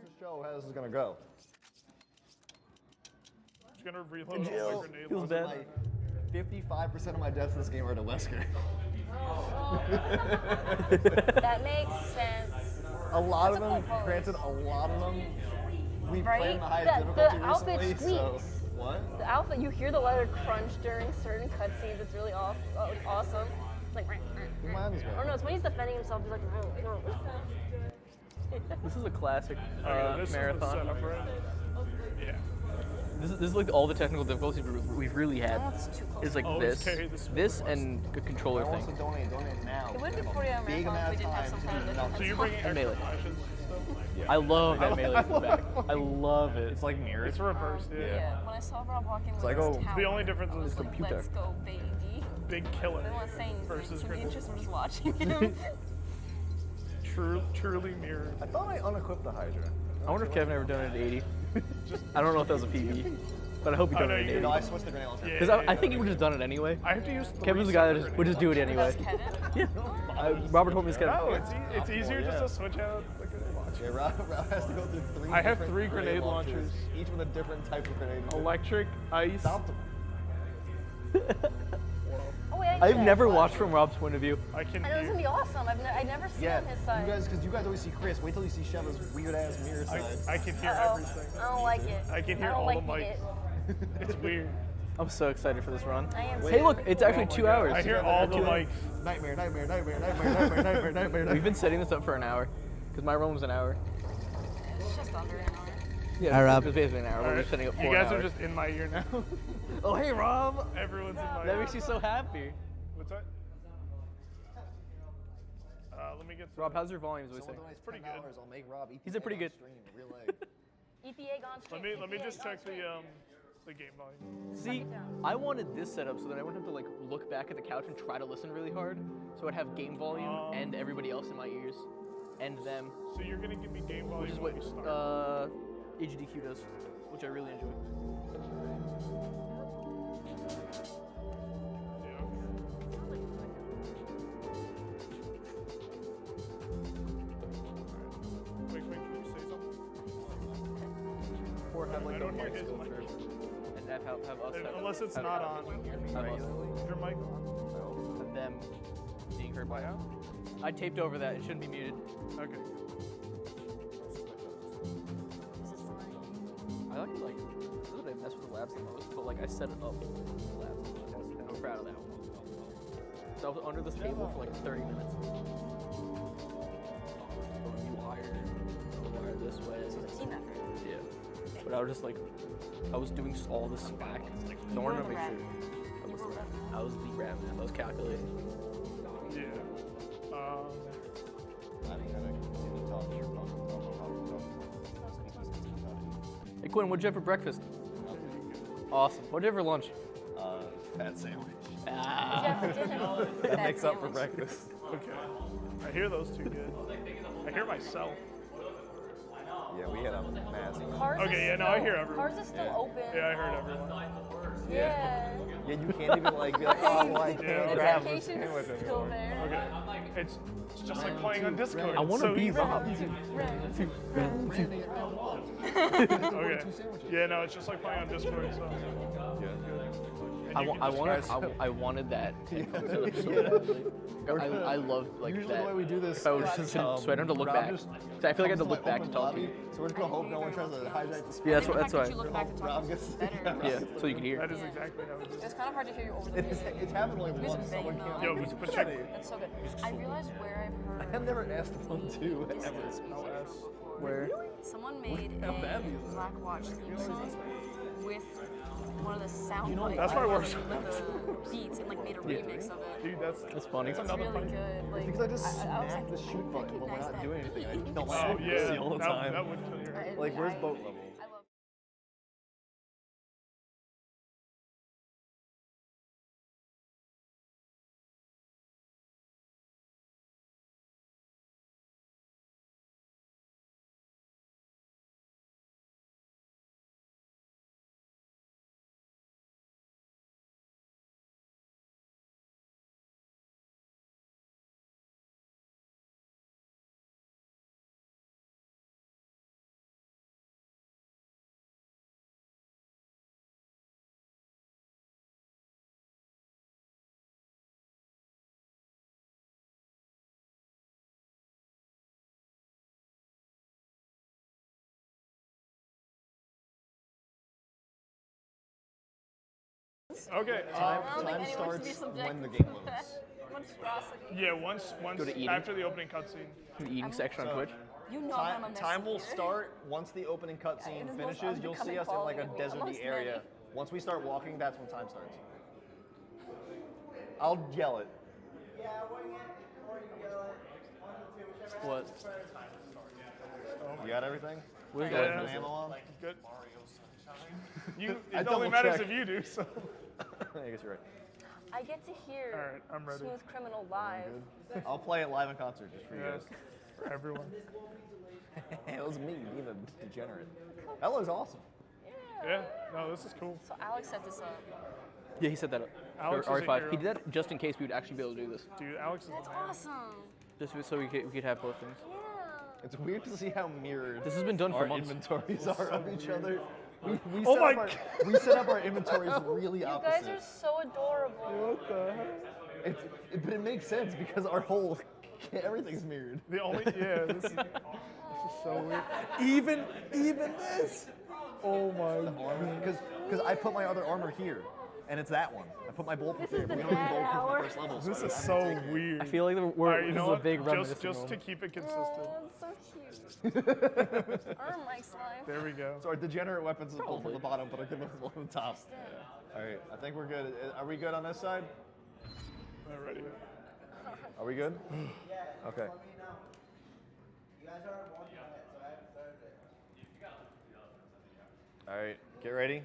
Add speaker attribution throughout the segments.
Speaker 1: That's to show how this is gonna go.
Speaker 2: Just gonna reload all
Speaker 1: Jill,
Speaker 2: my grenade
Speaker 1: feels
Speaker 2: launchers.
Speaker 1: bad. 55% of my deaths in this game are to Wesker.
Speaker 3: That makes sense.
Speaker 1: A lot of
Speaker 3: That's a
Speaker 1: them,
Speaker 3: cool pose.
Speaker 1: granted, a lot of them, we
Speaker 3: Right?
Speaker 1: played in the highest
Speaker 3: The
Speaker 1: difficulty
Speaker 3: outfit
Speaker 1: recently, so...
Speaker 3: squeaks.
Speaker 1: What?
Speaker 3: The outfit, you hear the leather crunch during certain cutscenes. It's really awesome. Like,
Speaker 1: Mine as well.
Speaker 3: oh no, it's when he's defending himself. He's like,
Speaker 4: This is a classic
Speaker 2: This
Speaker 4: marathon.
Speaker 2: is the setup, right? Yeah.
Speaker 4: This is like all the technical difficulties we've really had.
Speaker 3: Oh, it's too close.
Speaker 4: Is like
Speaker 2: Oh,
Speaker 4: this,
Speaker 2: okay, this
Speaker 4: this, and a controller
Speaker 1: I want
Speaker 4: thing.
Speaker 1: to donate now.
Speaker 3: It would be 40-hour
Speaker 1: Big
Speaker 3: marathon if we
Speaker 1: amount of
Speaker 3: didn't have
Speaker 1: time
Speaker 3: some
Speaker 1: to
Speaker 3: kind
Speaker 1: do
Speaker 3: of
Speaker 1: nothing.
Speaker 2: So you're bringing extra
Speaker 4: melee.
Speaker 2: missions and stuff?
Speaker 4: I love that melee back. I love it.
Speaker 1: It's like mirrors.
Speaker 2: It's reversed, yeah.
Speaker 3: Yeah, when I saw Rob walking with
Speaker 1: like,
Speaker 3: his
Speaker 1: oh,
Speaker 3: tower,
Speaker 2: the only difference
Speaker 3: I was
Speaker 2: is
Speaker 3: like,
Speaker 4: computer.
Speaker 3: let's go, baby.
Speaker 2: Big killer
Speaker 3: I don't want to say anything,
Speaker 2: versus
Speaker 3: so be
Speaker 2: grenade.
Speaker 3: interested in just watching him.
Speaker 2: Truly mirrored.
Speaker 1: I thought I unequipped the Hydra.
Speaker 4: I wonder if Kevin ever donated 80. I don't know if that was a PB, but I hope he
Speaker 2: I know
Speaker 4: donated
Speaker 2: you
Speaker 4: 80.
Speaker 1: No, I switched the grenade launcher.
Speaker 2: Yeah.
Speaker 4: Because I think he would have done it anyway.
Speaker 2: I have to use
Speaker 4: Kevin's the guy that would just do it anyway.
Speaker 3: That's Kevin.
Speaker 4: Yeah. Robert told me it's Kevin.
Speaker 2: No, it's easier
Speaker 1: yeah.
Speaker 2: just to switch out the grenade launcher.
Speaker 1: Yeah, Rob has to go through three
Speaker 2: I have
Speaker 1: different
Speaker 2: 3 grenade launchers.
Speaker 1: each with a different type of grenade.
Speaker 2: Electric, ice.
Speaker 1: It's optimal.
Speaker 3: Oh, wait,
Speaker 4: I've never watched from Rob's point of view.
Speaker 2: I can
Speaker 3: I know it's
Speaker 2: hear.
Speaker 3: gonna be awesome. I've never seen
Speaker 1: Yeah,
Speaker 3: on his side.
Speaker 1: because you guys always see Chris. Wait till you see Sheva's weird ass mirror side.
Speaker 2: I can hear
Speaker 3: Uh-oh.
Speaker 2: everything.
Speaker 3: I don't like it.
Speaker 2: I can hear
Speaker 3: I don't
Speaker 2: all
Speaker 3: like
Speaker 2: the mics.
Speaker 3: it.
Speaker 2: It's weird.
Speaker 4: I'm so excited for this run.
Speaker 3: I am
Speaker 4: Hey, look, it's actually 2 hours.
Speaker 2: I hear all the mics.
Speaker 1: Nightmare, nightmare, nightmare, nightmare, nightmare, nightmare, nightmare.
Speaker 4: We've been setting this up for an hour, because my run was an hour.
Speaker 3: It's just under an hour.
Speaker 4: Yeah,
Speaker 5: Hi, Rob.
Speaker 4: it was basically an hour. We're
Speaker 2: Alright,
Speaker 4: just setting up for
Speaker 2: you
Speaker 4: an
Speaker 2: guys
Speaker 4: hour.
Speaker 2: are just in my ear now.
Speaker 4: Oh, hey, Rob.
Speaker 2: Everyone's in my
Speaker 4: That
Speaker 2: ear.
Speaker 4: makes you so happy.
Speaker 2: What's that? Let me get to
Speaker 4: Rob, how's your volumes? We say.
Speaker 1: Someone donates
Speaker 2: pretty
Speaker 1: $10,
Speaker 2: good.
Speaker 1: I'll make Rob eat
Speaker 4: He's
Speaker 1: the
Speaker 4: a pretty
Speaker 1: egg
Speaker 4: good-
Speaker 1: on stream, real egg.
Speaker 3: Eat the egg on stream.
Speaker 2: Let me
Speaker 3: Eat the
Speaker 2: just
Speaker 3: egg on
Speaker 2: check
Speaker 3: stream.
Speaker 2: the game volume.
Speaker 4: See, I wanted this setup so that I wouldn't have to like look back at the couch and try to listen really hard. So I'd have game volume and everybody else in my ears, and them,
Speaker 2: So you're gonna give me game
Speaker 4: which
Speaker 2: volume
Speaker 4: is
Speaker 2: when
Speaker 4: what
Speaker 2: we start.
Speaker 4: HDQ does, which I really enjoy.
Speaker 2: Yeah, okay. Wait, can you say something?
Speaker 4: Or have like
Speaker 2: I
Speaker 4: a
Speaker 2: don't hear
Speaker 4: mic
Speaker 2: his
Speaker 4: filter,
Speaker 2: mic.
Speaker 4: and have us.
Speaker 2: Unless it's
Speaker 4: have-
Speaker 2: not on.
Speaker 4: have us.
Speaker 2: Is your mic on?
Speaker 4: Have them being heard by
Speaker 2: By
Speaker 4: us.
Speaker 2: out?
Speaker 4: I taped over that. It shouldn't be muted.
Speaker 2: Okay.
Speaker 4: I like this is what I mess with the labs the most, but like I set it up with the labs. I'm proud of that one. So I was under this table for like 30 minutes. You wire this way.
Speaker 3: I've seen that.
Speaker 4: Yeah. But I was just like, I was doing all this back. So I wanted to make sure I was the ram man. I was calculating.
Speaker 2: Yeah.
Speaker 1: I think I continue to talk.
Speaker 4: Hey Quinn, what'd you have for breakfast? Awesome. What'd you have for lunch?
Speaker 1: Fat sandwich.
Speaker 4: Ah.
Speaker 3: Yeah, for dinner.
Speaker 1: That makes up for breakfast.
Speaker 2: Okay. I hear those two good. I hear myself.
Speaker 1: Yeah, we had a massive.
Speaker 3: Cars is
Speaker 2: Okay, yeah, no, I
Speaker 3: still-
Speaker 2: hear everyone.
Speaker 3: Cars is still
Speaker 1: Yeah.
Speaker 3: open.
Speaker 2: Yeah, I heard everyone.
Speaker 3: Yeah.
Speaker 1: Yeah, you can't even like be like, oh, well, I can't
Speaker 2: Yeah,
Speaker 1: grab
Speaker 3: The
Speaker 1: this
Speaker 3: vacation
Speaker 1: sandwich
Speaker 3: is still
Speaker 1: anymore.
Speaker 3: there.
Speaker 2: Okay. It's just like playing on Discord.
Speaker 4: I
Speaker 2: It's
Speaker 4: want to
Speaker 2: so
Speaker 4: be
Speaker 2: easy.
Speaker 4: Rob.
Speaker 2: Okay. Yeah, no, it's just like playing on Discord. So.
Speaker 1: Yeah.
Speaker 2: And you can just-
Speaker 4: I wanted that. headphone setup so badly. I love like
Speaker 1: Usually
Speaker 4: that.
Speaker 1: the way we do this,
Speaker 4: If I was just so I don't have to look
Speaker 1: Rob
Speaker 4: back.
Speaker 1: just
Speaker 4: So I feel like I had to
Speaker 1: comes
Speaker 4: look
Speaker 1: my
Speaker 4: back to
Speaker 1: open
Speaker 4: talk to
Speaker 1: lobby,
Speaker 4: you.
Speaker 1: So we're just gonna hope no one tries to hijack the spot.
Speaker 4: Yeah, that's
Speaker 3: The
Speaker 4: what.
Speaker 3: fact that you look back to talk
Speaker 1: Rob
Speaker 3: to
Speaker 1: gets
Speaker 3: is better.
Speaker 4: Yeah, so you can hear.
Speaker 2: That is exactly how it is.
Speaker 3: It's kind of hard to hear you over the music.
Speaker 1: It's happened only
Speaker 3: Music
Speaker 1: once.
Speaker 3: banging
Speaker 1: Someone
Speaker 3: though.
Speaker 1: can't.
Speaker 2: Yo, but check.
Speaker 3: That's so good. I realized where I've heard.
Speaker 1: I've never asked them to ever.
Speaker 3: Distance music.
Speaker 4: Where?
Speaker 3: Someone made
Speaker 1: How bad
Speaker 3: a
Speaker 1: is that?
Speaker 3: Black Watch theme song with one of the sound bites.
Speaker 2: That's my worst
Speaker 3: Like the beats and like made a remix of it.
Speaker 2: Dude,
Speaker 4: That's funny.
Speaker 3: It's
Speaker 2: another
Speaker 3: really
Speaker 2: funny.
Speaker 3: good. Like,
Speaker 1: Because I just
Speaker 3: I was
Speaker 1: smack
Speaker 3: like,
Speaker 1: the shoot button, but we're
Speaker 3: recognize
Speaker 1: not
Speaker 3: that
Speaker 1: doing anything. I
Speaker 3: beat.
Speaker 1: don't
Speaker 2: Oh
Speaker 1: like
Speaker 2: yeah,
Speaker 1: all the
Speaker 2: that,
Speaker 1: time.
Speaker 2: that would kill your ass.
Speaker 1: Like, where's boat level?
Speaker 2: Okay.
Speaker 3: I don't think
Speaker 1: Time
Speaker 3: anyone should be
Speaker 1: starts
Speaker 3: subjected
Speaker 1: when the
Speaker 3: to
Speaker 1: game
Speaker 3: that
Speaker 1: loads.
Speaker 3: monstrosity.
Speaker 2: Yeah, once
Speaker 4: Go to eating.
Speaker 2: after the opening cutscene.
Speaker 4: The eating section on Twitch.
Speaker 3: You know I'm a
Speaker 1: Time will
Speaker 3: messenger.
Speaker 1: start once the opening
Speaker 3: it
Speaker 1: cutscene
Speaker 3: is most
Speaker 1: finishes. You'll see
Speaker 3: unbecoming
Speaker 1: us in like a
Speaker 3: quality
Speaker 1: deserty
Speaker 3: amongst
Speaker 1: area.
Speaker 3: many.
Speaker 1: Once we start walking, that's when time starts. I'll yell it.
Speaker 4: What?
Speaker 1: You got everything?
Speaker 4: Where's
Speaker 2: Yeah.
Speaker 1: Got
Speaker 4: that?
Speaker 1: ammo on?
Speaker 2: Good. You.
Speaker 1: I
Speaker 2: It only
Speaker 1: double
Speaker 2: matters
Speaker 1: checked.
Speaker 2: if you do. So.
Speaker 1: I guess you're right.
Speaker 3: I get to hear
Speaker 2: All right, I'm ready.
Speaker 3: Smooth Criminal live.
Speaker 1: Good. I'll play it live in concert just for you
Speaker 2: Yes.
Speaker 1: guys.
Speaker 2: For everyone.
Speaker 1: It was me being a degenerate. That looks awesome.
Speaker 2: Yeah. No, this is cool.
Speaker 3: So Alex set this up.
Speaker 4: Yeah, he set that up.
Speaker 2: Alex
Speaker 4: Or
Speaker 2: is a
Speaker 4: R5.
Speaker 2: hero.
Speaker 4: He did that just in case we would actually be able to do this.
Speaker 2: Dude, Alex is
Speaker 3: That's
Speaker 2: the man.
Speaker 3: awesome.
Speaker 4: Just so we could have both things.
Speaker 3: Yeah.
Speaker 1: It's weird to see how mirrored
Speaker 4: This has been done for
Speaker 1: our
Speaker 4: months.
Speaker 1: inventories are of each other. We
Speaker 2: Oh
Speaker 1: set
Speaker 2: my
Speaker 1: up our, we set up our inventories really
Speaker 3: You
Speaker 1: opposite.
Speaker 3: guys are so adorable.
Speaker 2: What the heck?
Speaker 1: But it makes sense because our whole everything's mirrored.
Speaker 2: The only this is so weird. Even this. Oh my god.
Speaker 1: Because I put my other armor here, and it's that one. I put my bulletproof
Speaker 3: This is
Speaker 1: here.
Speaker 3: the
Speaker 1: We don't
Speaker 3: dad
Speaker 1: even bulletproof
Speaker 3: hour.
Speaker 1: the first level.
Speaker 2: This
Speaker 1: so
Speaker 2: is
Speaker 1: I
Speaker 2: so
Speaker 1: haven't taken-
Speaker 2: weird.
Speaker 4: I feel like
Speaker 2: All
Speaker 4: we're
Speaker 2: right, you know
Speaker 4: this is
Speaker 2: what?
Speaker 4: a big reminiscing
Speaker 2: Just to
Speaker 4: moment.
Speaker 2: keep it consistent.
Speaker 3: Oh, it's so cute. Arm Mike's life.
Speaker 2: There we go.
Speaker 1: So our degenerate weapons is pulled from
Speaker 4: Probably.
Speaker 1: the bottom, but I can lift from the top. All right, I think we're good. Are we good on this side?
Speaker 2: I'm ready.
Speaker 1: Are we good? Okay. All right, get ready.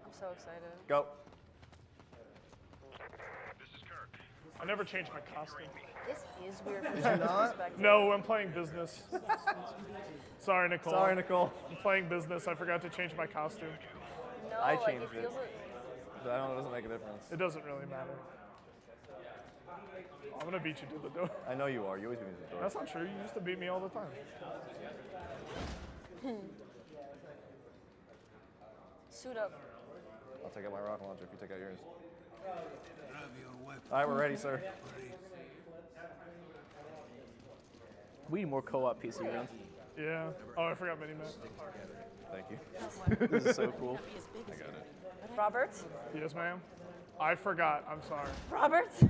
Speaker 3: I'm so excited.
Speaker 1: Go.
Speaker 2: I never changed my costume.
Speaker 3: This is weird from
Speaker 1: you
Speaker 3: Sarah's
Speaker 1: not?
Speaker 3: perspective.
Speaker 2: No, I'm playing business. Sorry, Nicole.
Speaker 1: Sorry, Nicole.
Speaker 2: I'm playing business. I forgot to change my costume.
Speaker 3: No,
Speaker 1: I
Speaker 3: like
Speaker 1: changed
Speaker 3: it
Speaker 1: it.
Speaker 3: feels like
Speaker 1: I don't know. It doesn't make a difference.
Speaker 2: It doesn't really matter. I'm gonna beat you to the door.
Speaker 1: I know you are. You always beat me to the door.
Speaker 2: That's not true. You used to beat me all the time.
Speaker 3: suit up.
Speaker 1: I'll take out my rocket launcher if you take out yours. All right, we're ready, sir.
Speaker 4: We need more co-op PC rounds.
Speaker 2: Yeah. Oh, I forgot Minimap.
Speaker 1: Thank you.
Speaker 4: This is so cool.
Speaker 1: I got it.
Speaker 3: Robert?
Speaker 2: Yes, ma'am. I forgot. I'm sorry.
Speaker 3: Robert? This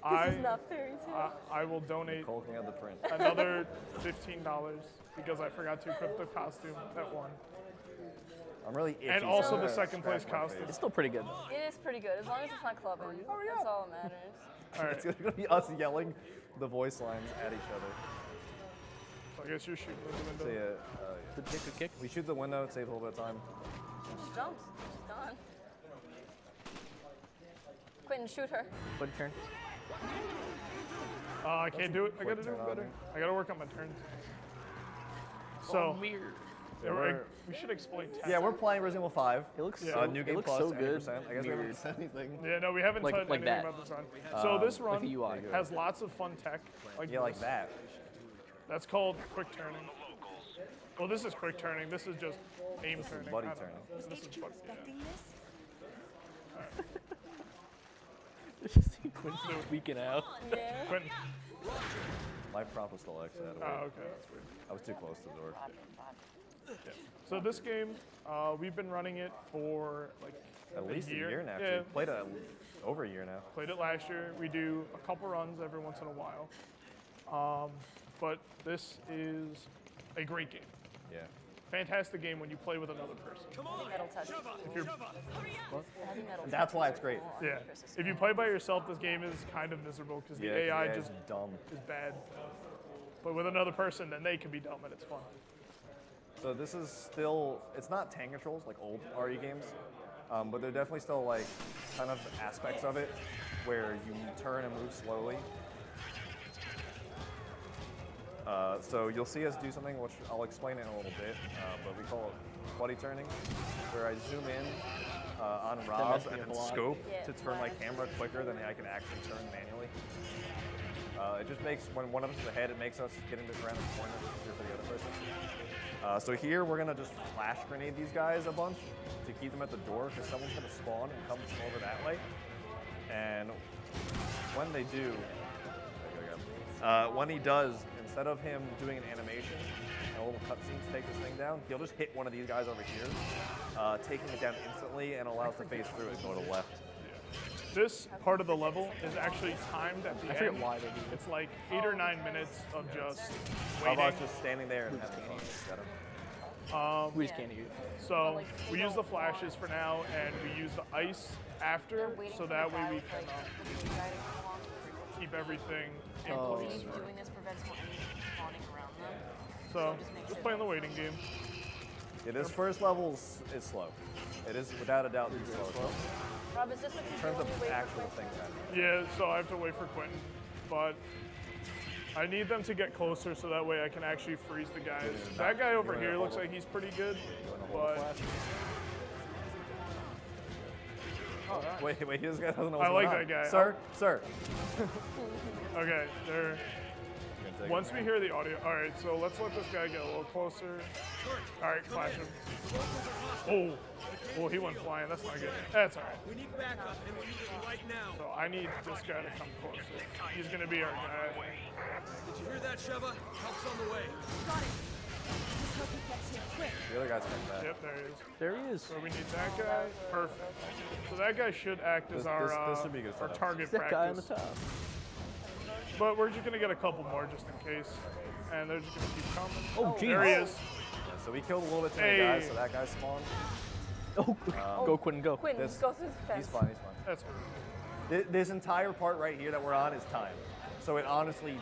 Speaker 2: I
Speaker 3: is not fairy tale.
Speaker 2: I will donate
Speaker 1: Cole can have the print.
Speaker 2: another $15 because I forgot to equip the costume at one.
Speaker 1: I'm really itchy.
Speaker 2: And
Speaker 1: so
Speaker 2: also
Speaker 1: I'm
Speaker 2: the
Speaker 1: gonna
Speaker 2: second place
Speaker 1: scratch my
Speaker 2: costume.
Speaker 4: It's still pretty good.
Speaker 3: It is pretty good, as long as it's not clubbing. That's all that matters.
Speaker 2: All right.
Speaker 1: It's gonna be us yelling the voice lines at each other.
Speaker 2: So I guess you're shooting at the
Speaker 1: So
Speaker 2: window.
Speaker 1: yeah,
Speaker 4: Good kick, good kick.
Speaker 1: we shoot the window. It saves a little bit of time.
Speaker 3: She jumps. She's done. Quentin, shoot her.
Speaker 4: Good turn.
Speaker 2: I can't do it. I gotta do
Speaker 1: turn
Speaker 2: it
Speaker 1: on
Speaker 2: better.
Speaker 1: me.
Speaker 2: I gotta work on my turns. So
Speaker 4: Mirror.
Speaker 2: we should explain.
Speaker 1: Yeah, we're playing Resident Evil 5.
Speaker 4: It looks
Speaker 2: Yeah.
Speaker 4: so.
Speaker 1: New
Speaker 4: it
Speaker 1: game
Speaker 4: looks
Speaker 1: plus,
Speaker 4: so good.
Speaker 1: 80%. I guess we
Speaker 4: Mirrored.
Speaker 1: haven't said anything.
Speaker 2: Yeah, no, we haven't
Speaker 4: Like-
Speaker 2: said
Speaker 4: like
Speaker 2: anything
Speaker 4: that.
Speaker 2: about this run. So this run
Speaker 4: the UI.
Speaker 2: has lots of fun tech. Like
Speaker 1: Yeah, like
Speaker 2: this.
Speaker 1: that.
Speaker 2: That's called quick turning. Well, this is quick turning. This is just aim turning.
Speaker 1: buddy
Speaker 2: I don't
Speaker 1: turning.
Speaker 2: know. This is buddy, yeah.
Speaker 4: Just see Quincy tweaking out.
Speaker 3: Yeah.
Speaker 2: Quentin.
Speaker 1: My prompt was still X. I had to
Speaker 2: Oh,
Speaker 1: wait.
Speaker 2: okay, that's weird.
Speaker 1: I was too close to the door.
Speaker 2: Yeah. So this game, we've been running it for like
Speaker 1: At least a
Speaker 2: year.
Speaker 1: year now.
Speaker 2: Yeah.
Speaker 1: We played it over a year now.
Speaker 2: Played it last year. We do a couple runs every once in a while. But this is a great game.
Speaker 1: Yeah.
Speaker 2: Fantastic game when you play with another person.
Speaker 3: Heavy metal touch.
Speaker 2: If you're,
Speaker 3: Heavy metal touch.
Speaker 1: That's why it's great.
Speaker 2: yeah. If you play by yourself, this game is kind of miserable because the
Speaker 1: Yeah, 'cause
Speaker 2: AI
Speaker 1: the
Speaker 2: just
Speaker 1: is dumb.
Speaker 2: is bad. But with another person, then they can be dumb and it's fun.
Speaker 1: So this is still, it's not tank controls like old RE games, but there are definitely still like kind of aspects of it where you turn and move slowly. So you'll see us do something which I'll explain in a little bit, but we call it buddy turning, where I zoom in on Rob
Speaker 4: messed me
Speaker 1: and
Speaker 4: up
Speaker 1: then
Speaker 4: a lot.
Speaker 1: scope
Speaker 3: Yeah,
Speaker 1: to turn my camera quicker than I can actually turn manually. It just makes, when one of us is ahead, it makes us get into random corners easier for the other person. So here we're gonna just flash grenade these guys a bunch to keep them at the door because someone's gonna spawn and come over that way. And when they do, when he does, instead of him doing an animation a little cutscene to take this thing down. He'll just hit one of these guys over here, taking it down instantly, and allows to phase through it, go to the left.
Speaker 2: This part of the level is actually timed at the
Speaker 4: I forget
Speaker 2: end.
Speaker 4: why they do it.
Speaker 2: It's like 8 or 9 minutes of just
Speaker 1: How
Speaker 2: waiting.
Speaker 1: about just standing there and having fun? Got him.
Speaker 4: We just can't eat.
Speaker 2: So we use the flashes for now, and we use the ice after, so that way we can keep everything in place.
Speaker 3: Doing this prevents more enemies from spawning around them.
Speaker 2: So just playing the waiting game.
Speaker 1: Yeah, this first level is slow. It is without a doubt slow.
Speaker 3: Rob, is this what you
Speaker 1: In terms
Speaker 3: do
Speaker 1: of
Speaker 3: when you wait
Speaker 1: actual
Speaker 3: for
Speaker 1: things happening.
Speaker 2: Yeah, so I have to wait for Quentin, but I need them to get closer so that way I can actually freeze the guys. That guy over here looks like he's pretty good, but
Speaker 1: Wait, this guy doesn't know
Speaker 2: I
Speaker 1: what's
Speaker 2: like
Speaker 1: going
Speaker 2: that
Speaker 1: on.
Speaker 2: guy.
Speaker 1: Sir.
Speaker 2: okay, there. Once we hear the audio, all right, so let's let this guy get a little closer. All right, flash him. Oh, he went flying. That's not good. That's all right.
Speaker 5: We need backup, and we need it right now.
Speaker 2: So I need this guy to come closer. He's gonna be our guy.
Speaker 5: Did you hear that, Sheva? Help's on the way.
Speaker 1: The other guy's coming back.
Speaker 2: Yep, there he is.
Speaker 4: There he is.
Speaker 2: So we need that guy. Perfect. So that guy should act as
Speaker 1: This should be good
Speaker 2: our
Speaker 1: setup.
Speaker 2: target
Speaker 4: That guy on the
Speaker 2: practice.
Speaker 4: top.
Speaker 2: But we're just gonna get a couple more just in case, and they're just gonna keep coming.
Speaker 4: Oh,
Speaker 2: There he
Speaker 4: jeez.
Speaker 2: is.
Speaker 1: Yeah, so we killed a little bit too many
Speaker 2: Hey.
Speaker 1: guys, so that guy spawned.
Speaker 4: Oh, go Quentin, go.
Speaker 3: Quentin,
Speaker 1: This-
Speaker 3: go through the fence.
Speaker 1: He's fine.
Speaker 2: That's
Speaker 1: This entire part right here that we're on is time. So it honestly,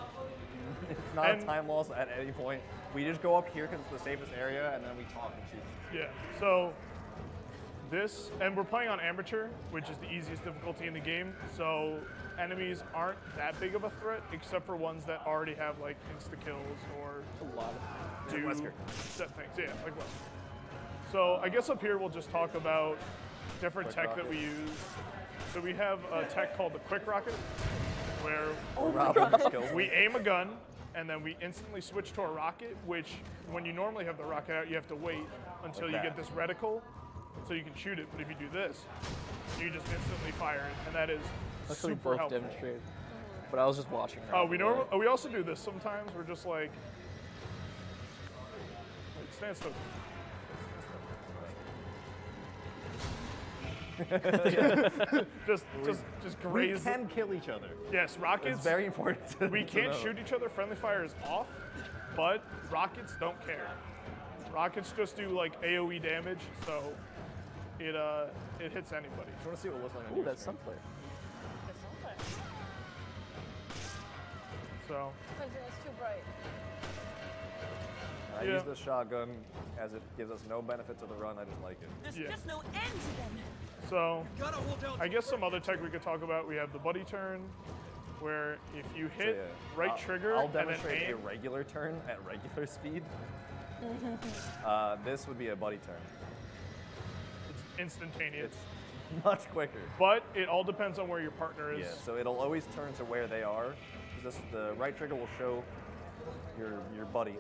Speaker 1: it's not
Speaker 2: And-
Speaker 1: a time loss at any point. We just go up here because it's the safest area, and then we talk and shoot.
Speaker 2: yeah. So this, and we're playing on amateur, which is the easiest difficulty in the game. So enemies aren't that big of a threat, except for ones that already have like insta kills or
Speaker 4: A lot of.
Speaker 2: do
Speaker 1: Wesker.
Speaker 2: set things. Yeah, like Wesker. So I guess up here we'll just talk about different
Speaker 1: Quick
Speaker 2: tech that
Speaker 1: rocket.
Speaker 2: we use. So we have a tech called the quick rocket, where
Speaker 1: Robin just kills
Speaker 2: we
Speaker 1: me.
Speaker 2: aim a gun and then we instantly switch to a rocket, which when you normally have the rocket out, you have to wait until
Speaker 1: Like
Speaker 2: you
Speaker 1: that.
Speaker 2: get this reticle so you can shoot it. But if you do this, you just instantly fire it, and that is
Speaker 4: That's what we
Speaker 2: super
Speaker 4: both
Speaker 2: helpful.
Speaker 4: demonstrated. But I was just watching.
Speaker 2: Oh, we also do this sometimes. We're just like, wait, stand still. just
Speaker 1: We
Speaker 2: graze.
Speaker 1: can kill each other.
Speaker 2: Yes, rockets.
Speaker 1: It's very important.
Speaker 2: We
Speaker 1: to
Speaker 2: can't
Speaker 1: know.
Speaker 2: shoot each other. Friendly fire is off, but rockets don't care. Rockets just do like AOE damage, so it hits anybody.
Speaker 1: I want to see what it looks like on
Speaker 4: Ooh,
Speaker 1: your
Speaker 4: that's
Speaker 1: screen.
Speaker 4: Sunflare.
Speaker 2: So
Speaker 3: Quentin, it's too bright.
Speaker 1: I
Speaker 2: Yeah.
Speaker 1: use this shotgun as it gives us no benefit to the run. I just like it.
Speaker 5: There's
Speaker 2: Yeah.
Speaker 5: just no end to them.
Speaker 2: so
Speaker 5: Gotta hold down.
Speaker 2: I guess some other tech we could talk about. We have the buddy turn, where if you
Speaker 1: So,
Speaker 2: hit
Speaker 1: yeah,
Speaker 2: right
Speaker 1: I'll-
Speaker 2: trigger
Speaker 1: I'll
Speaker 2: and then
Speaker 1: demonstrate a
Speaker 2: aim.
Speaker 1: regular turn at regular speed. This would be a buddy turn.
Speaker 2: It's instantaneous.
Speaker 1: It's much quicker.
Speaker 2: But it all depends on where your partner is.
Speaker 1: Yeah, so it'll always turn to where they are. 'Cause the right trigger will show your buddy.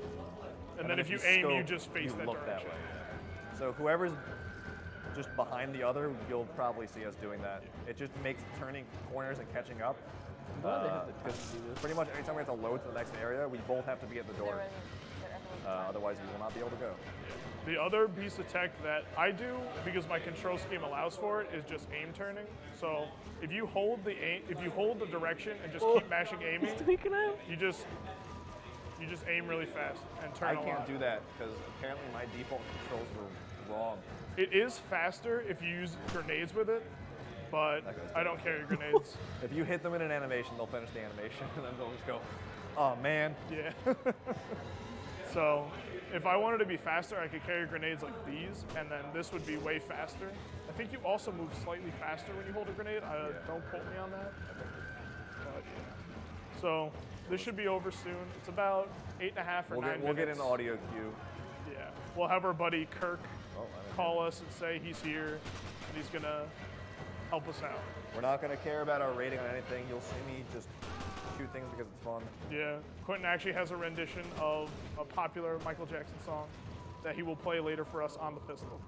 Speaker 2: And then if you aim, you
Speaker 1: scope,
Speaker 2: just face that
Speaker 1: look
Speaker 2: direction.
Speaker 1: that way. So whoever's just behind the other, you'll probably see us doing that. It just makes turning corners and catching up.
Speaker 4: glad they have the time
Speaker 1: Because
Speaker 4: to do this.
Speaker 1: pretty much anytime we have to load to the next area, we both have to be at the
Speaker 3: They're
Speaker 1: door.
Speaker 3: ready. They're everyone's
Speaker 1: Otherwise, we will not be able to go.
Speaker 2: The other piece of tech that I do, because my control scheme allows for it, is just aim turning. So if you hold the direction and just keep mashing aiming,
Speaker 4: Tweaking out.
Speaker 2: you just aim really fast and turn
Speaker 1: I
Speaker 2: a
Speaker 1: can't
Speaker 2: lot.
Speaker 1: do that because apparently my default controls were wrong.
Speaker 2: It is faster if you use grenades with it, but
Speaker 1: That goes
Speaker 2: I don't carry grenades.
Speaker 1: If you hit them in an animation, they'll finish the animation, and then they'll just go, "Oh man."
Speaker 2: Yeah. So if I wanted to be faster, I could carry grenades like these, and then this would be way faster. I think you also move slightly faster when you hold a grenade. Don't quote me on that. But, yeah. So this should be over soon. It's about 8.5 or 9 minutes.
Speaker 1: We'll get an audio cue.
Speaker 2: Yeah. We'll have our buddy Kirk
Speaker 1: Oh, I didn't-
Speaker 2: call us and say he's here, and he's gonna help us out.
Speaker 1: We're not gonna care about our rating on anything. You'll see me just shoot things because it's fun.
Speaker 2: Yeah, Quentin actually has a rendition of a popular Michael Jackson song that he will play later for us on the pistol.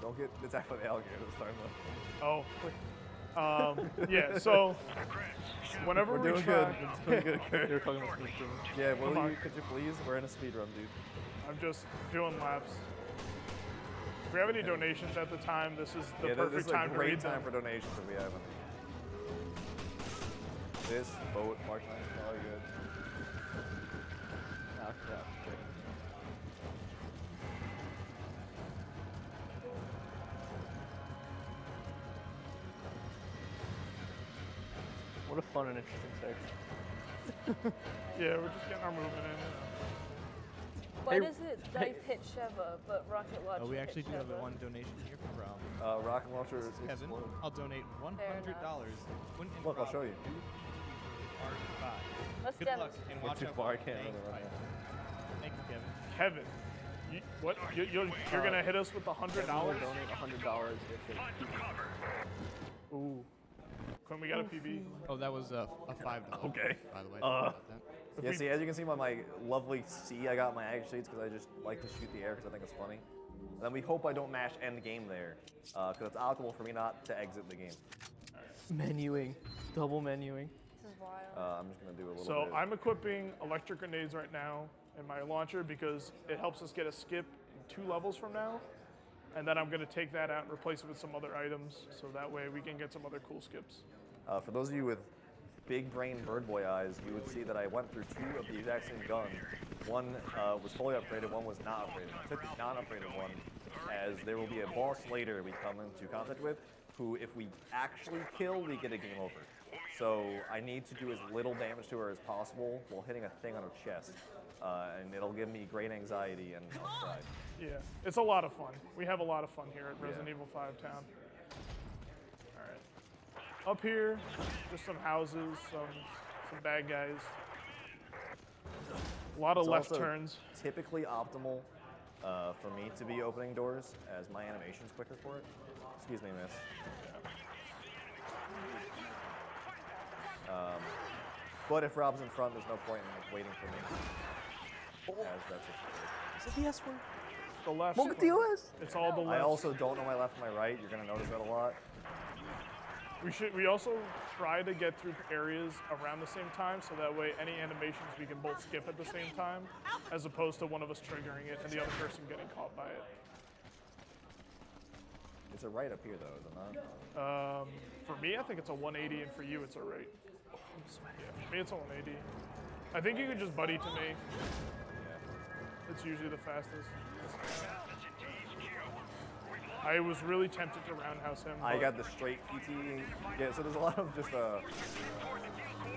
Speaker 1: Don't get attacked by the alligator this time though.
Speaker 2: Oh, yeah. So whenever
Speaker 1: We're
Speaker 2: we
Speaker 1: doing
Speaker 2: try,
Speaker 1: good. We're doing good, Kurt.
Speaker 4: They were talking about me too.
Speaker 1: Yeah,
Speaker 2: Come on.
Speaker 1: could you please? We're in a speed run, dude.
Speaker 2: I'm just doing laps. If we have any donations at the time, this is the
Speaker 1: Yeah,
Speaker 2: perfect
Speaker 1: this is a
Speaker 2: time to
Speaker 1: great
Speaker 2: read them.
Speaker 1: time for donations if we have them. This boat, Mark 9 is probably good.
Speaker 4: Yeah. What a fun and interesting section.
Speaker 2: Yeah, we're just getting our movement in.
Speaker 3: Why
Speaker 4: Hey,
Speaker 3: does it knife hit Sheva, but rocket launcher
Speaker 6: We actually
Speaker 3: hit
Speaker 6: do have
Speaker 3: Sheva?
Speaker 6: one donation here from Rob.
Speaker 1: Rocket launcher is
Speaker 6: Kevin,
Speaker 1: explode.
Speaker 6: I'll donate $100.
Speaker 1: Look, I'll show you.
Speaker 3: Let's
Speaker 6: Good
Speaker 3: dem-
Speaker 6: luck and
Speaker 1: Went
Speaker 6: watch
Speaker 1: too
Speaker 6: out
Speaker 1: far, I
Speaker 6: for
Speaker 1: can't
Speaker 6: tank
Speaker 1: really run
Speaker 6: fight. Thank you, Kevin.
Speaker 2: Kevin, what? You're gonna hit us with the $100?
Speaker 4: Donate $100 if it.
Speaker 2: Ooh. Quinn, we got a PB.
Speaker 6: Oh, that was a $5.
Speaker 1: Okay.
Speaker 6: By the way. Sorry about that.
Speaker 1: Yeah, see, as you can see by my lovely C, I got my ag sheets because I just like to shoot the air because I think it's funny. And then we hope I don't mash end game there, because it's optimal for me not to exit the game.
Speaker 4: Menuing. Double menuing.
Speaker 3: This is wild.
Speaker 1: I'm just gonna do a little
Speaker 2: So
Speaker 1: bit.
Speaker 2: I'm equipping electric grenades right now in my launcher because it helps us get a skip 2 levels from now. And then I'm gonna take that out and replace it with some other items, so that way we can get some other cool skips.
Speaker 1: For those of you with big brain bird boy eyes, you would see that I went through 2 of the exact same gun. One was fully upgraded, one was not upgraded. I took the non-upgraded one, as there will be a boss later we come into contact with, who if we actually kill, we get a game over. So I need to do as little damage to her as possible while hitting a thing on her chest. And it'll give me great anxiety and I'll cry.
Speaker 2: Yeah, it's a lot of fun. We have a lot of fun here at Resident
Speaker 1: Yeah.
Speaker 2: Evil 5 Town. All right. Up here, just some houses, some bad guys. A lot of
Speaker 1: It's
Speaker 2: left
Speaker 1: also
Speaker 2: turns.
Speaker 1: typically optimal for me to be opening doors, as my animation's quicker for it. Excuse me, miss. But if Rob's in front, there's no point in waiting for me. As that's just
Speaker 4: Is it the S word?
Speaker 2: The left.
Speaker 4: Look at the OS.
Speaker 2: It's all the
Speaker 1: I
Speaker 2: left.
Speaker 1: also don't know my left and my right. You're gonna notice that a lot.
Speaker 2: We also try to get through areas around the same time, so that way any animations we can both skip at the same time, as opposed to one of us triggering it and the other person getting caught by it.
Speaker 1: It's a right up here, though, is it not?
Speaker 2: For me, I think it's a 180, and for you, it's a right. Yeah, for me, it's a 180. I think you could just buddy to me. It's usually the fastest. I was really tempted to roundhouse him.
Speaker 1: I
Speaker 2: but
Speaker 1: got the straight PT. Yeah, so there's a lot of just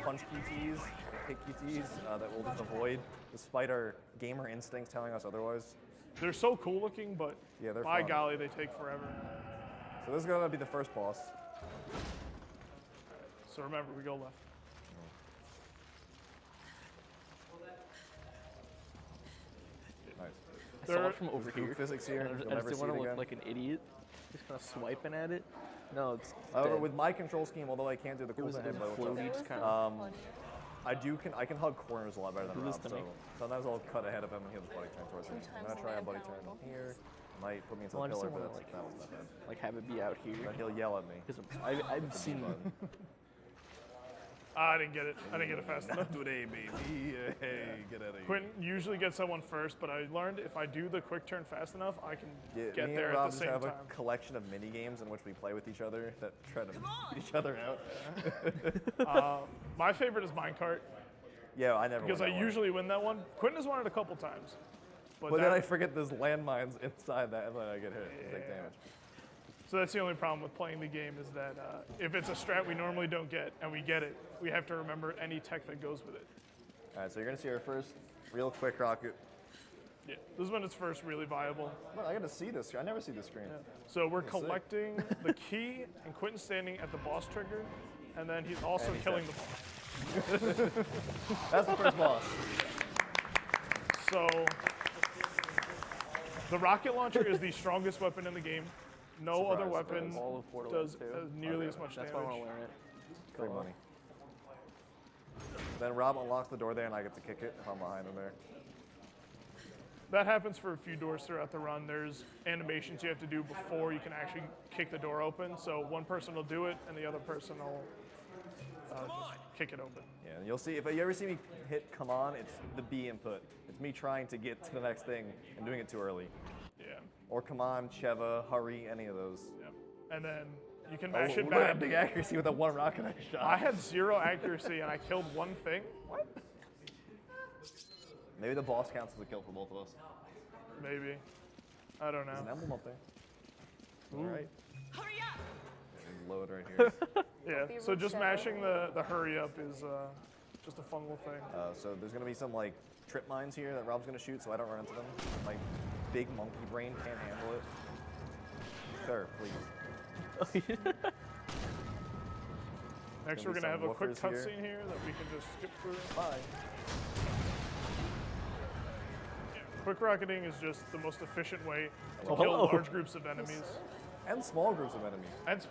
Speaker 1: punch PTs, hit QTs that we'll just avoid, despite our gamer instincts telling us otherwise.
Speaker 2: They're so cool looking, but
Speaker 1: Yeah, they're
Speaker 2: by
Speaker 1: fun.
Speaker 2: golly, they take forever.
Speaker 1: So this is gonna be the first boss.
Speaker 2: So remember, we go left.
Speaker 1: Nice.
Speaker 4: I saw
Speaker 2: There-
Speaker 4: it from over
Speaker 1: Group
Speaker 4: here.
Speaker 1: physics here.
Speaker 4: I
Speaker 1: You'll
Speaker 4: just
Speaker 1: never
Speaker 4: didn't
Speaker 1: see
Speaker 4: want
Speaker 1: it
Speaker 4: to look
Speaker 1: again.
Speaker 4: like an idiot. Just kind of swiping at it. No, it's
Speaker 1: However,
Speaker 4: dead.
Speaker 1: with my control scheme, although I can't do the
Speaker 4: it
Speaker 1: cool
Speaker 4: was,
Speaker 1: thing,
Speaker 4: it was
Speaker 1: but
Speaker 4: floaty,
Speaker 3: That
Speaker 4: just
Speaker 3: was
Speaker 4: kind
Speaker 3: the
Speaker 4: of.
Speaker 3: funny.
Speaker 1: I can hug corners a lot better than
Speaker 4: Do this
Speaker 1: Rob.
Speaker 4: to
Speaker 1: So
Speaker 4: me.
Speaker 1: sometimes I'll cut ahead of him and he'll just buddy turn towards me. I'm
Speaker 3: Sometimes
Speaker 1: gonna try a
Speaker 3: land
Speaker 1: buddy
Speaker 3: down
Speaker 1: turn
Speaker 3: a little.
Speaker 1: here. Might put me into
Speaker 4: Well, I
Speaker 1: the
Speaker 4: just
Speaker 1: pillar,
Speaker 4: didn't
Speaker 1: but
Speaker 4: wanna,
Speaker 1: that was not bad.
Speaker 4: like have it be out here.
Speaker 1: Then he'll yell at me.
Speaker 4: Because I've seen them.
Speaker 2: I didn't get it. I didn't get it fast enough.
Speaker 1: Today, baby. Hey, get out of here.
Speaker 2: Quentin usually gets someone first, but I learned if I do the quick turn fast enough, I can
Speaker 1: Yeah,
Speaker 2: get
Speaker 1: me
Speaker 2: there
Speaker 1: and
Speaker 2: at
Speaker 1: Rob
Speaker 2: the
Speaker 1: just
Speaker 2: same
Speaker 1: have
Speaker 2: time.
Speaker 1: a collection of mini games in which we play with each other that try to beat each other out.
Speaker 2: My favorite is minecart
Speaker 1: Yeah, I never.
Speaker 2: because
Speaker 1: won
Speaker 2: I
Speaker 1: that one.
Speaker 2: usually win that one. Quentin has won it a couple times,
Speaker 1: But
Speaker 2: that-
Speaker 1: then I forget there's landmines inside that, and then I get hit. and take damage.
Speaker 2: so that's the only problem with playing the game is that if it's a strat we normally don't get and we get it, we have to remember any tech that goes with it.
Speaker 1: All right, so you're gonna see our first real quick rocket.
Speaker 2: Yeah, this is when it's first really viable.
Speaker 1: Well, I got to see this. I never see this screen.
Speaker 2: So we're
Speaker 1: sick.
Speaker 2: collecting the key, and Quentin's standing at the boss trigger, and then he's also
Speaker 1: And he's
Speaker 2: killing
Speaker 1: dead.
Speaker 2: the boss.
Speaker 1: That's the first boss.
Speaker 2: So the rocket launcher is the strongest weapon in the game. No other
Speaker 1: Surprise,
Speaker 2: weapon
Speaker 1: surprise.
Speaker 4: All of Borderlands
Speaker 2: does
Speaker 4: 2.
Speaker 2: nearly as much
Speaker 4: That's why I
Speaker 2: damage.
Speaker 4: want to learn it.
Speaker 1: Free money. Then Rob unlocks the door there, and I get to kick it if I'm behind him there.
Speaker 2: That happens for a few doors throughout the run. There's animations you have to do before you can actually kick the door open. So one person will do it, and the other person will just kick it open.
Speaker 1: Yeah, and you'll see, if you ever see me hit come on, it's the B input. It's me trying to get to the next thing and doing it too early.
Speaker 2: Yeah.
Speaker 1: Or come on, Cheva, hurry, any of those.
Speaker 2: Yep. And then you can mash it
Speaker 1: look at that
Speaker 2: back.
Speaker 1: big accuracy with that one rocket I shot.
Speaker 2: I had 0 accuracy and I killed one thing. What?
Speaker 1: Maybe the boss counts as a kill for both of us.
Speaker 2: Maybe. I don't
Speaker 1: There's an
Speaker 2: know.
Speaker 1: emblem up there. All right.
Speaker 5: Hurry up!
Speaker 1: And load right here.
Speaker 2: Yeah.
Speaker 3: Be
Speaker 2: So just
Speaker 3: rude,
Speaker 2: mashing the hurry up is just a fun little thing.
Speaker 1: So there's gonna be some like trip mines here that Rob's gonna shoot, so I don't run into them. My big monkey brain can't handle it. Sir, please.
Speaker 2: Next,
Speaker 1: Gonna
Speaker 2: we're
Speaker 1: be
Speaker 2: gonna have
Speaker 1: some
Speaker 2: a quick
Speaker 1: woofers here.
Speaker 2: cutscene here that we can just skip through.
Speaker 1: Bye.
Speaker 2: Quick rocketing is just the most efficient way to
Speaker 4: Oh,
Speaker 2: kill
Speaker 4: hello.
Speaker 2: large groups of enemies.
Speaker 1: And small groups of enemies.
Speaker 2: And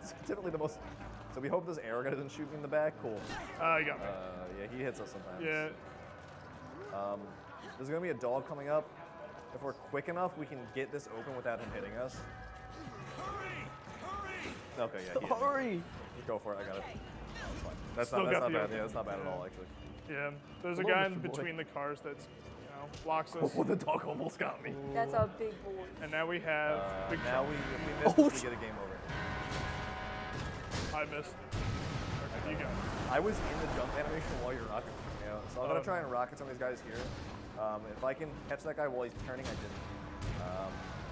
Speaker 1: It's typically the most. So we hope this arrow guy doesn't shoot me in the back. Cool.
Speaker 2: you got me.
Speaker 1: Yeah, he hits us sometimes.
Speaker 2: Yeah.
Speaker 1: There's gonna be a dog coming up. If we're quick enough, we can get this open without him hitting us. Okay, yeah. He hit me.
Speaker 4: Hurry!
Speaker 1: Go for it. I got it. That's fine. That's
Speaker 2: Still
Speaker 1: not
Speaker 2: got the
Speaker 1: bad.
Speaker 2: open.
Speaker 1: Yeah, that's not bad at all, actually.
Speaker 2: Yeah. There's a
Speaker 1: Hello,
Speaker 2: guy in
Speaker 1: Mr. Boy.
Speaker 2: between the cars that's, blocks us.
Speaker 1: Oh, the dog almost got me.
Speaker 3: That's a big boy.
Speaker 2: And now we have big
Speaker 1: Now
Speaker 2: Trump.
Speaker 1: if we miss this, we get a game over.
Speaker 2: I missed. Okay, you got it.
Speaker 1: I was in the jump animation while you're rocketing. So I'm gonna
Speaker 2: Oh.
Speaker 1: try and rocket some of these guys here. If I can catch that guy while he's turning, I didn't.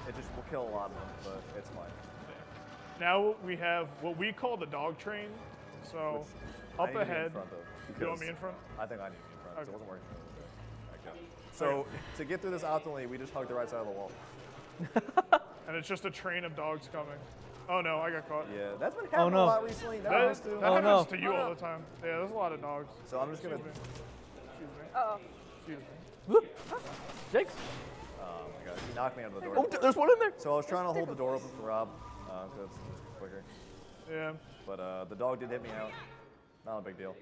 Speaker 1: It just will kill a lot of them, but it's fine.
Speaker 2: Now we have what we call the dog train. So
Speaker 1: I
Speaker 2: up
Speaker 1: need to be in
Speaker 2: ahead.
Speaker 1: front of,
Speaker 2: You want me
Speaker 1: because
Speaker 2: in front?
Speaker 1: I think I need to be in front. 'Cause
Speaker 2: Okay.
Speaker 1: It wasn't working. Okay. So to get through this optimally, we just hug the right side of the wall.
Speaker 2: And it's just a train of dogs coming. Oh no, I got caught.
Speaker 1: Yeah, that's been happening
Speaker 4: no.
Speaker 1: a lot recently. That
Speaker 2: That,
Speaker 1: used to.
Speaker 2: that
Speaker 4: Oh,
Speaker 2: happens
Speaker 4: no.
Speaker 2: to you
Speaker 3: Oh,
Speaker 2: all
Speaker 3: no.
Speaker 2: the time. Yeah, there's a lot of dogs.
Speaker 1: So I'm just gonna.
Speaker 2: Excuse me. Excuse me.
Speaker 3: Uh-oh.
Speaker 2: Excuse me.
Speaker 4: Jakes?
Speaker 1: Oh my god, he knocked me out of the door.
Speaker 4: Oh, there's one in there!
Speaker 1: So I was trying to hold the door open for Rob, because it's just quicker.
Speaker 2: Yeah.
Speaker 1: But the dog did hit me out. Not a big deal.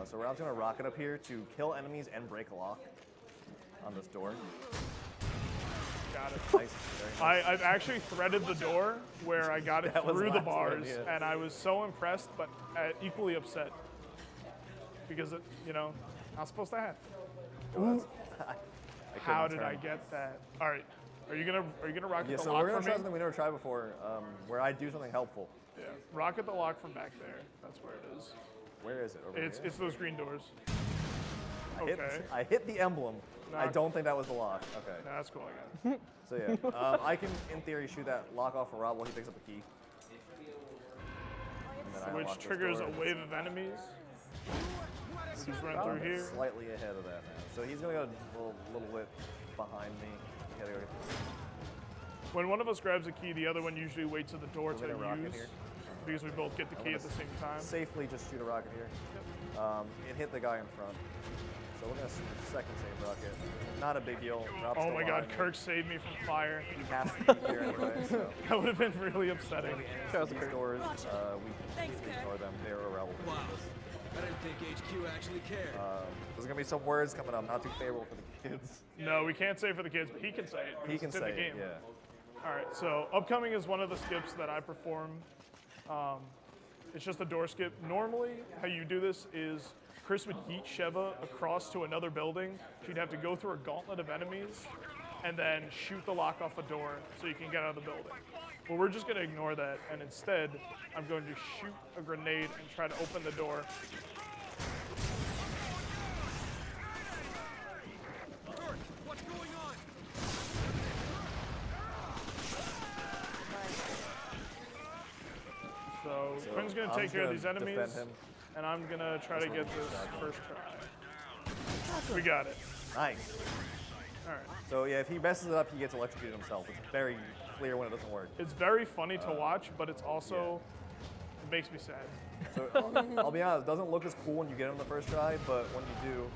Speaker 1: So Rob's gonna rocket up here to kill enemies and break a lock on this door.
Speaker 2: Got it.
Speaker 1: Nice. Very nice.
Speaker 2: I've actually threaded the door where I got it
Speaker 1: That was
Speaker 2: through the
Speaker 1: last
Speaker 2: bars,
Speaker 1: one, yeah.
Speaker 2: and I was so impressed, but equally upset because it, not supposed to happen.
Speaker 1: I couldn't
Speaker 2: How did
Speaker 1: turn.
Speaker 2: I get that? All right, are you gonna rocket
Speaker 1: Yeah,
Speaker 2: the
Speaker 1: so
Speaker 2: lock
Speaker 1: we're gonna
Speaker 2: for
Speaker 1: try
Speaker 2: me?
Speaker 1: something we never tried before, where I do something helpful.
Speaker 2: Yeah, rocket the lock from back there. That's where it is.
Speaker 1: Where is it? Over
Speaker 2: It's
Speaker 1: here?
Speaker 2: it's those green doors.
Speaker 1: I hit the emblem. I
Speaker 2: Knock.
Speaker 1: don't think that was the lock. Okay.
Speaker 2: No, that's cool. I got it.
Speaker 1: So yeah, I can in theory shoot that lock off for Rob while he picks up the key. And then I
Speaker 2: Which
Speaker 1: unlock this
Speaker 2: triggers
Speaker 1: door.
Speaker 2: a wave of enemies. Just run
Speaker 1: Oh,
Speaker 2: through
Speaker 1: that's
Speaker 2: here.
Speaker 1: slightly ahead of that now. So he's gonna go a little bit behind me. We gotta go get
Speaker 2: When one of us grabs a key, the other one usually waits at the door
Speaker 1: We're
Speaker 2: to
Speaker 1: gonna rocket
Speaker 2: use,
Speaker 1: here.
Speaker 2: because we both get the key at the same time.
Speaker 1: safely just shoot a rocket here. It hit the guy in front. So we're gonna second save rocket. Not a big deal. Rob's
Speaker 2: Oh
Speaker 1: still
Speaker 2: my God,
Speaker 1: behind me.
Speaker 2: Kirk saved me from fire.
Speaker 1: He has to be here anyway. So
Speaker 2: That would have been really upsetting.
Speaker 4: Shout out to
Speaker 1: these
Speaker 4: Kurt.
Speaker 1: doors, we
Speaker 5: Thanks,
Speaker 1: completely
Speaker 5: Kurt.
Speaker 1: ignore them. They're irrelevant.
Speaker 5: Wow. I didn't think HQ actually cared.
Speaker 1: There's gonna be some words coming up, not too favorable for the kids.
Speaker 2: No, we can't say it for the kids, but he can say it.
Speaker 1: He
Speaker 2: because
Speaker 1: can
Speaker 2: it's in
Speaker 1: say
Speaker 2: the
Speaker 1: it,
Speaker 2: game.
Speaker 1: yeah.
Speaker 2: All right, so upcoming is one of the skips that I perform. It's just a door skip. Normally, how you do this is Chris would yeet Sheva across to another building. She'd have to go through a gauntlet of enemies and then shoot the lock off a door so you can get out of the building. But we're just going to ignore that, and instead, I'm going to shoot a grenade and try to open the door.
Speaker 5: Kirk, what's going on?
Speaker 2: So Quinn's going to
Speaker 1: I'm
Speaker 2: take
Speaker 1: just
Speaker 2: care of
Speaker 1: gonna
Speaker 2: these enemies,
Speaker 1: defend him.
Speaker 2: and I'm going to try to get this first try. We got it.
Speaker 1: Nice.
Speaker 2: All right.
Speaker 1: So yeah, if he messes it up, he gets electrocuted himself. It's very clear when it doesn't work.
Speaker 2: It's very funny to watch, but it's also, it makes me sad.
Speaker 1: So I'll be honest, it doesn't look as cool when you get him the first try, but when you do,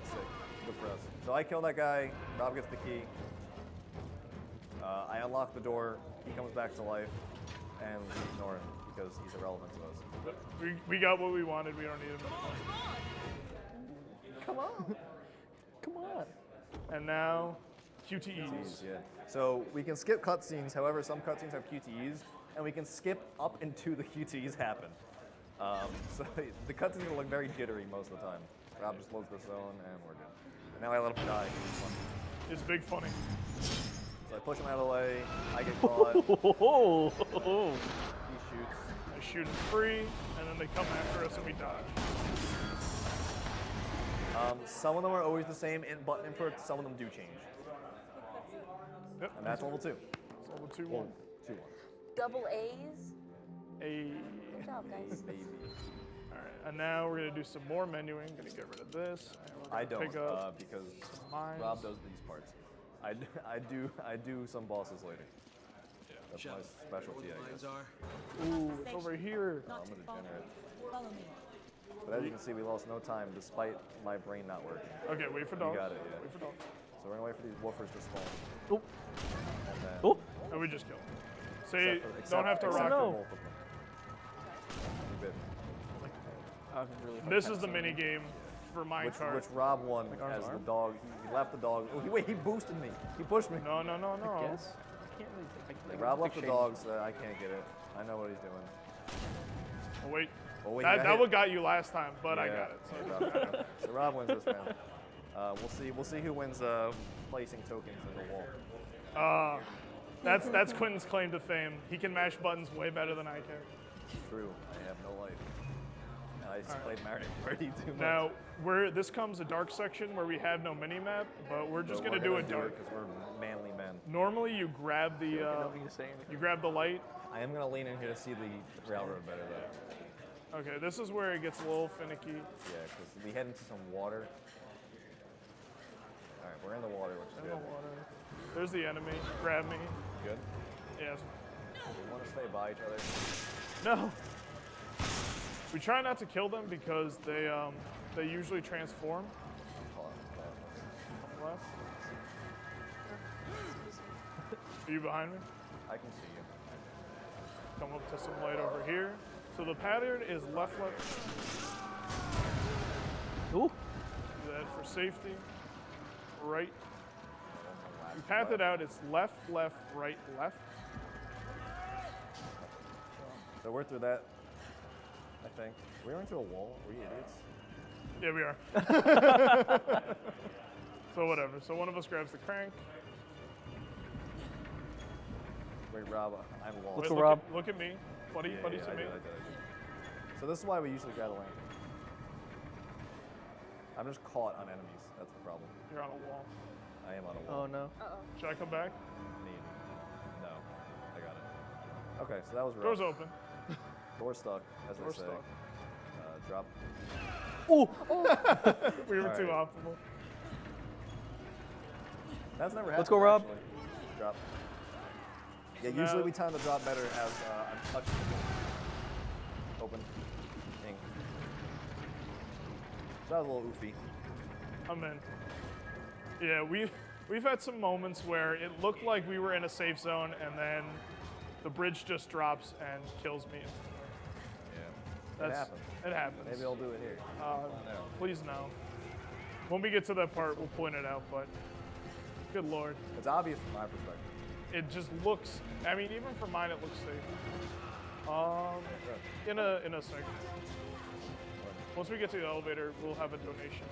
Speaker 1: sick. Good for us. So I kill that guy, Rob gets the key. I unlock the door, he comes back to life, and we ignore him because he's irrelevant to us.
Speaker 2: But we got what we wanted. We don't need him anymore.
Speaker 1: Come on.
Speaker 4: Come on.
Speaker 2: And now, QTEs.
Speaker 1: Yeah. So we can skip cutscenes, however, some cutscenes have QTEs. and we can skip up into the QTEs happen. So the cutscene's gonna look very jittery most of the time. Rob just loads the zone, and we're good. And now I let him die. It's fun.
Speaker 2: It's big funny.
Speaker 1: So I push him out of the way, I get caught, he shoots.
Speaker 2: I shoot him free, and then they come after us and we dodge.
Speaker 1: Some of them are always the same in button input, some of them do change.
Speaker 2: Yep.
Speaker 1: And that's level 2.
Speaker 2: It's level 2-1.
Speaker 1: Well, 2-1.
Speaker 3: Double A's.
Speaker 2: A.
Speaker 3: Good job, guys.
Speaker 1: Baby.
Speaker 2: All right, and now we're gonna do some more menuing. Gonna get rid of this. And we're gonna
Speaker 1: I don't,
Speaker 2: pick up
Speaker 1: because
Speaker 2: mines.
Speaker 1: Rob does these parts. I do some bosses later. That's my specialty, I
Speaker 5: Lines
Speaker 1: guess.
Speaker 5: are.
Speaker 2: Ooh, it's over here.
Speaker 1: I'm a degenerate.
Speaker 7: Follow me.
Speaker 1: But as you can see, we lost no time despite my brain not working.
Speaker 2: Okay, wait for dogs.
Speaker 1: got it, yeah.
Speaker 2: Wait for dogs.
Speaker 1: So we're gonna wait for these woofers to spawn.
Speaker 4: Oh.
Speaker 1: And then,
Speaker 4: Oh.
Speaker 2: And we just kill them. See,
Speaker 1: except
Speaker 2: don't have to
Speaker 1: except
Speaker 2: rock
Speaker 1: for
Speaker 2: them.
Speaker 1: both of them. You bit me.
Speaker 4: I'm really
Speaker 2: This is the mini game for my card.
Speaker 1: Which Rob won
Speaker 4: arm
Speaker 1: as
Speaker 4: to
Speaker 1: the
Speaker 4: arm?
Speaker 1: dog. He left the dog. Oh, wait, he boosted me. He pushed me.
Speaker 2: No, no, no, no.
Speaker 4: I guess. I can't really take. I
Speaker 1: Rob left the
Speaker 4: exchange.
Speaker 1: dog, so I can't get it. I know what he's doing.
Speaker 2: Oh, wait.
Speaker 1: Oh, wait,
Speaker 2: That,
Speaker 1: he got
Speaker 2: that
Speaker 1: hit.
Speaker 2: what got you last time, but I
Speaker 1: Yeah,
Speaker 2: got it. So.
Speaker 1: Rob got it. So Rob wins this round. We'll see who wins placing tokens in the wall.
Speaker 2: That's Quentin's claim to fame. He can mash buttons way better than I can.
Speaker 1: True. I have no life. And I just played Mario Party too much.
Speaker 2: Now, this comes a dark section where we have no mini map, but we're just
Speaker 1: But
Speaker 2: gonna do it dark.
Speaker 1: because we're manly men.
Speaker 2: Normally, you grab the
Speaker 4: Don't need to say anything.
Speaker 2: you grab the light.
Speaker 1: I am gonna lean in here to see the railroad better though.
Speaker 2: Okay, this is where it gets a little finicky.
Speaker 1: Yeah, because we head into some water. All right, we're in the water, which is
Speaker 2: In the
Speaker 1: good.
Speaker 2: water. There's the enemy. Grab me.
Speaker 1: Good.
Speaker 2: Yes.
Speaker 1: We want to stay by each other.
Speaker 2: No. We try not to kill them because they usually transform.
Speaker 1: Hold on.
Speaker 2: Come left. Are you behind me?
Speaker 1: I can see you.
Speaker 2: Come up to some light over here. So the pattern is left, left.
Speaker 4: Ooh.
Speaker 2: Do that for safety. Right. We path it out. It's left, left, right, left.
Speaker 1: So we're through that. I think. We were into a wall. Were you idiots?
Speaker 2: Yeah, we are. So whatever. So one of us grabs the crank.
Speaker 1: Wait, Rob, I'm lost.
Speaker 4: Let's
Speaker 2: Wait,
Speaker 4: go, Rob.
Speaker 2: Look at me. Buddy,
Speaker 1: Yeah,
Speaker 2: buddy
Speaker 1: yeah,
Speaker 2: to
Speaker 1: I
Speaker 2: me.
Speaker 1: did. So this is why we usually grab the lantern. I'm just caught on enemies. That's the problem.
Speaker 2: You're on a wall.
Speaker 1: I am on a wall.
Speaker 4: Oh no.
Speaker 3: Uh-oh.
Speaker 2: Should I come back?
Speaker 1: No, I got it. Okay, so that was rough.
Speaker 2: Door's open.
Speaker 1: Door stuck, as
Speaker 2: Door
Speaker 1: they say.
Speaker 2: stuck.
Speaker 1: Drop.
Speaker 4: Ooh.
Speaker 2: We were
Speaker 1: All
Speaker 2: too
Speaker 1: right.
Speaker 2: optimal.
Speaker 1: That's never happened.
Speaker 4: Let's go, Rob.
Speaker 1: actually. Drop. Yeah,
Speaker 2: So
Speaker 1: usually
Speaker 2: now-
Speaker 1: we time the drop better as I'm touching the door. Open. Ing. So that was a little oofy.
Speaker 2: I'm in. Yeah, we've had some moments where it looked like we were in a safe zone and then the bridge just drops and kills me instantly.
Speaker 1: Yeah. It happens.
Speaker 2: It happens.
Speaker 1: Maybe I'll do it here.
Speaker 2: Uh, please no. When we get to that part, we'll point it out, but good lord.
Speaker 1: It's obvious from my perspective.
Speaker 2: It just looks, I mean, even for mine, it looks safe. In a second. Once we get to the elevator, we'll have a donation.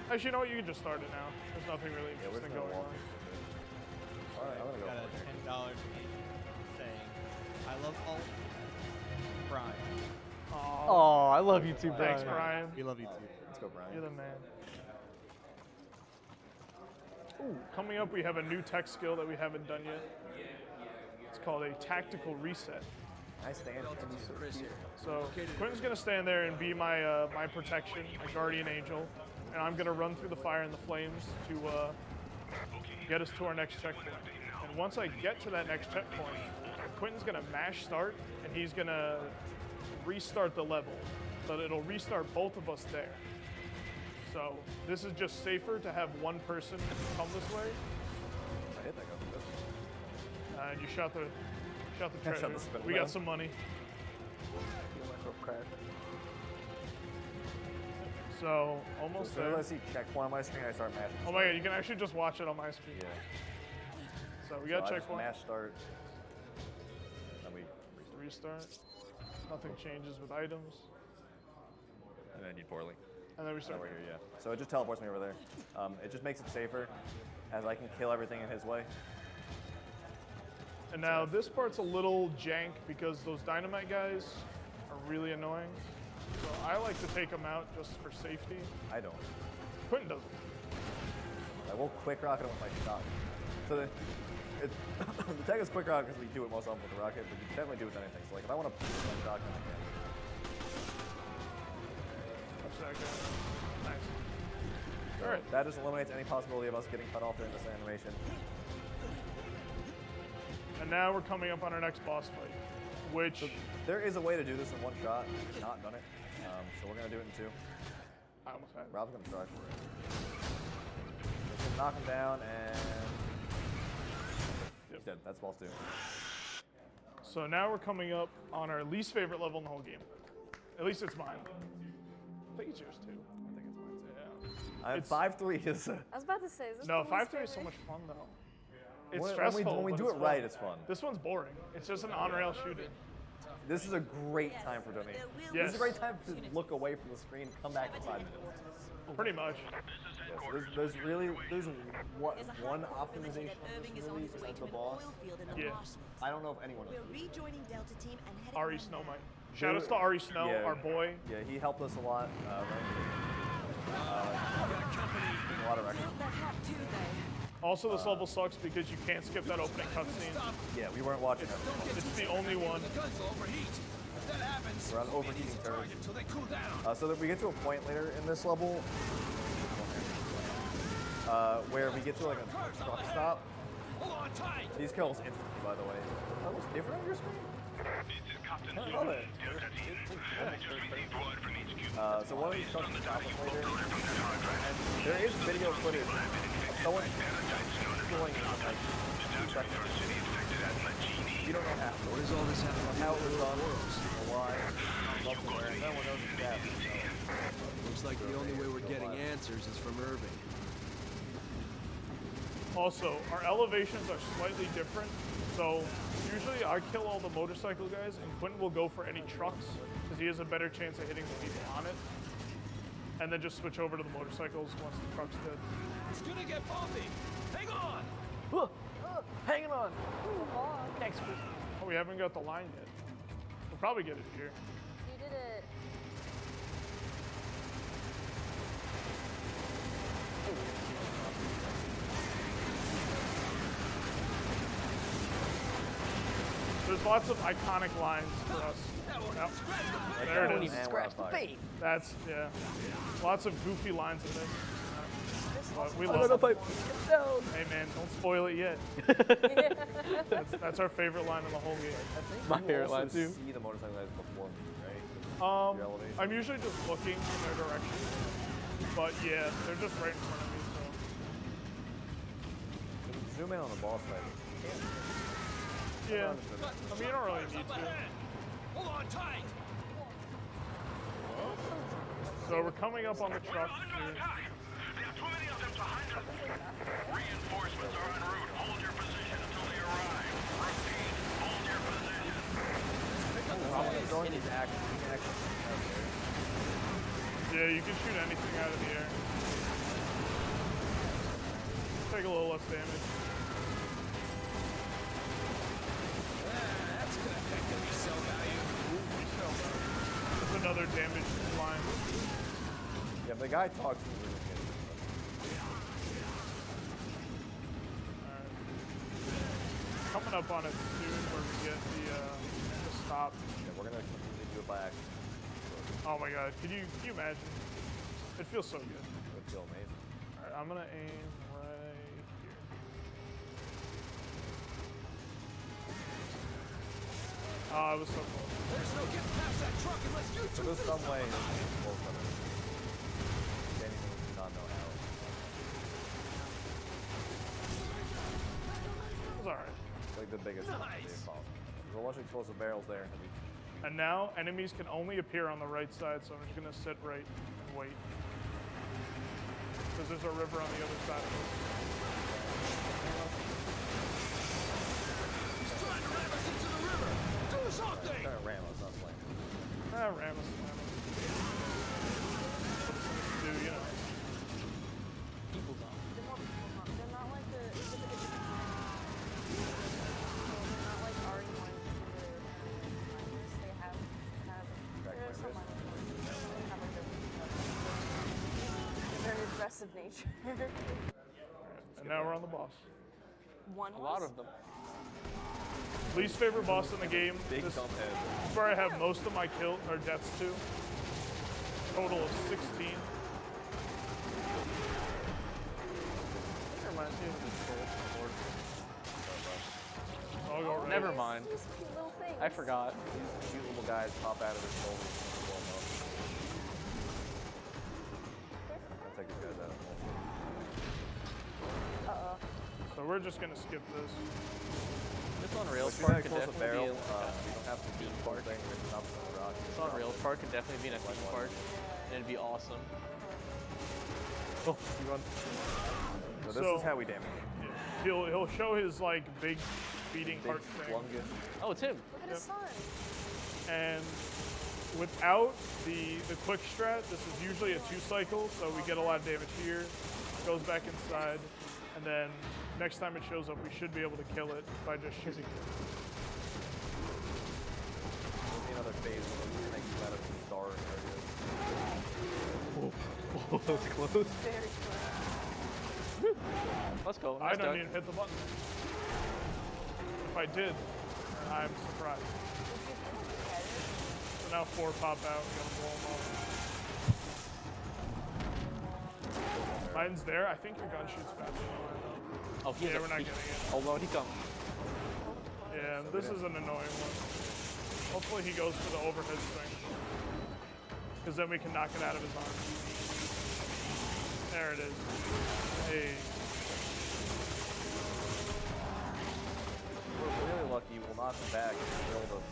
Speaker 2: Actually, you know what? You can just start it now. There's nothing really
Speaker 1: Yeah, we're just
Speaker 2: interesting
Speaker 1: gonna
Speaker 2: going
Speaker 1: walk
Speaker 2: on.
Speaker 1: into it. All right, I'm gonna go
Speaker 6: Got
Speaker 1: for it.
Speaker 6: a $10 saying, I love all Brian.
Speaker 2: Aw,
Speaker 4: Oh, I love you too, Brian.
Speaker 2: thanks, Brian.
Speaker 6: We love you too.
Speaker 1: Let's go, Brian.
Speaker 2: You're the man. Ooh, coming up, we have a new tech skill that we haven't done yet. It's called a tactical reset.
Speaker 1: I stand.
Speaker 5: Chris here.
Speaker 2: So Quentin's gonna stand there and be my my protection, my guardian angel, and I'm gonna run through the fire and the flames to get us to our next checkpoint. And once I get to that next checkpoint, Quentin's gonna mash start, and he's gonna restart the level, so that it'll restart both of us there. So this is just safer to have one person come this way.
Speaker 1: I hit that guy from this.
Speaker 2: And you shot the treasure.
Speaker 1: Shot the spin
Speaker 2: We
Speaker 1: wheel.
Speaker 2: got some money. So almost
Speaker 1: As soon as
Speaker 2: there.
Speaker 1: I see checkpoint on my screen, I start mashing.
Speaker 2: Oh my god, you can actually just watch it on my screen.
Speaker 1: Yeah.
Speaker 2: So we got
Speaker 1: I just
Speaker 2: checkpoint.
Speaker 1: mash start. Then we
Speaker 2: Restart. Nothing changes with items.
Speaker 1: and then I need poorly.
Speaker 2: And then we
Speaker 1: Oh,
Speaker 2: start.
Speaker 1: we're here, yeah. So it just teleports me over there. It just makes it safer, as I can kill everything in his way.
Speaker 2: And now this part's a little jank because those dynamite guys are really annoying. So I like to take them out just for safety.
Speaker 1: I don't.
Speaker 2: Quentin doesn't.
Speaker 1: I will quick rocket him with my shot. So the tech is quick rocket because we do it most often with the rocket, but you can definitely do it with anything. So like if I want to push my shotgun, I can.
Speaker 2: Touch that guy. Nice.
Speaker 1: So
Speaker 2: All right.
Speaker 1: that just eliminates any possibility of us getting cut off during this animation.
Speaker 2: And now we're coming up on our next boss fight, which
Speaker 1: There is a way to do this in one shot. I've not done it, so we're gonna do it in two.
Speaker 2: I almost had.
Speaker 1: Rob's gonna try for it. Just gonna knock him down and he's dead. That's boss two.
Speaker 2: So now we're coming up on our least favorite level in the whole game. At least it's mine. I think it's yours too.
Speaker 1: I think it's mine too.
Speaker 2: Yeah.
Speaker 1: I have
Speaker 2: It's-
Speaker 1: 5-3 is.
Speaker 3: I was about to say, is this
Speaker 2: No,
Speaker 3: the
Speaker 2: 5-3
Speaker 3: least
Speaker 2: is so much
Speaker 3: favorite?
Speaker 2: fun though. It's
Speaker 1: When
Speaker 2: stressful.
Speaker 1: we
Speaker 2: but
Speaker 1: do
Speaker 2: it's
Speaker 1: it right,
Speaker 2: fun.
Speaker 1: it's fun.
Speaker 2: This one's boring. It's just an on-rail shooting.
Speaker 1: This is a great time for donating.
Speaker 2: Yes.
Speaker 1: This is a great time to look away from the screen, come back in 5 minutes.
Speaker 2: Pretty much.
Speaker 1: Yes, there's one optimization really is the boss.
Speaker 2: Yeah.
Speaker 1: I don't know if anyone knows.
Speaker 7: We're rejoining Delta Team and heading
Speaker 2: Ari
Speaker 7: home
Speaker 2: Snow
Speaker 7: now.
Speaker 2: Mike. Shout outs to Ari Snow,
Speaker 1: Yeah.
Speaker 2: our boy.
Speaker 1: Yeah, he helped us a lot. A lot of records.
Speaker 7: Built that hot too, though.
Speaker 2: Also, this level sucks because you can't skip that opening cutscene.
Speaker 1: Yeah, we weren't watching it.
Speaker 2: It's the only one.
Speaker 5: The guns will overheat. If that happens,
Speaker 1: We're on overheating turrets.
Speaker 5: until they cool down.
Speaker 1: So that we get to a point later in this level where we get to like a truck stop.
Speaker 5: Hold on tight.
Speaker 1: These kills instantly, by the way. That looks different on your screen? I love it. So one of these trucks will stop us later. And there is video footage of someone killing in like 2 seconds. You don't know how.
Speaker 5: What does all this have to do
Speaker 1: How it
Speaker 5: with
Speaker 1: was
Speaker 5: the
Speaker 1: done,
Speaker 5: worlds?
Speaker 1: or why, no one knows what's happening.
Speaker 5: Looks like the only way we're getting answers is from Irving.
Speaker 2: Also, our elevations are slightly different. So usually I kill all the motorcycle guys and Quentin will go for any trucks because he has a better chance of hitting the people on it. And then just switch over to the motorcycles once the truck's dead.
Speaker 5: It's gonna get bumpy. Hang on.
Speaker 4: Hanging on.
Speaker 2: Thanks, Chris. Oh, we haven't got the line yet. We'll probably get it here.
Speaker 3: You did it.
Speaker 2: There's lots of iconic lines for us. Yep. There it
Speaker 4: Won't
Speaker 2: is.
Speaker 4: even scratch the bait.
Speaker 2: That's, yeah. Lots of goofy lines in this. But we
Speaker 4: I don't
Speaker 2: love
Speaker 4: know
Speaker 2: it.
Speaker 4: if I get down.
Speaker 2: Hey man, don't spoil it yet. That's our favorite line in the whole game.
Speaker 4: My
Speaker 1: You
Speaker 4: favorite
Speaker 1: also
Speaker 4: line too.
Speaker 1: see the motorcycle guys before me, right? Your elevation.
Speaker 2: I'm usually just looking in their direction. But yeah, they're just right in front of me, so.
Speaker 1: Zoom in on the boss fight.
Speaker 2: Yeah. I mean, you don't really need to.
Speaker 5: Hold on tight.
Speaker 2: So we're coming up on the truck here.
Speaker 8: Reinforcements are en route. Hold your position until they arrive. Repeat, hold your position.
Speaker 4: It is actually.
Speaker 2: Yeah, you can shoot anything out of the air. Take a little less damage.
Speaker 5: That's gonna affect the resale value.
Speaker 2: That's another damage line.
Speaker 1: Yeah, the guy talks to me really good.
Speaker 2: Alright. Coming up on it soon where we get the stop.
Speaker 1: Yeah, we're gonna completely do it by accident.
Speaker 2: Oh my god, can you imagine? It feels so good.
Speaker 1: It would feel amazing.
Speaker 2: Alright, I'm gonna aim right here. Oh, I was so close.
Speaker 5: There's no getting past that truck unless you
Speaker 1: So
Speaker 5: two
Speaker 1: there's some way to close on it. Danny does not know how.
Speaker 2: It was alright.
Speaker 1: It's like the biggest thing possible. There's a bunch of explosive barrels there. And we
Speaker 2: And now enemies can only appear on the right side, so I'm just gonna sit right and wait. Because there's a river on the other side of us.
Speaker 1: Kind of Ramos, not Flame.
Speaker 2: Ramos. Do, you know.
Speaker 4: People's on.
Speaker 3: They're not like the. It's like a different kind. They're not like already ones that they have. There's some ones that have a very aggressive nature.
Speaker 2: And now we're on the boss.
Speaker 3: One
Speaker 4: A lot of them.
Speaker 2: Least favorite boss in the game.
Speaker 1: Big
Speaker 2: This
Speaker 1: dump head.
Speaker 2: is where I have most of my kill or deaths to. Total of 16.
Speaker 4: Reminds me of the Troll.
Speaker 2: I'll go right.
Speaker 4: Never mind.
Speaker 3: These cute little things.
Speaker 4: I forgot.
Speaker 1: These cute little guys pop out of his shoulders. I'll take these guys out.
Speaker 2: So we're just gonna skip this.
Speaker 4: This on rails
Speaker 1: If
Speaker 4: part
Speaker 1: you
Speaker 4: could
Speaker 1: close a
Speaker 4: definitely
Speaker 1: barrel,
Speaker 4: be
Speaker 1: we don't have to do the whole thing. We're not on the rock.
Speaker 4: this on rails part could definitely be in a theme park, and it'd be awesome.
Speaker 1: Oh, you run. So this is how we damage him.
Speaker 2: He'll show his like big beating
Speaker 1: Big
Speaker 2: heart thing.
Speaker 1: slungus.
Speaker 4: Oh, it's him.
Speaker 3: Look at his son.
Speaker 2: And without the quick strat, this is usually a 2 cycle, so we get a lot of damage here, goes back inside, and then next time it shows up, we should be able to kill it by just shooting it.
Speaker 1: There'll be another phase where we make him out of a star and
Speaker 4: Oh, that was close.
Speaker 3: Very close.
Speaker 4: Let's go.
Speaker 2: I
Speaker 4: Nice
Speaker 2: don't
Speaker 4: duck.
Speaker 2: even hit the button. If I did, I'm surprised. So now 4 pop out, we gotta blow them up. Mine's there. I think your gun shoots faster than mine though.
Speaker 4: Oh, he has
Speaker 2: Yeah,
Speaker 4: a
Speaker 2: we're not
Speaker 4: peek.
Speaker 2: getting it.
Speaker 4: Oh, well, he comes.
Speaker 2: Yeah, this is an annoying one. Hopefully he goes for the overhead swing. Because then we can knock it out of his arm. There it is. Hey.
Speaker 1: we're really lucky. We'll knock him back and build him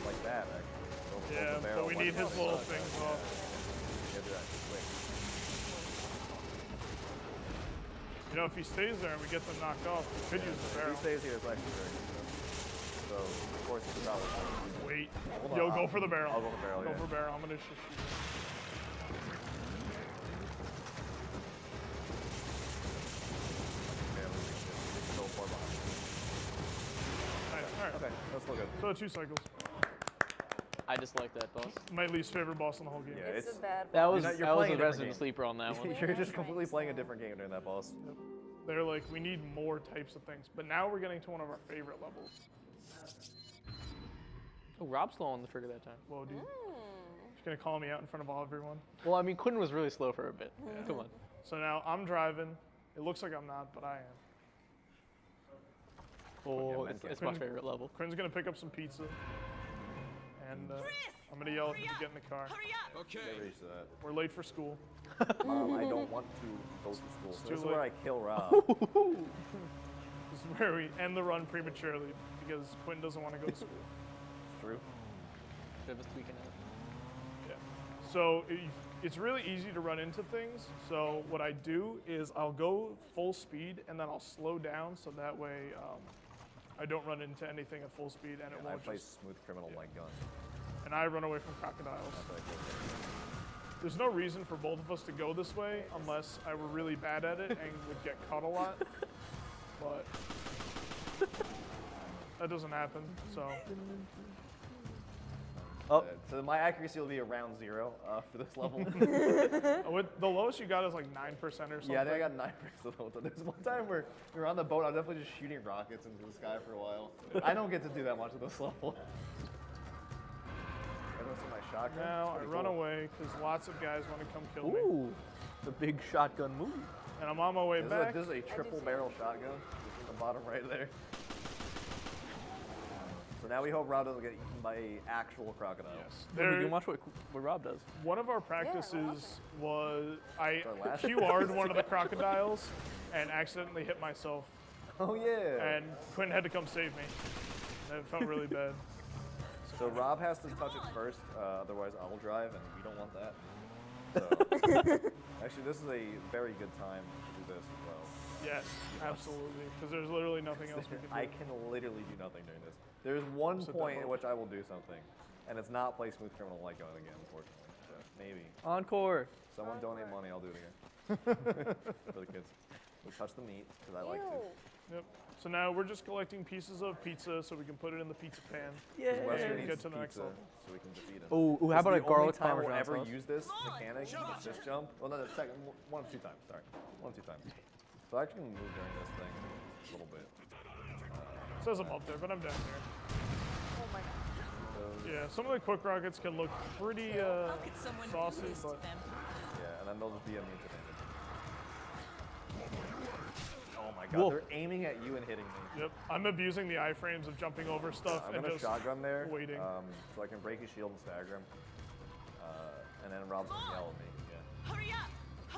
Speaker 1: like that. Actually.
Speaker 2: Yeah, but we need his little things off.
Speaker 1: Yeah, do that quick.
Speaker 2: You know, if he stays there and we get them knocked off, we could use the
Speaker 1: If
Speaker 2: barrel.
Speaker 1: he stays here, it's actually very good. So, of course, he's probably.
Speaker 2: Wait.
Speaker 1: Hold on,
Speaker 2: Yo, go for the barrel.
Speaker 1: I'll go for the barrel,
Speaker 2: Go
Speaker 1: yeah.
Speaker 2: for barrel. I'm gonna just shoot.
Speaker 1: So far behind.
Speaker 2: Nice. All right.
Speaker 1: Okay, that's still good.
Speaker 2: So 2 cycles.
Speaker 4: I just like that boss.
Speaker 2: My least favorite boss in the whole game.
Speaker 1: Yeah,
Speaker 3: It's a bad
Speaker 4: That
Speaker 3: boss.
Speaker 4: was
Speaker 1: you're
Speaker 4: that was
Speaker 1: playing
Speaker 4: a
Speaker 1: a different
Speaker 4: resident
Speaker 1: game.
Speaker 4: sleeper on that one.
Speaker 1: You're just completely playing a different game during that boss.
Speaker 2: They're like, we need more types of things. But now we're getting to one of our favorite levels.
Speaker 4: Oh, Rob's slow on the trigger that time.
Speaker 2: Whoa, dude. She's gonna call me out in front of all everyone.
Speaker 4: Well, I mean, Quinn was really slow for a bit. Come on.
Speaker 2: So now I'm driving. It looks like I'm not, but I am.
Speaker 4: Oh,
Speaker 1: mental.
Speaker 4: it's my favorite level.
Speaker 2: Quinn's gonna pick up some pizza. And I'm gonna yell at him to get in the car.
Speaker 5: Okay.
Speaker 1: Never used to that.
Speaker 2: We're late for school.
Speaker 1: Mom, I don't want to go to school. So
Speaker 2: too
Speaker 1: this is
Speaker 2: late.
Speaker 1: where I kill Rob.
Speaker 2: This is where we end the run prematurely because Quinn doesn't want to go to school.
Speaker 1: True.
Speaker 4: Should have tweaking out.
Speaker 2: Yeah. So it's really easy to run into things. So what I do is I'll go full speed and then I'll slow down so that way I don't run into anything at full speed and it
Speaker 1: I
Speaker 2: won't
Speaker 1: play
Speaker 2: just.
Speaker 1: smooth criminal like gun.
Speaker 2: And I run away from crocodiles.
Speaker 1: That's what I play.
Speaker 2: There's no reason for both of us to go this way unless I were really bad at it and would get caught a lot. But that doesn't happen. So
Speaker 1: Oh, so my accuracy will be around 0 for this level.
Speaker 2: the lowest you got is like 9% or something.
Speaker 1: Yeah, I think I got 9% the whole time. There's one time where we were on the boat, I was definitely just shooting rockets into the sky for a while. I don't get to do that much of this level. Everyone see my shotgun?
Speaker 2: Now
Speaker 1: It's
Speaker 2: I
Speaker 1: pretty
Speaker 2: run
Speaker 1: cool.
Speaker 2: away because lots of guys want to come kill me.
Speaker 4: Ooh, the big shotgun move.
Speaker 2: And I'm on my way back.
Speaker 1: This is a triple barrel shotgun. It's in the bottom right there. So now we hope Rob doesn't get eaten by an actual crocodile.
Speaker 2: Yes.
Speaker 4: Maybe you
Speaker 2: There,
Speaker 4: can watch what Rob does.
Speaker 2: one of our practices was I
Speaker 1: our last
Speaker 2: QR'd one of the crocodiles and accidentally hit myself.
Speaker 1: Oh yeah.
Speaker 2: And Quinn had to come save me. And it felt really bad.
Speaker 1: So Rob has to touch it first, otherwise I'll drive, and we don't want that. So, actually, this is a very good time to this as well.
Speaker 2: Yes, absolutely. Because there's literally nothing else we can do.
Speaker 1: I can literally do nothing during this. There's one
Speaker 2: Sit
Speaker 1: point
Speaker 2: down.
Speaker 1: in which I will do something, and it's not play Smooth Criminal like going again, unfortunately. So maybe.
Speaker 4: Encore.
Speaker 1: Someone donate money, I'll do it again. For the kids. We touch the meat, because I like to.
Speaker 2: Yep. So now we're just collecting pieces of pizza so we can put it in the pizza pan.
Speaker 4: Yeah.
Speaker 1: Wesker
Speaker 2: And
Speaker 1: needs
Speaker 2: get to the next
Speaker 1: pizza,
Speaker 2: level.
Speaker 1: so we can defeat him.
Speaker 4: Ooh, how
Speaker 1: This
Speaker 4: about
Speaker 1: is
Speaker 4: a
Speaker 1: the
Speaker 4: garlic
Speaker 1: only time we'll
Speaker 4: parmesan
Speaker 1: ever
Speaker 4: sauce?
Speaker 1: use this mechanic, this jump. Well, no, the second, one of two times, sorry. One of two times. So I actually can move during this thing a little bit.
Speaker 2: It says I'm up there, but I'm down here.
Speaker 3: Oh my god.
Speaker 2: Yeah, some of the quick rockets can look pretty
Speaker 7: How could someone
Speaker 2: saucy,
Speaker 7: resist
Speaker 2: but
Speaker 7: them?
Speaker 1: Yeah, and then they'll just be immune to damage. Oh my god,
Speaker 4: Whoa.
Speaker 1: they're aiming at you and hitting me.
Speaker 2: yep. I'm abusing the iframes of jumping over stuff
Speaker 1: I'm
Speaker 2: and
Speaker 1: gonna
Speaker 2: just
Speaker 1: shotgun there,
Speaker 2: waiting.
Speaker 1: so I can break his shield and stagger him. And then Rob's gonna yell at me. Yeah.
Speaker 7: Hurry up!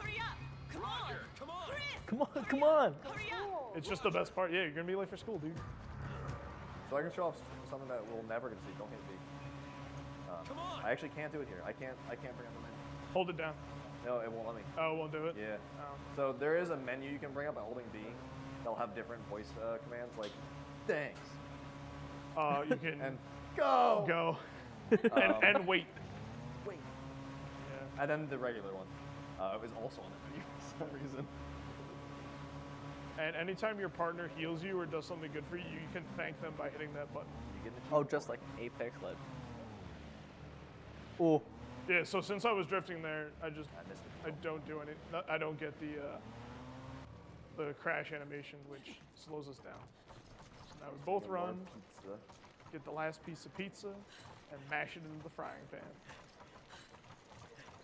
Speaker 7: Hurry up! Come on!
Speaker 6: Come on.
Speaker 7: Chris!
Speaker 4: Come on, come on.
Speaker 7: Hurry up!
Speaker 2: It's just the best part. Yeah, you're gonna be late for school, dude.
Speaker 1: So I can show off something that we'll never get to see. Don't hit me.
Speaker 6: Come on.
Speaker 1: I actually can't do it here. I can't bring up the menu.
Speaker 2: Hold it down.
Speaker 1: No, it won't let me.
Speaker 2: Oh, it won't do it?
Speaker 1: Yeah.
Speaker 2: Oh.
Speaker 1: So there is a menu you can bring up by holding B. They'll have different voice commands like, thanks,
Speaker 2: You can
Speaker 1: and go.
Speaker 2: go and wait.
Speaker 1: Wait.
Speaker 2: Yeah.
Speaker 1: And then the regular one is also on the menu for some reason.
Speaker 2: And anytime your partner heals you or does something good for you, you can thank them by hitting that button.
Speaker 1: You get
Speaker 4: Oh, just like Apex led. Oh,
Speaker 2: Yeah, so since I was drifting there, I
Speaker 1: missed it.
Speaker 2: don't do any, I don't get the crash animation, which slows us down. So now we both
Speaker 1: More
Speaker 2: run,
Speaker 1: pizza.
Speaker 2: get the last piece of pizza, and mash it into the frying pan.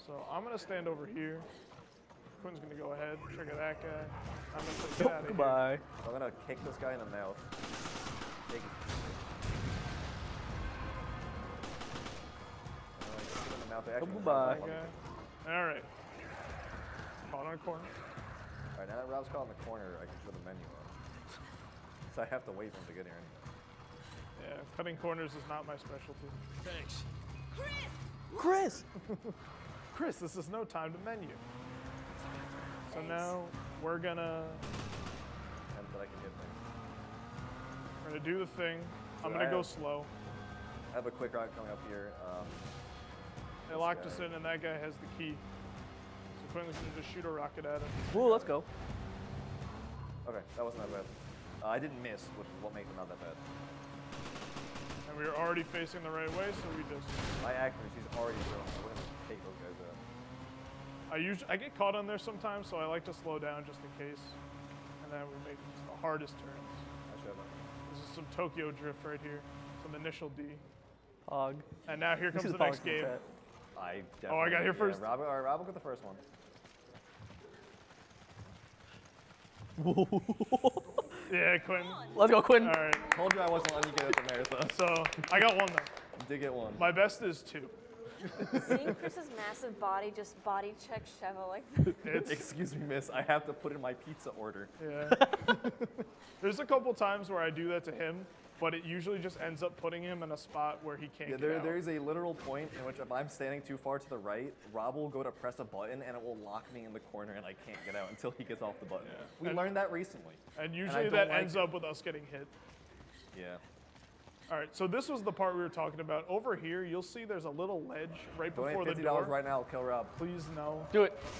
Speaker 2: So I'm gonna stand over here. Quinn's gonna go ahead, trigger that guy. I'm gonna say, get out of here.
Speaker 4: goodbye.
Speaker 1: I'm gonna kick this guy in the mouth. Take his pizza. Kick him in the mouth. They actually
Speaker 4: Goodbye.
Speaker 1: don't
Speaker 2: That
Speaker 1: have
Speaker 2: guy. All right. Caught on a corner.
Speaker 1: All right, now that Rob's caught in the corner, I can show the menu on. So I have to wait for him to get here anyway.
Speaker 2: Yeah, cutting corners is not my specialty.
Speaker 6: Thanks.
Speaker 4: Chris.
Speaker 2: Chris, this is no time to menu. So now we're gonna
Speaker 1: And that I can get things.
Speaker 2: do the thing.
Speaker 1: So
Speaker 2: I'm gonna
Speaker 1: I
Speaker 2: go
Speaker 1: have-
Speaker 2: slow.
Speaker 1: I have a quick rock coming up here.
Speaker 2: They locked us in, and that guy has the key. So Quinn's gonna just shoot a rocket at him.
Speaker 4: Ooh, let's go.
Speaker 1: Okay, that wasn't that bad. I didn't miss, which is what makes it not that bad.
Speaker 2: And we were already facing the right way, so we just.
Speaker 1: My accuracy's already real, so we're gonna take those guys out.
Speaker 2: I get caught on there sometimes, so I like to slow down just in case. And then we make just the hardest turns.
Speaker 1: I should have.
Speaker 2: This is some Tokyo drift right here. Some initial D.
Speaker 4: Pog.
Speaker 2: And now here comes
Speaker 4: This
Speaker 2: the
Speaker 4: is
Speaker 2: next
Speaker 4: Pog's in
Speaker 2: game.
Speaker 4: chat.
Speaker 1: I
Speaker 2: Oh, I got here
Speaker 1: definitely-
Speaker 2: first.
Speaker 1: Rob, all right, Rob will get the first one.
Speaker 2: Yeah, Quinn.
Speaker 4: Let's go, Quinn.
Speaker 2: All right.
Speaker 1: Told you I wasn't letting you get it from there, so.
Speaker 2: So I got one though.
Speaker 1: You did get one.
Speaker 2: My best is 2.
Speaker 3: Seeing Chris's massive body just body check Sheva like that.
Speaker 2: It's
Speaker 1: Excuse me, miss. I have to put in my pizza order.
Speaker 2: yeah. There's a couple times where I do that to him, but it usually just ends up putting him in a spot where he can't
Speaker 1: Yeah,
Speaker 2: get out.
Speaker 1: there is a literal point in which if I'm standing too far to the right, Rob will go to press a button and it will lock me in the corner and I can't get out until he gets off the button. We
Speaker 2: And-
Speaker 1: learned that recently.
Speaker 2: And
Speaker 1: I
Speaker 2: usually
Speaker 1: don't
Speaker 2: that
Speaker 1: like
Speaker 2: ends
Speaker 1: it.
Speaker 2: up with us getting hit.
Speaker 1: Yeah.
Speaker 2: All right, so this was the part we were talking about. Over here, you'll see there's a little ledge right
Speaker 1: Donate
Speaker 2: before the
Speaker 1: $50
Speaker 2: door.
Speaker 1: right now, I'll kill Rob.
Speaker 2: Please no.
Speaker 4: Do it.
Speaker 1: So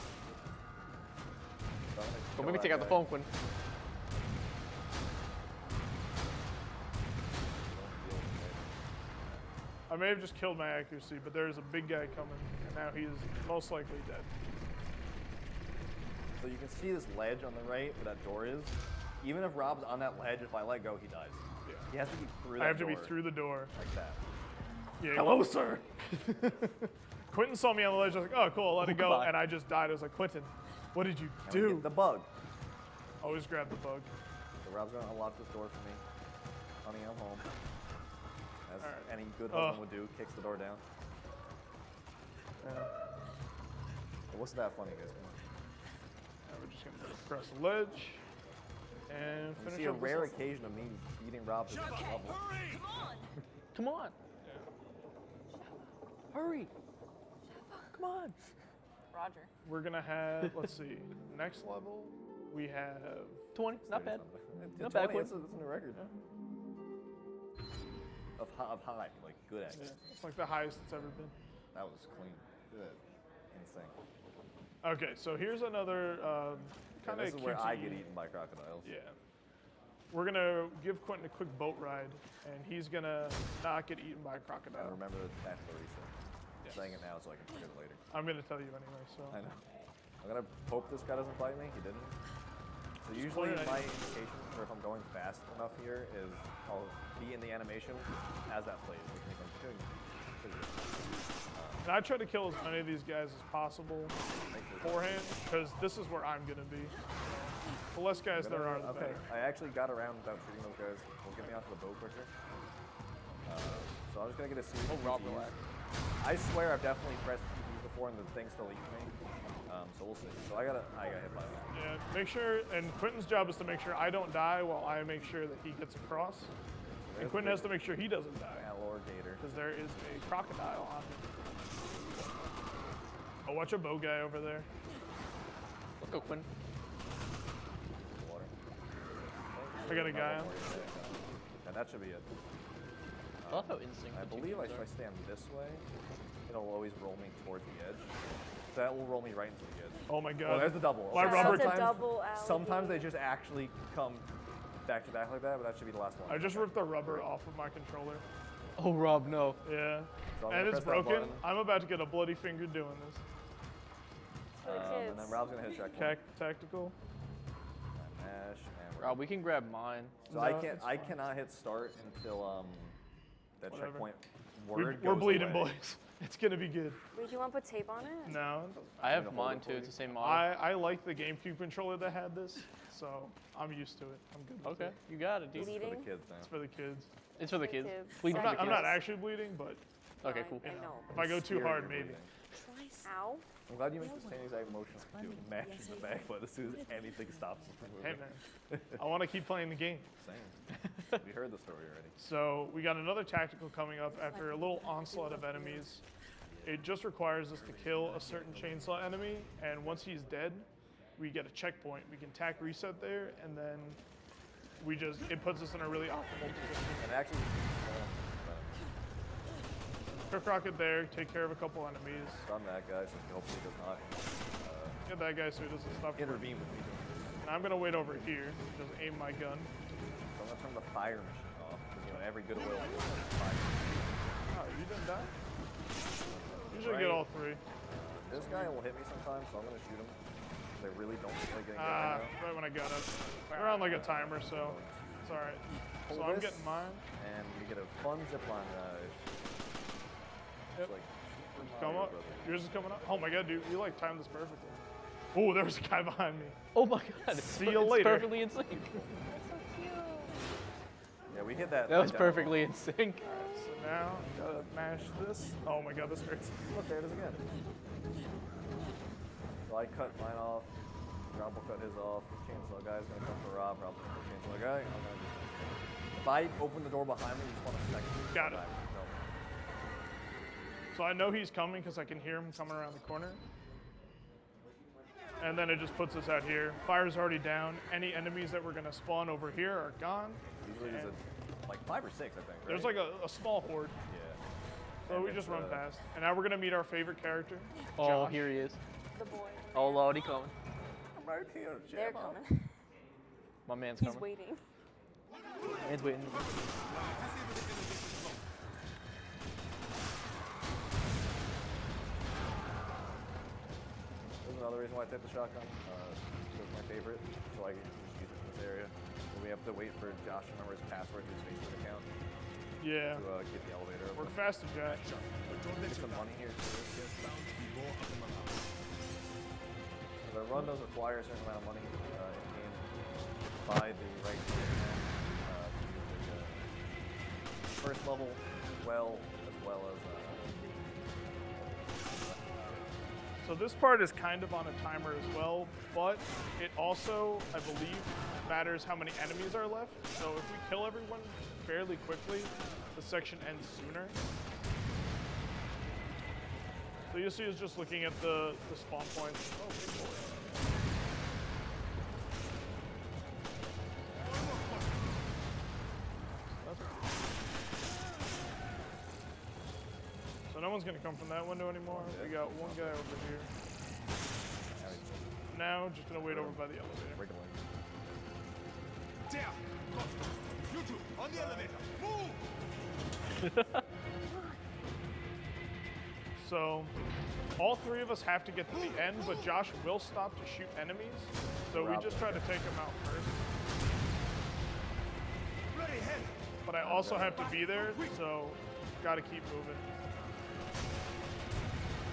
Speaker 1: I'm gonna
Speaker 4: Don't
Speaker 1: kill
Speaker 4: make me
Speaker 1: that
Speaker 4: take out the
Speaker 1: guy.
Speaker 4: phone, Quinn.
Speaker 2: I may have just killed my accuracy, but there's a big guy coming, and now he is most likely dead.
Speaker 1: So you can see this ledge on the right where that door is. Even if Rob's on that ledge, if I let go, he dies.
Speaker 2: Yeah.
Speaker 1: He has to be through that
Speaker 2: I have to be
Speaker 1: door,
Speaker 2: through the door.
Speaker 1: like that.
Speaker 2: Yeah.
Speaker 1: Hello, sir.
Speaker 2: Quentin saw me on the ledge. I was like, oh, cool, I'll let it go.
Speaker 4: goodbye.
Speaker 2: And I just died. I was like, Quentin, what did you
Speaker 1: And we
Speaker 2: do?
Speaker 1: get the bug.
Speaker 2: Always grab the bug.
Speaker 1: So Rob's gonna unlock this door for me. Honey, I'm home. As
Speaker 2: Alright.
Speaker 1: any good
Speaker 2: Oh.
Speaker 1: husband would do, kicks the door down.
Speaker 2: Yeah.
Speaker 1: It wasn't that funny, guys. Come on.
Speaker 2: Now we're just gonna cross the ledge and
Speaker 1: You
Speaker 2: finish
Speaker 1: see a
Speaker 2: up this
Speaker 1: rare
Speaker 2: level.
Speaker 1: occasion of me beating Rob to this level.
Speaker 4: Come on. Hurry. Come on.
Speaker 3: Roger.
Speaker 2: We're gonna have, let's see, next level. We have
Speaker 4: 20. Not bad. Not
Speaker 1: 20,
Speaker 4: bad, Quinn.
Speaker 1: It's a new record. Of high, like good
Speaker 2: yeah,
Speaker 1: accuracy.
Speaker 2: it's like the highest it's ever been.
Speaker 1: That was clean. Good. Insane.
Speaker 2: Okay, so here's another kind of
Speaker 1: This is where I get eaten by crocodiles.
Speaker 2: Yeah. We're gonna give Quentin a quick boat ride, and he's gonna not get eaten by a
Speaker 1: I
Speaker 2: crocodile.
Speaker 1: remember the tactical reset. I'm saying it now so I can forget it later.
Speaker 2: I'm gonna tell you anyway. So
Speaker 1: I know. I'm gonna hope this guy doesn't bite me. He didn't. So usually
Speaker 2: point it at
Speaker 1: my
Speaker 2: you.
Speaker 1: indication for if I'm going fast enough here is I'll be in the animation as that plays, which means I'm doing pretty good.
Speaker 2: and I try to kill as many of these guys as possible beforehand, because this is where I'm gonna be. The less guys there are, the
Speaker 1: Okay,
Speaker 2: better.
Speaker 1: I actually got around without shooting those guys. Will get me onto the boat quicker. So I'm just gonna get a series of
Speaker 4: Rob,
Speaker 1: PTs.
Speaker 4: relax.
Speaker 1: I swear I've definitely pressed PTs before and the thing still eats me. So we'll see. So I got hit by that.
Speaker 2: Yeah, make sure, and Quentin's job is to make sure I don't die while I make sure that he gets across. And Quentin has to make sure he doesn't die,
Speaker 1: Alligator.
Speaker 2: because there is a crocodile on him. Oh, watch a bow guy over there.
Speaker 4: Let's go, Quinn.
Speaker 1: Water.
Speaker 2: I got a guy on.
Speaker 1: And that should be it.
Speaker 4: I love how instinct.
Speaker 1: I
Speaker 4: the two
Speaker 1: believe
Speaker 4: games
Speaker 1: if
Speaker 4: are.
Speaker 1: I stand this way, it'll always roll me towards the edge. So that will roll me right into the edge.
Speaker 2: Oh my
Speaker 1: Oh,
Speaker 2: god.
Speaker 1: there's the double.
Speaker 2: My
Speaker 1: Okay,
Speaker 2: rubber-
Speaker 3: That's a double
Speaker 1: sometimes they
Speaker 3: alligator.
Speaker 1: just actually come back to back like that, but that should be the last one.
Speaker 2: I just ripped the rubber off of my controller.
Speaker 4: Oh, Rob, no.
Speaker 2: Yeah.
Speaker 1: So I'm
Speaker 2: And
Speaker 1: gonna
Speaker 2: it's
Speaker 1: press that
Speaker 2: broken.
Speaker 1: button.
Speaker 2: I'm about to get a bloody finger doing this.
Speaker 3: For the
Speaker 1: And
Speaker 3: kids.
Speaker 1: then Rob's gonna hit checkpoint.
Speaker 2: Tactical.
Speaker 1: Mash, and we're
Speaker 4: Rob, we can grab mine.
Speaker 1: So I
Speaker 2: No,
Speaker 1: can't.
Speaker 2: it's
Speaker 1: I
Speaker 2: fine.
Speaker 1: cannot hit start until that
Speaker 2: Whatever.
Speaker 1: checkpoint
Speaker 2: We're
Speaker 1: word goes
Speaker 2: bleeding,
Speaker 1: away.
Speaker 2: boys. It's gonna be good.
Speaker 3: Wait, do you want to put tape on it?
Speaker 2: No.
Speaker 4: I have
Speaker 1: hold
Speaker 4: mine
Speaker 1: it for
Speaker 4: too.
Speaker 1: you?
Speaker 4: It's the same model.
Speaker 2: I like the GameCube controller that had this, so I'm used to it. I'm good with
Speaker 4: Okay,
Speaker 2: it.
Speaker 4: you got it, dude.
Speaker 1: This is for the
Speaker 3: Bleeding?
Speaker 1: kids now.
Speaker 2: It's for the kids.
Speaker 4: It's for the
Speaker 3: For
Speaker 4: kids.
Speaker 3: kids.
Speaker 4: Bleeding
Speaker 2: I'm
Speaker 4: for
Speaker 2: not,
Speaker 4: the
Speaker 2: I'm
Speaker 4: kids.
Speaker 2: not actually bleeding, but
Speaker 4: Okay, cool.
Speaker 3: I know.
Speaker 2: if I go too
Speaker 1: Scared
Speaker 2: hard,
Speaker 1: you're
Speaker 2: maybe.
Speaker 1: bleeding.
Speaker 3: Ow.
Speaker 1: I'm glad you make the same exact motion to mash in the back, but as soon as anything stops it from
Speaker 2: Hey
Speaker 1: moving.
Speaker 2: man, I want to keep playing the game.
Speaker 1: Same. We heard the story already.
Speaker 2: So we got another tactical coming up after a little onslaught of enemies. It just requires us to kill a certain chainsaw enemy, and once he's dead, we get a checkpoint. We can tack reset there, and then it puts us in a really optimal position.
Speaker 1: And actually,
Speaker 2: Quick rocket there, take care of a couple enemies.
Speaker 1: stun that guy so he hopefully does not
Speaker 2: Get that guy so he doesn't stop.
Speaker 1: intervene with me doing this.
Speaker 2: And I'm gonna wait over here, just aim my gun.
Speaker 1: So I'm gonna turn the fire machine off because every good oil goes to fire.
Speaker 2: Oh, you didn't die? You should get all three.
Speaker 1: This guy will hit me sometimes, so I'm gonna shoot him. 'Cause I really don't feel like getting hit
Speaker 2: Ah,
Speaker 1: right now.
Speaker 2: right when I got up. We're on like a timer, so it's alright. So
Speaker 1: Hold
Speaker 2: I'm
Speaker 1: this,
Speaker 2: getting mine.
Speaker 1: And we get a fun zipline ride.
Speaker 2: Yep.
Speaker 1: It's like
Speaker 2: Come
Speaker 1: Mario
Speaker 2: up.
Speaker 1: Brothers.
Speaker 2: Yours is coming up. Oh my god, dude, you like timed this perfectly. Oh, there was a guy behind me.
Speaker 4: Oh my god.
Speaker 2: See you
Speaker 4: it's
Speaker 2: later.
Speaker 4: perfectly in sync.
Speaker 3: That's so cute.
Speaker 1: Yeah, we hit that.
Speaker 4: That was
Speaker 1: identical.
Speaker 4: perfectly in sync.
Speaker 2: So now, gotta mash this. Oh my god, this hurts.
Speaker 1: Look, there it is again. So I cut mine off. Rob will cut his off. Chainsaw guy's gonna come for Rob. Rob's gonna for Chainsaw guy. I'm gonna just, if I open the door behind me, you just want a second.
Speaker 2: Got it.
Speaker 1: No.
Speaker 2: So I know he's coming because I can hear him coming around the corner. And then it just puts us out here. Fire's already down. Any enemies that were gonna spawn over here are gone.
Speaker 1: Usually there's like 5 or 6, I think. Right?
Speaker 2: There's like a small horde.
Speaker 1: Yeah.
Speaker 2: So
Speaker 1: And
Speaker 2: we just
Speaker 1: it's,
Speaker 2: run past. And now we're gonna meet our favorite character.
Speaker 4: Oh,
Speaker 2: Josh.
Speaker 4: here he is.
Speaker 3: The boy.
Speaker 4: Oh, Lord, he coming.
Speaker 1: I'm right here,
Speaker 3: They're
Speaker 1: Gemma.
Speaker 3: coming.
Speaker 4: My man's
Speaker 3: He's
Speaker 4: coming.
Speaker 3: waiting.
Speaker 4: Man's waiting.
Speaker 1: There's another reason why I take the shotgun. It's my favorite, so I can just use it in this area. But we have to wait for Josh to remember his password to his Facebook account
Speaker 2: Yeah.
Speaker 1: to get the elevator open.
Speaker 2: Work faster, Jack.
Speaker 1: Get some money here too. So the run does require a certain amount of money in-game by the right to use the first level as well as
Speaker 2: So this part is kind of on a timer as well, but it also, I believe, matters how many enemies are left. So if we kill everyone fairly quickly, the section ends sooner. So you'll see us just looking at the spawn points. Oh, big boy. one's gonna come from that window anymore. We got one guy over here. Now, just gonna wait over by the elevator.
Speaker 1: Break a leg.
Speaker 8: There! Got it. You two, on the elevator! Move!
Speaker 2: So, all three of us have to get to the end, but Josh will stop to shoot enemies. So we just try to take him out first.
Speaker 8: Ready, head!
Speaker 2: But I also have to be there, so gotta keep moving.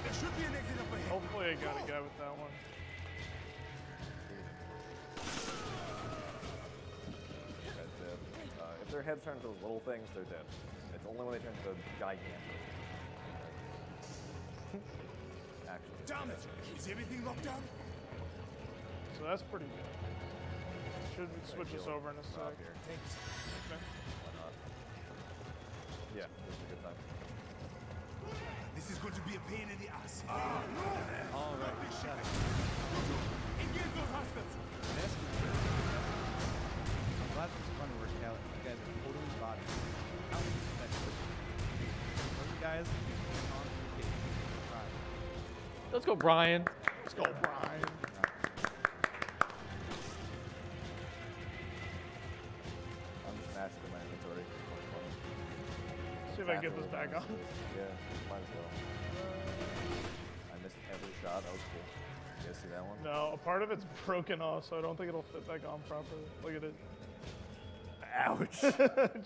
Speaker 8: There should be an exit up ahead.
Speaker 2: Hopefully I got a guy with that one.
Speaker 1: Guy's dead. If their heads turn to those little things, they're dead. It's only when they turn to gigantic. Actually.
Speaker 8: Damn it! Is everything locked down?
Speaker 2: So that's pretty good. Should switch us over in a sec.
Speaker 1: Here.
Speaker 8: Thanks.
Speaker 2: Okay.
Speaker 1: Why not? Yeah, this is a good time.
Speaker 8: This is going to be a pain in the ass.
Speaker 6: All right.
Speaker 8: Engage those hostiles!
Speaker 6: I'm glad this is fun working out. You guys are totally body. How many those guys on the game. Right.
Speaker 4: Let's go, Brian.
Speaker 2: Let's go, Brian.
Speaker 1: I'm just mashing in my inventory.
Speaker 2: See if I can get this back on.
Speaker 1: Yeah, might as well. I missed every shot. That was cool. You guys see that one?
Speaker 2: No, a part of it's broken off, so I don't think it'll fit back on properly. Look at it.
Speaker 1: Ouch!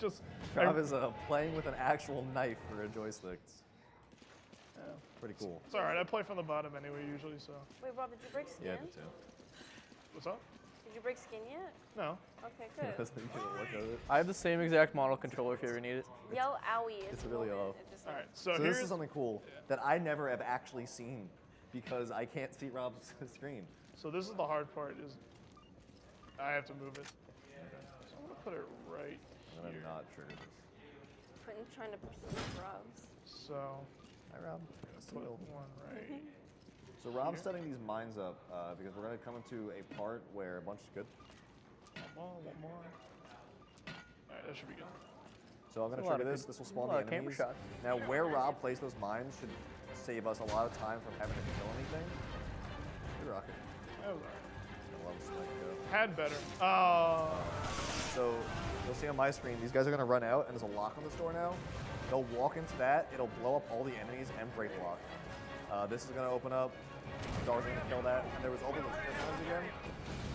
Speaker 2: Just.
Speaker 1: Rob is playing with an actual knife for a joystick.
Speaker 2: Yeah.
Speaker 1: Pretty cool.
Speaker 2: It's alright, I play from the bottom anyway, usually, so.
Speaker 3: Wait, Rob, did you break skin?
Speaker 1: Yeah, I did too.
Speaker 2: What's up?
Speaker 3: Did you break skin yet?
Speaker 2: No.
Speaker 3: Okay, good.
Speaker 1: Doesn't even look at it.
Speaker 4: I have the same exact model controller if you ever need it.
Speaker 3: Yo, owie.
Speaker 1: It's really off.
Speaker 2: Alright, so,
Speaker 1: So
Speaker 2: here's.
Speaker 1: this is something cool that I never have actually seen because I can't see Rob's screen.
Speaker 2: So this is the hard part, is I have to move it. So I'm gonna put it right
Speaker 1: And
Speaker 2: here.
Speaker 1: I'm not triggered this.
Speaker 3: Quentin's trying to pursue Rob's.
Speaker 2: So,
Speaker 1: Hi, Rob.
Speaker 2: put one right.
Speaker 1: So Rob's setting these mines up because we're going to come into a part where a bunch is good.
Speaker 2: One more. Alright, that should be good.
Speaker 1: So I'm going to
Speaker 4: A lot
Speaker 1: trigger
Speaker 4: of
Speaker 1: this.
Speaker 4: good-
Speaker 1: This will
Speaker 4: a
Speaker 1: spawn
Speaker 4: lot
Speaker 1: the
Speaker 4: of camera
Speaker 1: enemies.
Speaker 4: shots.
Speaker 1: Now, where Rob placed those mines should save us a lot of time from having to kill anything. Good rocket.
Speaker 2: That was alright.
Speaker 1: I love Spike Go.
Speaker 2: Had better.
Speaker 1: So you'll see on my screen, these guys are going to run out, and there's a lock on this door now. They'll walk into that. It'll blow up all the enemies and break lock. This is going to open up. Dogs are going to kill that. And there was all those trip mines again.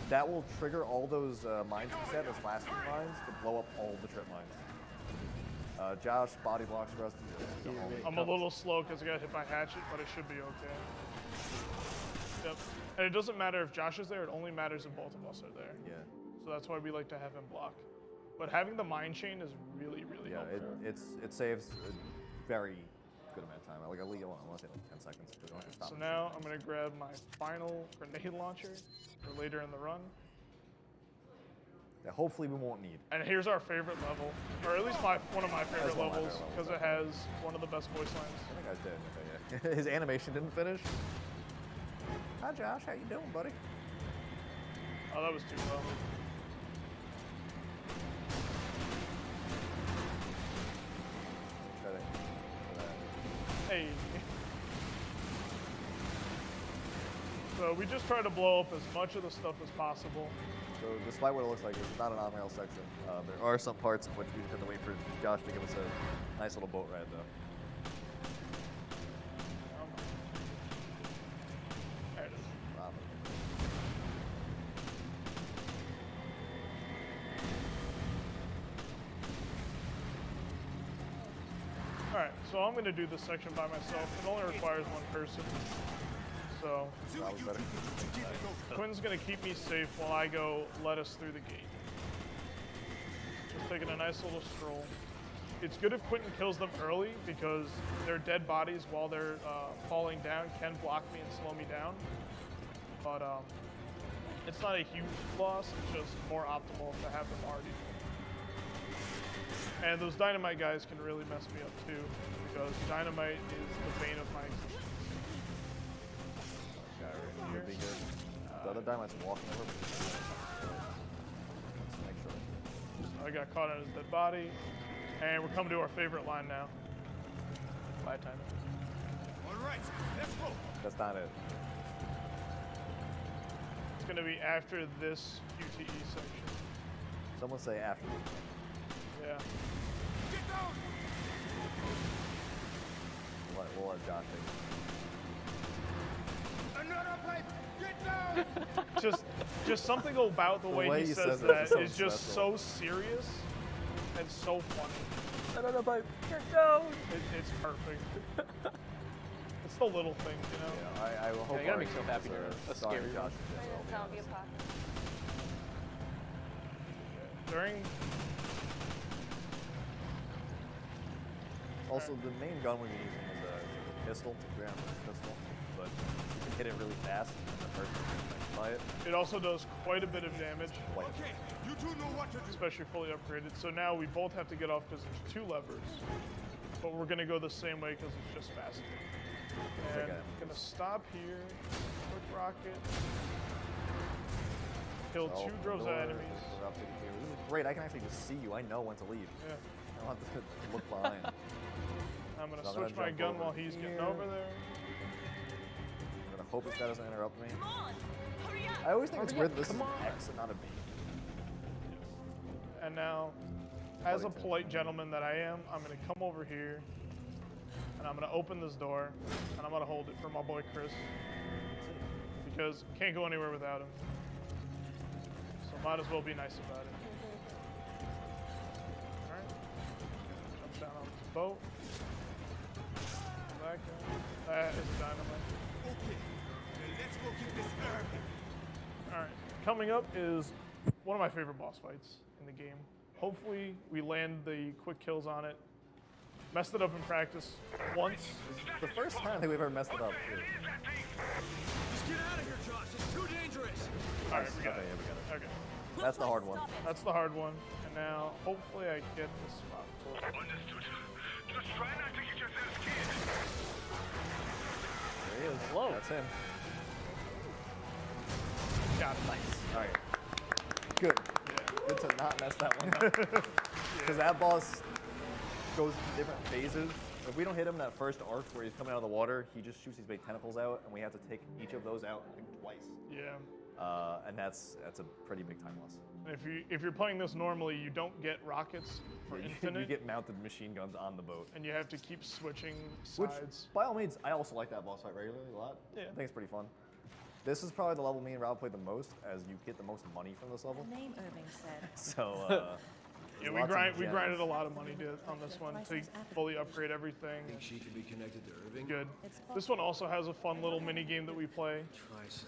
Speaker 1: That will trigger all those mines we set, those last two mines, to blow up all the trip mines. Josh, body blocks for us. To go home.
Speaker 2: I'm a little slow because I got hit by hatchet, but it should be okay. Yep. And it doesn't matter if Josh is there, it only matters if both of us are there.
Speaker 1: Yeah.
Speaker 2: So that's why we like to have him block. But having the mine chain is really, really
Speaker 1: Yeah,
Speaker 2: helpful.
Speaker 1: it saves a very good amount of time. Like at least, I want to say like 10 seconds. We don't have to stop
Speaker 2: So
Speaker 1: and
Speaker 2: now
Speaker 1: shoot.
Speaker 2: I'm gonna grab my final grenade launcher for later in the run.
Speaker 1: That hopefully we won't need.
Speaker 2: And here's our favorite level, or at least one of my favorite
Speaker 1: one of my
Speaker 2: levels,
Speaker 1: favorite
Speaker 2: because it
Speaker 1: levels,
Speaker 2: has one of the best voice lines.
Speaker 1: That guy's dead. Okay, yeah. His animation didn't finish. Hi Josh, how you doing, buddy?
Speaker 2: Oh, that was too low.
Speaker 1: Try to-
Speaker 2: Hey. So we just try to blow up as much of the stuff as possible.
Speaker 1: So despite what it looks like, it's not an on-rail section. There are some parts in which we just have to wait for Josh to give us a nice little boat ride, though.
Speaker 2: There it is.
Speaker 1: Rob.
Speaker 2: Alright, so I'm going to do this section by myself. It only requires one person. So
Speaker 1: Rob was better.
Speaker 2: Quinn's going to keep me safe while I go let us through the gate. Just taking a nice little stroll. It's good if Quentin kills them early because their dead bodies while they're falling down can block me and slow me down. But it's not a huge loss, it's just more optimal to have them already. And those dynamite guys can really mess me up too, because dynamite is the bane of my existence.
Speaker 1: Guy right here. Be good. The other dynamite's walking over. Let's make sure.
Speaker 2: I got caught on his dead body, and we're coming to our favorite line now. Bye, time.
Speaker 1: That's not it.
Speaker 2: It's gonna be after this QTE section.
Speaker 1: Someone say after this.
Speaker 2: Yeah.
Speaker 1: We'll let Josh take it.
Speaker 2: Just something about the way he says
Speaker 1: it
Speaker 2: that
Speaker 1: is so
Speaker 2: is just
Speaker 1: special.
Speaker 2: so serious and so funny.
Speaker 4: Banana pipe. Get down.
Speaker 2: It's perfect. It's the little things, you know.
Speaker 1: Yeah, I will hope.
Speaker 4: you gotta make
Speaker 1: our
Speaker 4: yourself happy
Speaker 1: games
Speaker 4: during
Speaker 1: are
Speaker 4: a
Speaker 1: starring
Speaker 4: scary
Speaker 1: Josh.
Speaker 3: Like a zombie apocalypse.
Speaker 2: During
Speaker 1: Also, the main gun we're using is a pistol, it's a ground pistol, but you can hit it really fast and the person can by it.
Speaker 2: it also does quite a bit of damage,
Speaker 1: Like,
Speaker 8: You two know what to do.
Speaker 2: especially fully upgraded. So now we both have to get off because there's 2 levers, but we're gonna go the same way because it's just faster. And
Speaker 1: Okay.
Speaker 2: gonna stop here, quick rocket, kill 2 droves of enemies.
Speaker 1: This is great. I can actually just see you. I know when to leave.
Speaker 2: Yeah.
Speaker 1: I don't have to look behind.
Speaker 2: I'm gonna
Speaker 1: So I'm
Speaker 2: switch
Speaker 1: gonna
Speaker 2: my
Speaker 1: jump
Speaker 2: gun
Speaker 1: over
Speaker 2: while he's getting
Speaker 1: here.
Speaker 2: over there.
Speaker 1: I'm gonna hope this guy doesn't interrupt me.
Speaker 7: Come on! Hurry up!
Speaker 1: I always think it's
Speaker 4: Hurry
Speaker 1: weird
Speaker 4: up,
Speaker 1: that this is
Speaker 4: come
Speaker 1: an
Speaker 4: on.
Speaker 1: X and not a B.
Speaker 2: And now, as a polite gentleman that I am, I'm gonna come over here, and I'm gonna open this door, and I'm gonna hold it for my boy Chris, because can't go anywhere without him. So might as well be nice about it. All right, jump down on this boat. Back in. That is dynamite.
Speaker 8: Okay, then let's go get this herb.
Speaker 2: All right, coming up is one of my favorite boss fights in the game. Hopefully, we land the quick kills on it. Messed it up in practice once.
Speaker 1: The first time I think we've ever messed it up. Too.
Speaker 5: Just get out of here, Josh. It's too dangerous.
Speaker 2: All right, we got
Speaker 1: Okay,
Speaker 2: it.
Speaker 1: yeah, we got it.
Speaker 2: Okay,
Speaker 1: That's the hard one.
Speaker 2: that's the hard one. And now, hopefully, I get this spot.
Speaker 8: Understood. Just try not to get yourself killed.
Speaker 1: There he is.
Speaker 4: Whoa.
Speaker 1: That's him.
Speaker 2: Got it.
Speaker 1: Nice. All right. Good. Good to not mess that one up. Because that boss goes through different phases. If we don't hit him in that first arc where he's coming out of the water, he just shoots these big tentacles out, and we have to take each of those out, I think, twice.
Speaker 2: Yeah.
Speaker 1: And that's a pretty big time loss.
Speaker 2: And if you're playing this normally, you don't get rockets for infinite,
Speaker 1: You get mounted machine guns on the boat.
Speaker 2: and you have to keep switching
Speaker 1: Which,
Speaker 2: sides.
Speaker 1: by all means, I also like that boss fight regularly a lot.
Speaker 2: Yeah.
Speaker 1: I think it's pretty fun. This is probably the level me and Rob played the most, as you get the most money from this level.
Speaker 7: Name Irving said.
Speaker 1: So,
Speaker 2: Yeah,
Speaker 1: lots of
Speaker 2: we grinded
Speaker 1: gems.
Speaker 2: a lot of money on this one to fully upgrade everything.
Speaker 5: Think she could be connected to Irving?
Speaker 2: Good. This one also has a fun little mini game that we play
Speaker 5: Try so.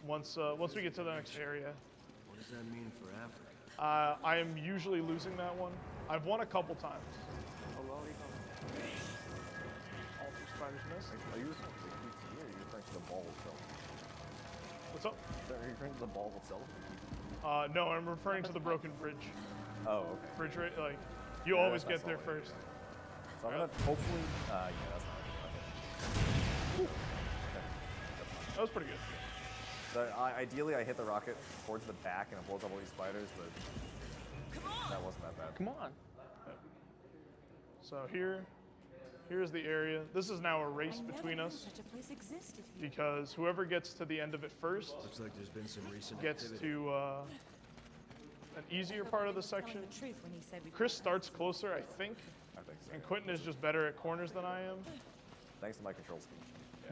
Speaker 2: once we get to the next area.
Speaker 5: What does that mean for Africa?
Speaker 2: I am usually losing that one. I've won a couple times.
Speaker 4: Oh, well, you go.
Speaker 2: All 2 spiders missed.
Speaker 1: Are you referring to the QT or are you referring to the ball itself?
Speaker 2: What's up?
Speaker 1: Are you referring to the ball itself?
Speaker 2: No, I'm referring to the broken bridge.
Speaker 1: Oh, okay.
Speaker 2: Bridge rate, like, you
Speaker 1: Yeah,
Speaker 2: always
Speaker 1: that's
Speaker 2: get there
Speaker 1: not solid.
Speaker 2: first.
Speaker 1: So I'm gonna hopefully, yeah, that's not it. Okay.
Speaker 2: That was pretty good.
Speaker 1: So ideally, I hit the rocket towards the back and it blows up all these spiders, but that wasn't that bad.
Speaker 4: Come on.
Speaker 2: So here's the area. This is now a race between us
Speaker 7: Such a place existed here.
Speaker 2: because whoever gets to the end of it first
Speaker 5: Looks like there's been some recent
Speaker 2: gets
Speaker 5: activity.
Speaker 2: to an easier part of the section.
Speaker 7: Telling the truth when he said we
Speaker 2: Chris starts closer, I think,
Speaker 1: I think so.
Speaker 2: and Quentin is just better at corners than I am.
Speaker 1: Thanks to my control scheme.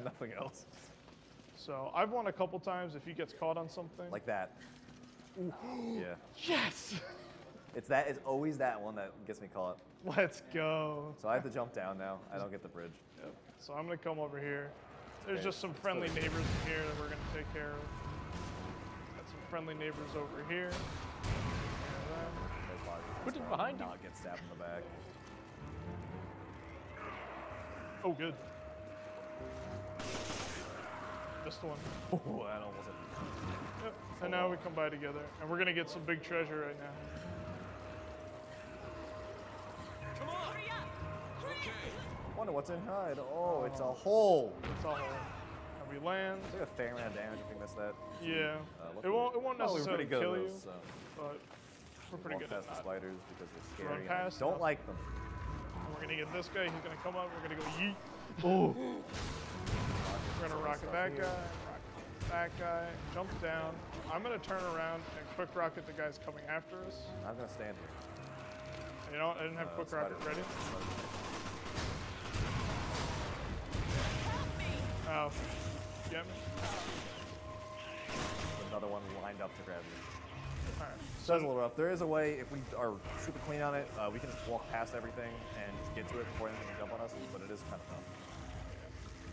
Speaker 1: Nothing else.
Speaker 2: So I've won a couple times if he gets caught on something.
Speaker 1: Like that. Yeah.
Speaker 2: yes!
Speaker 1: It's always that one that gets me caught.
Speaker 2: Let's go.
Speaker 1: So I have to jump down now. I don't get the bridge.
Speaker 2: Yep. So I'm gonna come over here. There's
Speaker 1: Okay.
Speaker 2: just some friendly neighbors in here that we're gonna take care of. Got some friendly neighbors over here.
Speaker 1: There's a lot of
Speaker 4: Put it
Speaker 1: reasons
Speaker 4: behind
Speaker 1: not get stabbed in the back.
Speaker 2: Oh, good. Missed one.
Speaker 1: Oh, that almost hit me.
Speaker 2: Yep. And now we come by together, and we're gonna get some big treasure right now.
Speaker 8: Come on.
Speaker 7: Hurry up!
Speaker 8: Okay.
Speaker 1: Wonder what's inside. Oh, it's a hole.
Speaker 2: It's all. And we land.
Speaker 1: It's like a fair amount of damage if we miss that.
Speaker 2: Yeah.
Speaker 1: Luckily-
Speaker 2: It won't
Speaker 1: Oh, we're
Speaker 2: necessarily
Speaker 1: pretty good
Speaker 2: kill
Speaker 1: at
Speaker 2: you,
Speaker 1: those, so.
Speaker 2: but we're pretty
Speaker 1: Walk
Speaker 2: good
Speaker 1: past
Speaker 2: at
Speaker 1: the
Speaker 2: that.
Speaker 1: spiders because they're
Speaker 2: Run
Speaker 1: scary. and I
Speaker 2: past
Speaker 1: don't
Speaker 2: them.
Speaker 1: like them.
Speaker 2: And we're gonna get this guy. He's gonna come up. We're gonna go yeet. Ooh. We're gonna rocket that guy, rocket that guy, jump down. I'm gonna turn around and quick rocket the guys coming after us.
Speaker 1: I'm gonna stand here.
Speaker 2: You know what? I didn't have quick rocket ready. Oh, get me?
Speaker 1: Another one lined up to grab you.
Speaker 2: All right.
Speaker 1: So that's a little rough. There is a way, if we are super clean on it, we can just walk past everything and just get to it before anything can jump on us, but it is kind of tough.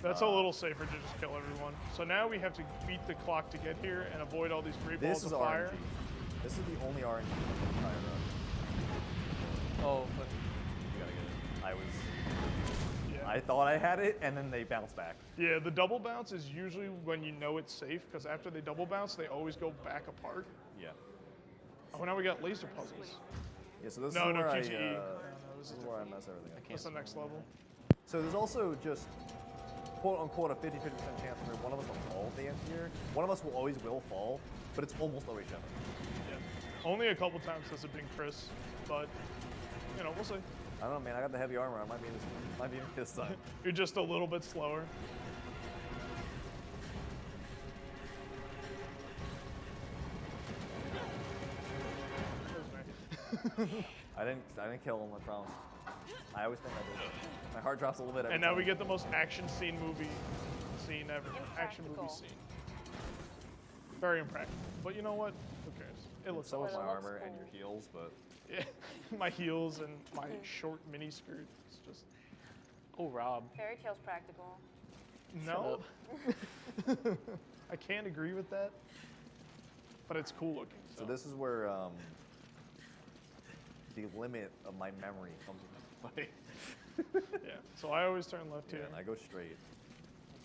Speaker 2: That's a little safer to just kill everyone. So now we have to beat the clock to get here and avoid all these great balls
Speaker 1: This is
Speaker 2: of fire.
Speaker 1: RNG. This is the only RNG on the entire run.
Speaker 4: Oh, but
Speaker 1: You gotta get it. I was...
Speaker 2: Yeah.
Speaker 1: I thought I had it, and then they bounced back.
Speaker 2: Yeah, the double bounce is usually when you know it's safe, because after they double bounce, they always go back apart.
Speaker 1: Yeah.
Speaker 2: Oh, now we got laser puzzles.
Speaker 1: Yeah, so this
Speaker 2: No,
Speaker 1: is
Speaker 2: no,
Speaker 1: where
Speaker 2: QTE.
Speaker 1: I,
Speaker 2: No, this
Speaker 1: this
Speaker 2: is
Speaker 1: is where I mess everything up.
Speaker 2: That's the next level.
Speaker 1: So there's also just quote-unquote a 50-50% chance where one of us will fall at the end here. One of us will fall, but it's almost always Jeff.
Speaker 2: Yeah. Only a couple times has it been Chris, but, you know, we'll see.
Speaker 1: I don't know, man. I got the heavy armor. I might be this time.
Speaker 2: You're just a little bit slower.
Speaker 1: I didn't kill him. I promise. I always think I did. My heart drops a little bit. Every
Speaker 2: And now
Speaker 1: time.
Speaker 2: we get the most action scene ever. Action movie
Speaker 3: Impractical.
Speaker 2: scene. Very impractical. But you know what? Who cares? It looks
Speaker 1: so
Speaker 2: awesome.
Speaker 1: much my
Speaker 3: It looks
Speaker 1: armor and
Speaker 3: cool.
Speaker 1: your heels, but
Speaker 2: Yeah, my heels and my short mini skirt. It's just
Speaker 4: oh, Rob.
Speaker 3: Fairy tale's practical.
Speaker 2: no. I can't agree with that, but it's cool looking.
Speaker 1: so this is where the limit of my memory comes into play.
Speaker 2: Yeah. So I always turn left
Speaker 1: Yeah,
Speaker 2: here.
Speaker 1: and I go straight.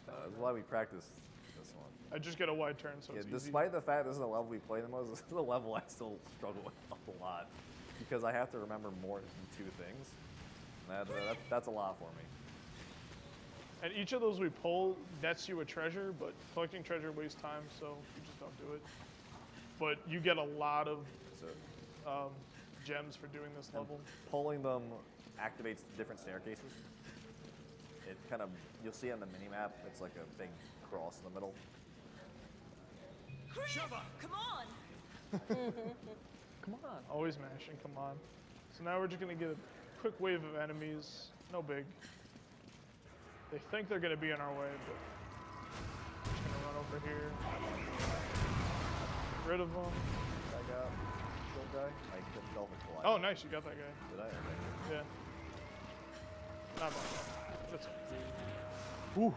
Speaker 1: That's why we practice this one.
Speaker 2: I just get a wide turn, so
Speaker 1: Yeah,
Speaker 2: it's easy.
Speaker 1: despite the fact this is a level we play the most, this is a level I still struggle with a lot because I have to remember more than two things. That's a lot for me.
Speaker 2: And each of those we pull nets you a treasure, but collecting treasure wastes time, so you just don't do it. But you get a lot of
Speaker 1: So
Speaker 2: gems for doing this level.
Speaker 1: pulling them activates different staircases. It kind of, you'll see on the mini map, it's like a big cross in the middle.
Speaker 7: Chris, come on!
Speaker 2: Come on. Always mashing, come on. So now we're just gonna get a quick wave of enemies. No big. They think they're gonna be in our way, but just gonna run over here. Get rid of them.
Speaker 1: I got killed guy. I couldn't tell if it's alive.
Speaker 2: Oh, nice, you got that guy.
Speaker 1: Did I? Okay.
Speaker 2: Yeah. Not bad. That's okay. Ooh,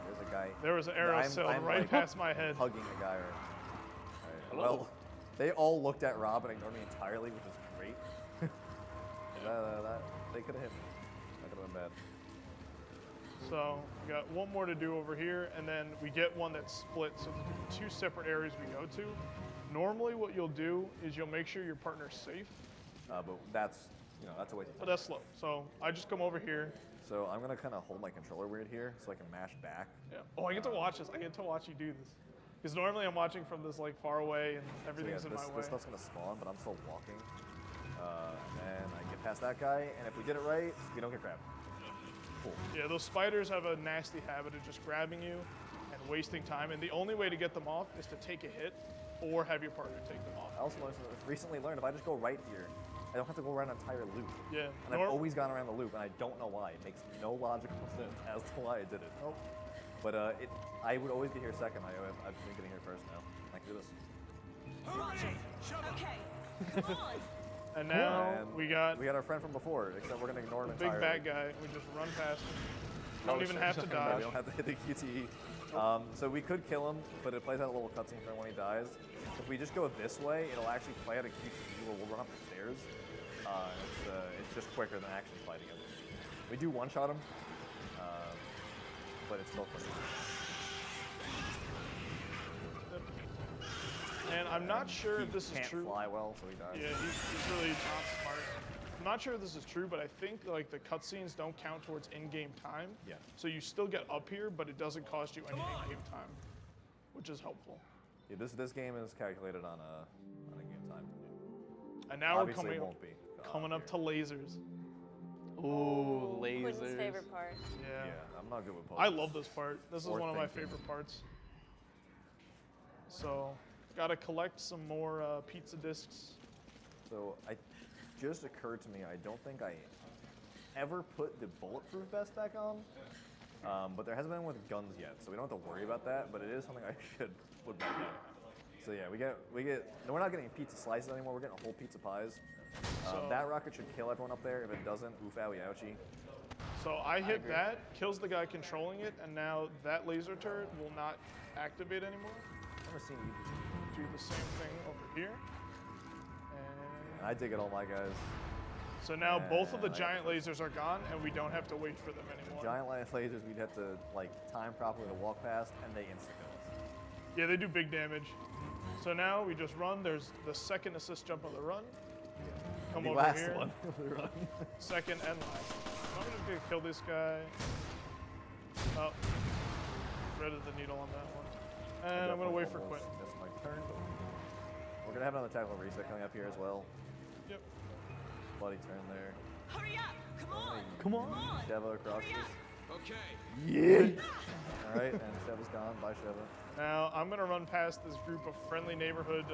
Speaker 1: There's a guy.
Speaker 2: there was an arrow sailed right
Speaker 1: like,
Speaker 2: past my head.
Speaker 1: Hugging a guy. All right. Well, they all looked at Rob and ignored me entirely, which is great. They could have hit me. That could have been bad.
Speaker 2: So we got one more to do over here, and then we get one that's split. So there's two separate areas we go to. Normally, what you'll do is you'll make sure your partner's safe,
Speaker 1: But that's, that's a waste of
Speaker 2: but
Speaker 1: time.
Speaker 2: that's slow. So I just come over here.
Speaker 1: So I'm gonna kind of hold my controller weird here, so I can mash back.
Speaker 2: Yeah. Oh, I get to watch this. I get to watch you do this. Because normally I'm watching from this like far away, and
Speaker 1: So yeah,
Speaker 2: everything's in my way.
Speaker 1: this stuff's gonna spawn, but I'm still walking. And I get past that guy, and if we did it right, we don't get grabbed. Cool.
Speaker 2: Yeah, those spiders have a nasty habit of just grabbing you and wasting time, and the only way to get them off is to take a hit or have your partner take them off.
Speaker 1: I also recently learned if I just go right here, I don't have to go around an entire loop.
Speaker 2: Yeah.
Speaker 1: And I've always gone around the loop, and I don't know why. It makes no logical sense as to why I did it.
Speaker 2: Nope.
Speaker 1: But I would always get here second. I've been getting here first now. I can do this.
Speaker 7: Okay, come on!
Speaker 2: And now
Speaker 1: And
Speaker 2: we got
Speaker 1: our friend from before, except we're gonna ignore him
Speaker 2: the big
Speaker 1: entirely.
Speaker 2: bad guy. We just run past him. Don't even have to
Speaker 1: No,
Speaker 2: dodge.
Speaker 1: we don't have to hit the QTE. So we could kill him, but it plays out a little cutscene for him when he dies. If we just go this way, it'll actually play out a QTE where we'll run up the stairs. It's just quicker than actually fighting him. We do one-shot him, but it's still quicker.
Speaker 2: And I'm not sure if this is
Speaker 1: Can't
Speaker 2: true.
Speaker 1: fly well, so he dies.
Speaker 2: Yeah, he's really not smart. I'm not sure if this is true, but I think like the cutscenes don't count towards in-game time.
Speaker 1: Yeah.
Speaker 2: So you still get up here, but it doesn't cost you any in-game time, which is helpful.
Speaker 1: Yeah, this game is calculated on a game time.
Speaker 2: And now
Speaker 1: Obviously
Speaker 2: we're
Speaker 1: it
Speaker 2: coming
Speaker 1: won't be.
Speaker 2: coming up to lasers.
Speaker 4: Ooh,
Speaker 3: Quinn's
Speaker 4: lasers.
Speaker 3: favorite part.
Speaker 2: Yeah.
Speaker 1: Yeah, I'm not good with
Speaker 2: I
Speaker 1: puzzles.
Speaker 2: love this part. This is
Speaker 1: Or
Speaker 2: one of my
Speaker 1: thinking.
Speaker 2: favorite parts. So, gotta collect some more pizza discs.
Speaker 1: So it just occurred to me, I don't think I ever put the bulletproof vest back on, but there hasn't been one with guns yet, so we don't have to worry about that. But it is something I should put back on. So yeah, we get. No, we're not getting pizza slices anymore. We're getting whole pizza pies.
Speaker 2: So-
Speaker 1: That rocket should kill everyone up there. If it doesn't, oof, owie, ouchie.
Speaker 2: So I hit that, kills the guy controlling it, and now that laser turret will not activate anymore.
Speaker 1: I've never seen you.
Speaker 2: Do the same thing over here. And
Speaker 1: I did get all my guys.
Speaker 2: so now both of the
Speaker 1: I-
Speaker 2: giant lasers are gone, and we don't have to wait for them anymore.
Speaker 1: Giant light lasers, we'd have to like time properly to walk past, and they insta kill us.
Speaker 2: Yeah, they do big damage. So now we just run. There's the second assist jump of the run. Come
Speaker 1: The
Speaker 2: over
Speaker 1: last
Speaker 2: here.
Speaker 1: one of the run.
Speaker 2: Second and last. I'm just gonna kill this guy. Oh, threaded the needle on that one. And I'm gonna wait for Quentin.
Speaker 1: That's my turn. We're gonna have another tactical reset coming up here as well.
Speaker 2: Yep.
Speaker 1: Bloody turn there.
Speaker 7: Hurry up! Come on!
Speaker 4: Come on.
Speaker 1: Sheva across
Speaker 7: Hurry up!
Speaker 1: this.
Speaker 5: Okay.
Speaker 1: Yeah. All right, and Sheva's gone. Bye, Sheva.
Speaker 2: Now I'm gonna run past this group of friendly neighborhood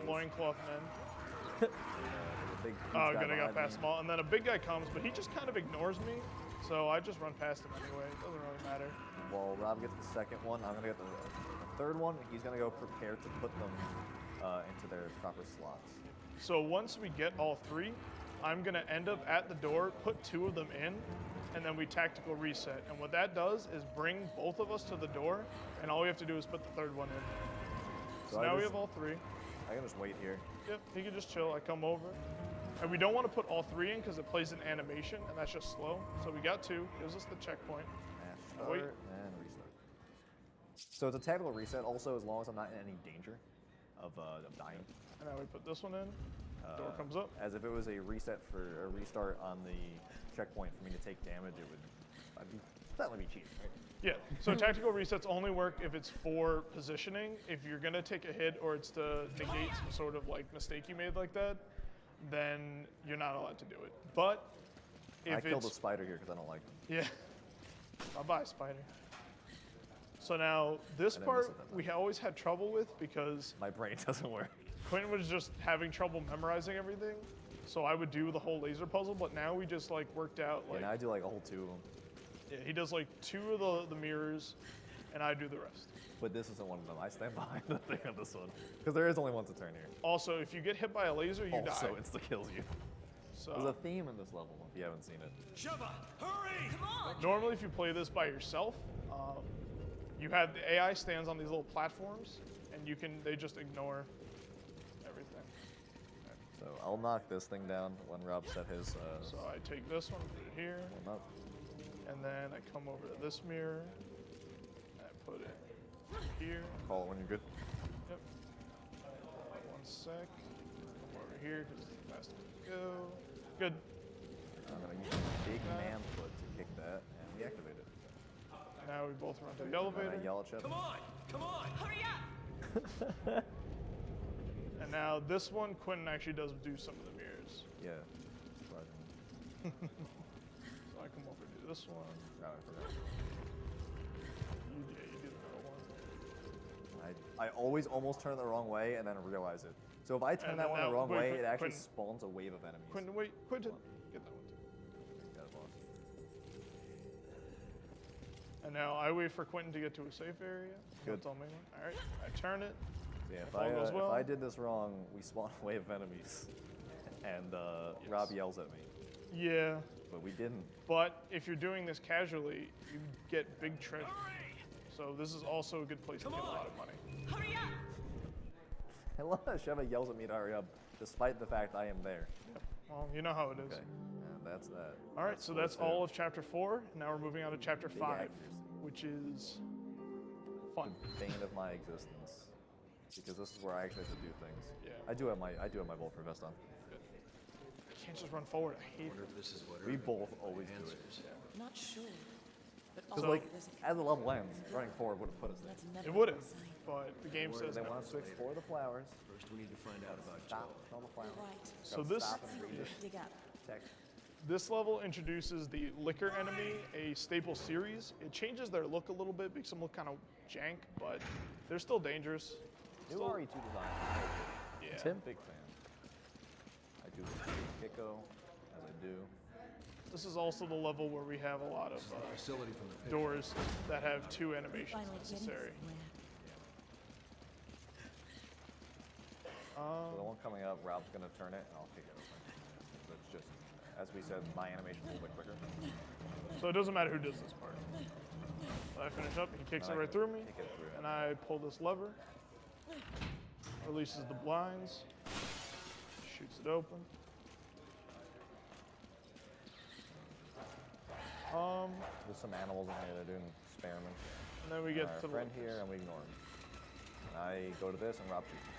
Speaker 2: loincloth men.
Speaker 1: The big huge
Speaker 2: Oh,
Speaker 1: guy
Speaker 2: good, I got
Speaker 1: behind
Speaker 2: past
Speaker 1: me.
Speaker 2: them all. And then a big guy comes, but he just kind of ignores me. So I just run past him anyway. It doesn't really matter.
Speaker 1: While Rob gets the second one, I'm gonna get the third one. He's gonna go prepare to put them into their proper slots.
Speaker 2: So once we get all three, I'm gonna end up at the door, put two of them in, and then we tactical reset. And what that does is bring both of us to the door, and all we have to do is put the third one in. So
Speaker 1: I
Speaker 2: now we
Speaker 1: just-
Speaker 2: have all three.
Speaker 1: I can just wait here.
Speaker 2: Yep, he can just chill. I come over. And we don't want to put all three in because it plays an animation, and that's just slow. So we got two. Gives us the checkpoint.
Speaker 1: And
Speaker 2: Wait.
Speaker 1: start and restart. So it's a tactical reset also as long as I'm not in any danger of dying.
Speaker 2: And now we put this one in. Door comes up.
Speaker 1: As if it was a reset for a restart on the checkpoint for me to take damage, that would be cheating, right?
Speaker 2: Yeah, so tactical resets only work if it's for positioning. If you're gonna take a hit or it's to negate some sort of like mistake you made like that, then you're not allowed to do it. But if
Speaker 1: I killed a
Speaker 2: it's
Speaker 1: spider here because I don't like them.
Speaker 2: yeah, bye-bye spider. So now this
Speaker 1: I didn't miss
Speaker 2: part
Speaker 1: it that
Speaker 2: we always had trouble with because
Speaker 1: My brain doesn't work.
Speaker 2: Quentin was just having trouble memorizing everything. So I would do the whole laser puzzle, but now we just like worked out like
Speaker 1: And I do like a whole two of them.
Speaker 2: yeah, he does like two of the mirrors, and I do the rest.
Speaker 1: But this isn't one of them. I stand behind the thing on this one. Because there is only one to turn here.
Speaker 2: Also, if you get hit by a laser, you
Speaker 1: Also,
Speaker 2: die.
Speaker 1: insta kills you. There's a
Speaker 2: So
Speaker 1: theme in this level if you haven't seen it.
Speaker 8: Sheva, hurry!
Speaker 7: Come on!
Speaker 2: normally, if you play this by yourself, you have the AI stands on these little platforms, and they just ignore everything.
Speaker 1: So I'll knock this thing down when Rob set his
Speaker 2: So I take this one, put it here,
Speaker 1: one up.
Speaker 2: and then I come over to this mirror, and I put it here.
Speaker 1: Call it when you're good.
Speaker 2: Yep. 1 sec. Come over here because it's the fastest way to go. Good.
Speaker 1: I'm gonna use my big man foot to kick that, and we activate it.
Speaker 2: Now we both run to the
Speaker 1: And
Speaker 2: elevator.
Speaker 1: I yell at Shep.
Speaker 8: Come on! Come on!
Speaker 7: Hurry up!
Speaker 2: And now this one, Quentin actually does do some of the mirrors.
Speaker 1: Yeah. Surprisingly.
Speaker 2: So I come over to do this one.
Speaker 1: Oh, I forgot.
Speaker 2: You do the middle one.
Speaker 1: I always almost turn it the wrong way and then realize it. So if I turn
Speaker 2: And
Speaker 1: that
Speaker 2: then
Speaker 1: one the
Speaker 2: now-
Speaker 1: wrong
Speaker 2: wait,
Speaker 1: way,
Speaker 2: Quentin-
Speaker 1: it actually
Speaker 2: Quentin-
Speaker 1: spawns a wave of enemies.
Speaker 2: Quentin, wait, Quentin, get that one.
Speaker 1: Got it, boss.
Speaker 2: And now I wait for Quentin to get to a safe area.
Speaker 1: Good.
Speaker 2: That's all me. All right, I turn it.
Speaker 1: So yeah,
Speaker 2: If all goes well.
Speaker 1: if I did this wrong, we spawn a wave of enemies. And Rob yells at me.
Speaker 2: Yeah,
Speaker 1: But we didn't.
Speaker 2: but if you're doing this casually, you get big treasure. So this is also a good place to get a lot of money.
Speaker 7: Hurry up!
Speaker 1: I love that Sheva yells at me to hurry up, despite the fact I am there.
Speaker 2: Well, you know how it is.
Speaker 1: Okay, and that's that.
Speaker 2: All right, so that's all of chapter 4. Now we're moving on to chapter
Speaker 1: Big
Speaker 2: 5,
Speaker 1: accuracy.
Speaker 2: which is fun.
Speaker 1: Bane of my existence. Because this is where I actually have to do things.
Speaker 2: Yeah.
Speaker 1: I do have my bulletproof vest on.
Speaker 2: I can't just run forward. I hate
Speaker 5: Wonder
Speaker 2: it.
Speaker 5: if this is what
Speaker 1: We
Speaker 5: Irving
Speaker 1: both always do it.
Speaker 5: answers.
Speaker 9: Not sure. But
Speaker 1: Because
Speaker 9: also,
Speaker 1: like,
Speaker 9: there's a
Speaker 1: as the level ends, running forward would have put us there.
Speaker 9: that's never
Speaker 2: It wouldn't,
Speaker 9: been signed.
Speaker 2: but the game says
Speaker 1: They
Speaker 2: no.
Speaker 1: want us to explore the flowers.
Speaker 5: First, we need to find out about
Speaker 1: Stop
Speaker 5: Joel.
Speaker 1: on the flowers.
Speaker 9: Right.
Speaker 2: So this,
Speaker 1: Stop and read it.
Speaker 9: Dig up.
Speaker 1: Text.
Speaker 2: This level introduces the Liquor enemy, a staple series. It changes their look a little bit, makes them look kind of jank, but they're still dangerous.
Speaker 1: New RE2 design.
Speaker 2: Yeah.
Speaker 4: Tim?
Speaker 1: Big fan. I do Kiko, as I do.
Speaker 2: This is also the level where we have a lot of
Speaker 5: Facility from the pit.
Speaker 2: doors that have 2 animations
Speaker 9: Finally getting
Speaker 2: necessary.
Speaker 1: So the one coming up, Rob's gonna turn it, and I'll kick it open. So it's just, as we said, my animation's a little bit quicker.
Speaker 2: So it doesn't matter who does this part. When I finish up, he kicks it right through me,
Speaker 1: Kick it through.
Speaker 2: and I pull this lever, releases the blinds, shoots it open.
Speaker 1: There's some animals in here that are doing experiments.
Speaker 2: And then we get
Speaker 1: Our
Speaker 2: to the
Speaker 1: friend here, and we ignore him. And I go to this, and Rob shoots.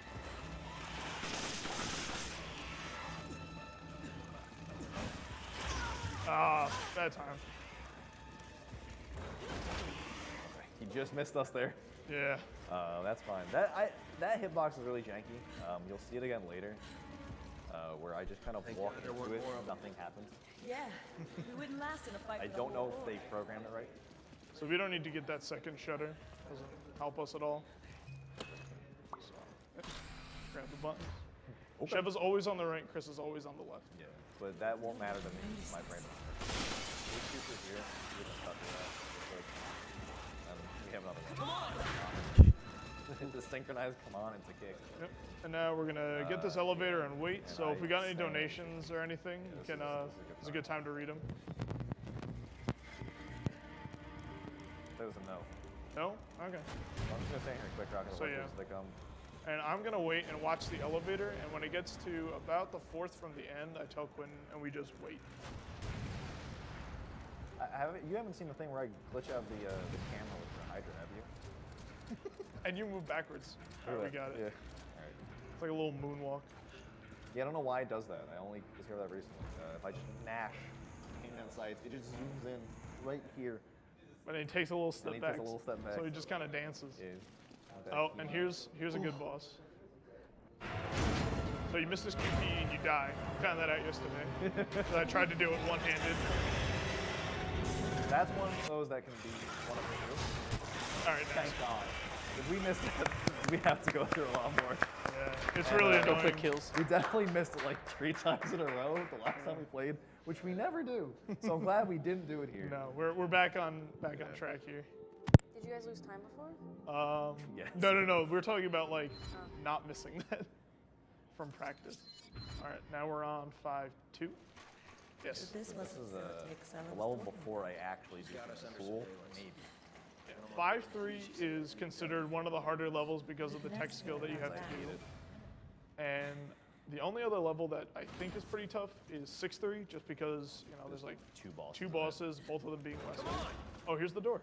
Speaker 2: Bad time.
Speaker 1: He just missed us there.
Speaker 2: Yeah.
Speaker 1: That's fine. That hitbox is really janky. You'll see it again later, where I just kind of walk
Speaker 5: there
Speaker 1: into
Speaker 5: weren't
Speaker 1: it,
Speaker 5: more of them.
Speaker 1: nothing happens.
Speaker 9: Yeah, we wouldn't last in a fight.
Speaker 1: I
Speaker 9: with a
Speaker 1: don't know
Speaker 9: whole
Speaker 1: if they programmed it right.
Speaker 2: So we don't need to get that second shutter. Doesn't help us at all. So, grab the buttons. Chev is always on the right, Chris is always on the left.
Speaker 1: Yeah, but that won't matter to me. My brain. These super here, we can cut through that. And we have another one. The synchronized come on into kick.
Speaker 2: Yep. And now we're gonna get this elevator and wait.
Speaker 1: and
Speaker 2: So if we got any
Speaker 1: I stand.
Speaker 2: donations or anything, you can. It's a good time to read them.
Speaker 1: That was a no.
Speaker 2: No? Okay.
Speaker 1: I'm just gonna stand here quick, Rocket.
Speaker 2: So, yeah.
Speaker 1: They come.
Speaker 2: And I'm gonna wait and watch the elevator. And when it gets to about the 4th from the end, I tell Quinn, and we just wait.
Speaker 1: You haven't seen the thing where I glitch out the camera with the Hydra, have you?
Speaker 2: And you move backwards. All right, we got it.
Speaker 1: Yeah.
Speaker 2: It's like a little moonwalk.
Speaker 1: Yeah, I don't know why it does that. I only discovered that recently. If I just mash hand sights, it just zooms in right here.
Speaker 2: But he takes a little step
Speaker 1: he
Speaker 2: back.
Speaker 1: takes a little step back.
Speaker 2: So he just kind of dances.
Speaker 1: Yeah.
Speaker 2: Oh, and here's a good boss. So you missed this QP and you die. I found that out yesterday. So I tried to do it one-handed.
Speaker 1: That's one of those that can be one of the two.
Speaker 2: All right, nice.
Speaker 1: Thank God. If we missed it, we have to go through a lot more.
Speaker 2: Yeah, it's really
Speaker 4: Go
Speaker 2: annoying.
Speaker 4: quick kills.
Speaker 1: We definitely missed it like 3 times in a row the last time we played, which we never do. So I'm glad we didn't do it here.
Speaker 2: No, we're back on track here.
Speaker 3: Did you guys lose time before?
Speaker 1: Yes.
Speaker 2: No. We're talking about like not missing that from practice. All right, now we're on 5-2. Yes.
Speaker 9: This
Speaker 1: This is a level before I actually do something cool. Maybe.
Speaker 2: 5-3 is considered one of the harder levels because of the tech skill that you have to do. And the only other level that I think is pretty tough is 6-3, just because there's like two bosses, both of them being lesser. Oh, here's the door.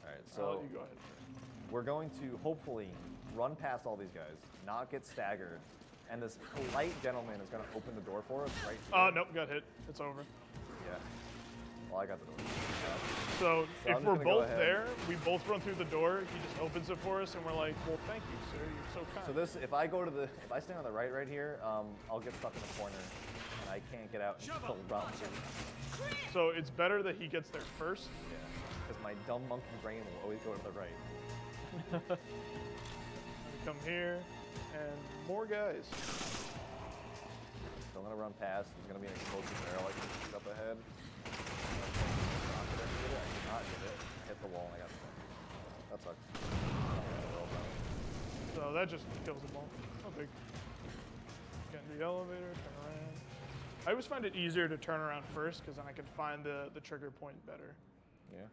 Speaker 1: All right,
Speaker 2: I'll
Speaker 1: so
Speaker 2: let you go ahead.
Speaker 1: we're going to hopefully run past all these guys, not get staggered, and this polite gentleman is going to open the door for us right here.
Speaker 2: Nope, got hit. It's over.
Speaker 1: Yeah. Well, I got the door.
Speaker 2: So
Speaker 1: So I'm
Speaker 2: if
Speaker 1: just
Speaker 2: we're
Speaker 1: gonna go
Speaker 2: both
Speaker 1: ahead.
Speaker 2: there, we both run through the door. He just opens it for us, and we're like, "Well, thank you, sir. You're so kind."
Speaker 1: So this, if I stand on the right here, I'll get stuck in the corner, and I can't get out until round 2.
Speaker 2: So it's better that he gets there first.
Speaker 1: Yeah. Because my dumb monkey brain will always go to the right.
Speaker 2: We come here, and more guys.
Speaker 1: So I'm gonna run past. There's gonna be an explosive barrel I can shoot up ahead. I did not get it. I hit the wall and I got stuck. That sucks.
Speaker 2: So that just kills them all. No big. Get in the elevator, turn around. I always find it easier to turn around first because then I can find the trigger point better.
Speaker 1: Yeah.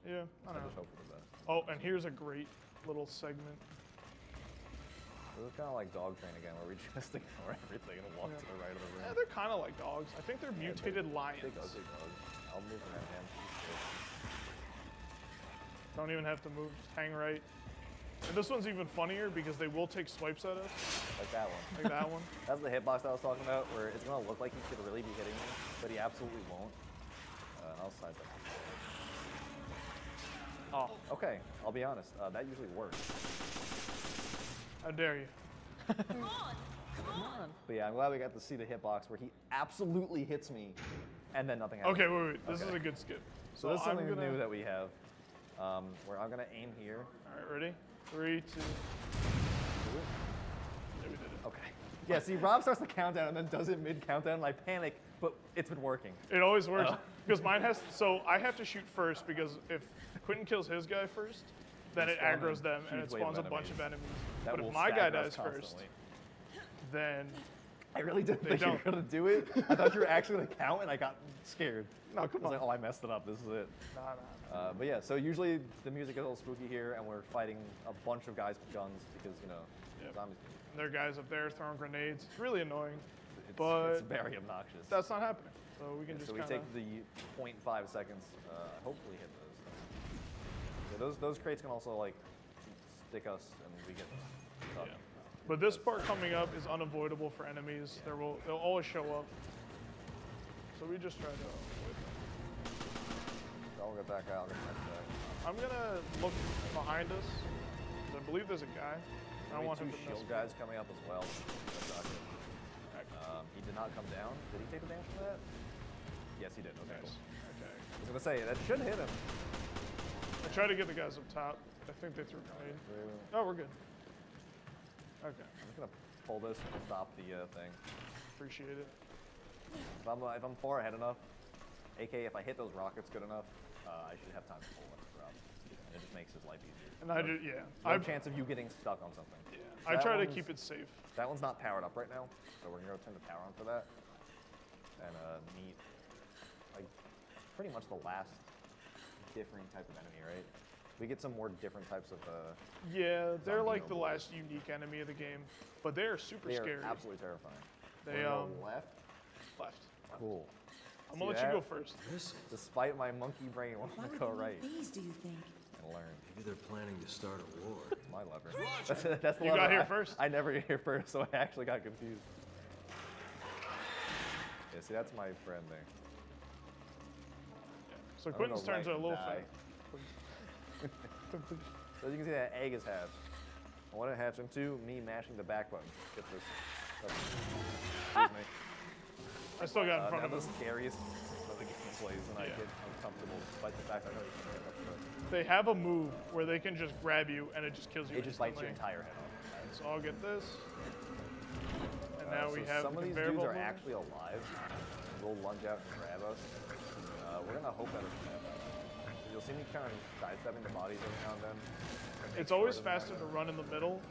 Speaker 2: Yeah, I
Speaker 1: I
Speaker 2: don't
Speaker 1: just
Speaker 2: know.
Speaker 1: hope for the best.
Speaker 2: Oh, and here's a great little segment.
Speaker 1: This is kind of like Dog Train again, where we just ignore everything and walk to the right of the
Speaker 2: Yeah,
Speaker 1: room.
Speaker 2: they're kind of like dogs. I think they're mutated lions.
Speaker 1: Big ugly dogs. I'll move around him.
Speaker 2: Don't even have to move, just hang right. And this one's even funnier because they will take swipes at us,
Speaker 1: Like that one.
Speaker 2: like that one.
Speaker 1: That's the hitbox I was talking about, where it's gonna look like he could really be hitting me, but he absolutely won't. I'll size that.
Speaker 2: Oh,
Speaker 1: Okay, I'll be honest. That usually works.
Speaker 2: how dare you?
Speaker 7: Come on! Come on!
Speaker 1: But yeah, I'm glad we got to see the hitbox where he absolutely hits me, and then nothing happens.
Speaker 2: Okay, wait. This is
Speaker 1: Okay.
Speaker 2: a good skip.
Speaker 1: So this is
Speaker 2: I'm
Speaker 1: something
Speaker 2: gonna,
Speaker 1: new that we have, where I'm gonna aim here.
Speaker 2: All right, ready? 3, 2. Yeah, we did it.
Speaker 1: Okay. Yeah, see, Rob starts the countdown and then does it mid-countdown, and I panic, but it's been working.
Speaker 2: It always works because mine has. So I have to shoot first because if Quentin kills his guy first, then it
Speaker 1: spawn a
Speaker 2: aggroes them and it
Speaker 1: huge wave of
Speaker 2: spawns a bunch of
Speaker 1: enemies
Speaker 2: enemies.
Speaker 1: that
Speaker 2: But
Speaker 1: will
Speaker 2: if my guy
Speaker 1: stagger us
Speaker 2: dies first,
Speaker 1: constantly.
Speaker 2: then
Speaker 1: I really didn't
Speaker 2: They
Speaker 1: think you were
Speaker 2: don't.
Speaker 1: gonna do it. I thought you were actually gonna count, and I got scared.
Speaker 2: no,
Speaker 1: I
Speaker 2: come
Speaker 1: was
Speaker 2: on.
Speaker 1: like, oh, I messed it up. This is it.
Speaker 2: Nah.
Speaker 1: But yeah, so usually the music is a little spooky here, and we're fighting a bunch of guys with guns because, you know,
Speaker 2: Yep.
Speaker 1: zombies.
Speaker 2: There are guys up there throwing grenades. It's really annoying,
Speaker 1: It's
Speaker 2: but
Speaker 1: very obnoxious.
Speaker 2: that's not happening. So we can
Speaker 1: Yeah,
Speaker 2: just
Speaker 1: so we
Speaker 2: kind of.
Speaker 1: take the 0.5 seconds, hopefully hit those. Yeah, those crates can also like stick us, and we get stuck.
Speaker 2: Yeah. But this part coming up is unavoidable for enemies. They'll always show up. So we just try to avoid them.
Speaker 1: So I'll get back out. I'll get back.
Speaker 2: I'm gonna look behind us. 'Cause I believe there's a guy. I don't want him
Speaker 1: two
Speaker 2: to
Speaker 1: shield
Speaker 2: miss.
Speaker 1: guys coming up as well. That's not good. He did not come down. Did he take the damage from that? Yes, he did. Okay,
Speaker 2: Nice.
Speaker 1: cool.
Speaker 2: Okay.
Speaker 1: I was gonna say that should hit him.
Speaker 2: I try to get the guys up top. I think they threw a grenade. Oh, we're good. Okay.
Speaker 1: I'm just gonna pull this and stop the thing.
Speaker 2: Appreciate it.
Speaker 1: If I'm far ahead enough, aka if I hit those rockets good enough, I should have time to pull it throughout. And it just makes his life easier.
Speaker 2: And I do, yeah.
Speaker 1: No chance of you getting stuck on something.
Speaker 2: Yeah.
Speaker 1: So
Speaker 2: I
Speaker 1: that
Speaker 2: try to
Speaker 1: one's-
Speaker 2: keep it safe.
Speaker 1: That one's not powered up right now, so we're gonna go turn the power on for that. And meet like pretty much the last differing type of enemy, right? We get some more different types of
Speaker 2: Yeah, they're
Speaker 1: Zombie
Speaker 2: like the
Speaker 1: nobles.
Speaker 2: last unique enemy of the game, but they are super
Speaker 1: they are
Speaker 2: scary.
Speaker 1: absolutely terrifying.
Speaker 2: They
Speaker 1: Wanna go left.
Speaker 2: left.
Speaker 1: Cool.
Speaker 2: I'm
Speaker 1: See
Speaker 2: gonna let
Speaker 1: that?
Speaker 2: you go first.
Speaker 1: Despite my monkey brain, I want
Speaker 9: Why
Speaker 1: to
Speaker 9: would
Speaker 1: go
Speaker 9: they need
Speaker 1: right
Speaker 9: these, do you think?
Speaker 1: and learn.
Speaker 5: Maybe they're planning to start a war.
Speaker 1: It's my lever. That's the
Speaker 2: You
Speaker 1: lever
Speaker 2: got here
Speaker 1: I-
Speaker 2: first.
Speaker 1: I never get here first, so I actually got confused. Yeah, see, that's my friend there.
Speaker 2: So
Speaker 1: I'm gonna
Speaker 2: Quentin's
Speaker 1: go
Speaker 2: turns
Speaker 1: right
Speaker 2: are a little
Speaker 1: and
Speaker 2: fast.
Speaker 1: So as you can see, that egg is hatched. And when it hatched into me mashing the back button. Get this. Excuse me.
Speaker 2: I still got in front
Speaker 1: Now
Speaker 2: of
Speaker 1: the
Speaker 2: him.
Speaker 1: scariest of the game plays, and I
Speaker 2: Yeah.
Speaker 1: get uncomfortable despite the fact I know you can get up to
Speaker 2: They have a move where they can just grab you and it just kills you
Speaker 1: it. It just bites your
Speaker 2: instantly.
Speaker 1: entire head off.
Speaker 2: So I'll get this. And now we
Speaker 1: So
Speaker 2: have
Speaker 1: some
Speaker 2: the
Speaker 1: of these
Speaker 2: conveyor
Speaker 1: dudes
Speaker 2: belt
Speaker 1: are
Speaker 2: move.
Speaker 1: actually alive. They'll lunge out and grab us. We're gonna hope that doesn't happen. So you'll see me kind of sidestepping the bodies every now and then. and make
Speaker 2: It's
Speaker 1: sure it
Speaker 2: always
Speaker 1: doesn't
Speaker 2: faster to
Speaker 1: happen.
Speaker 2: run in the middle,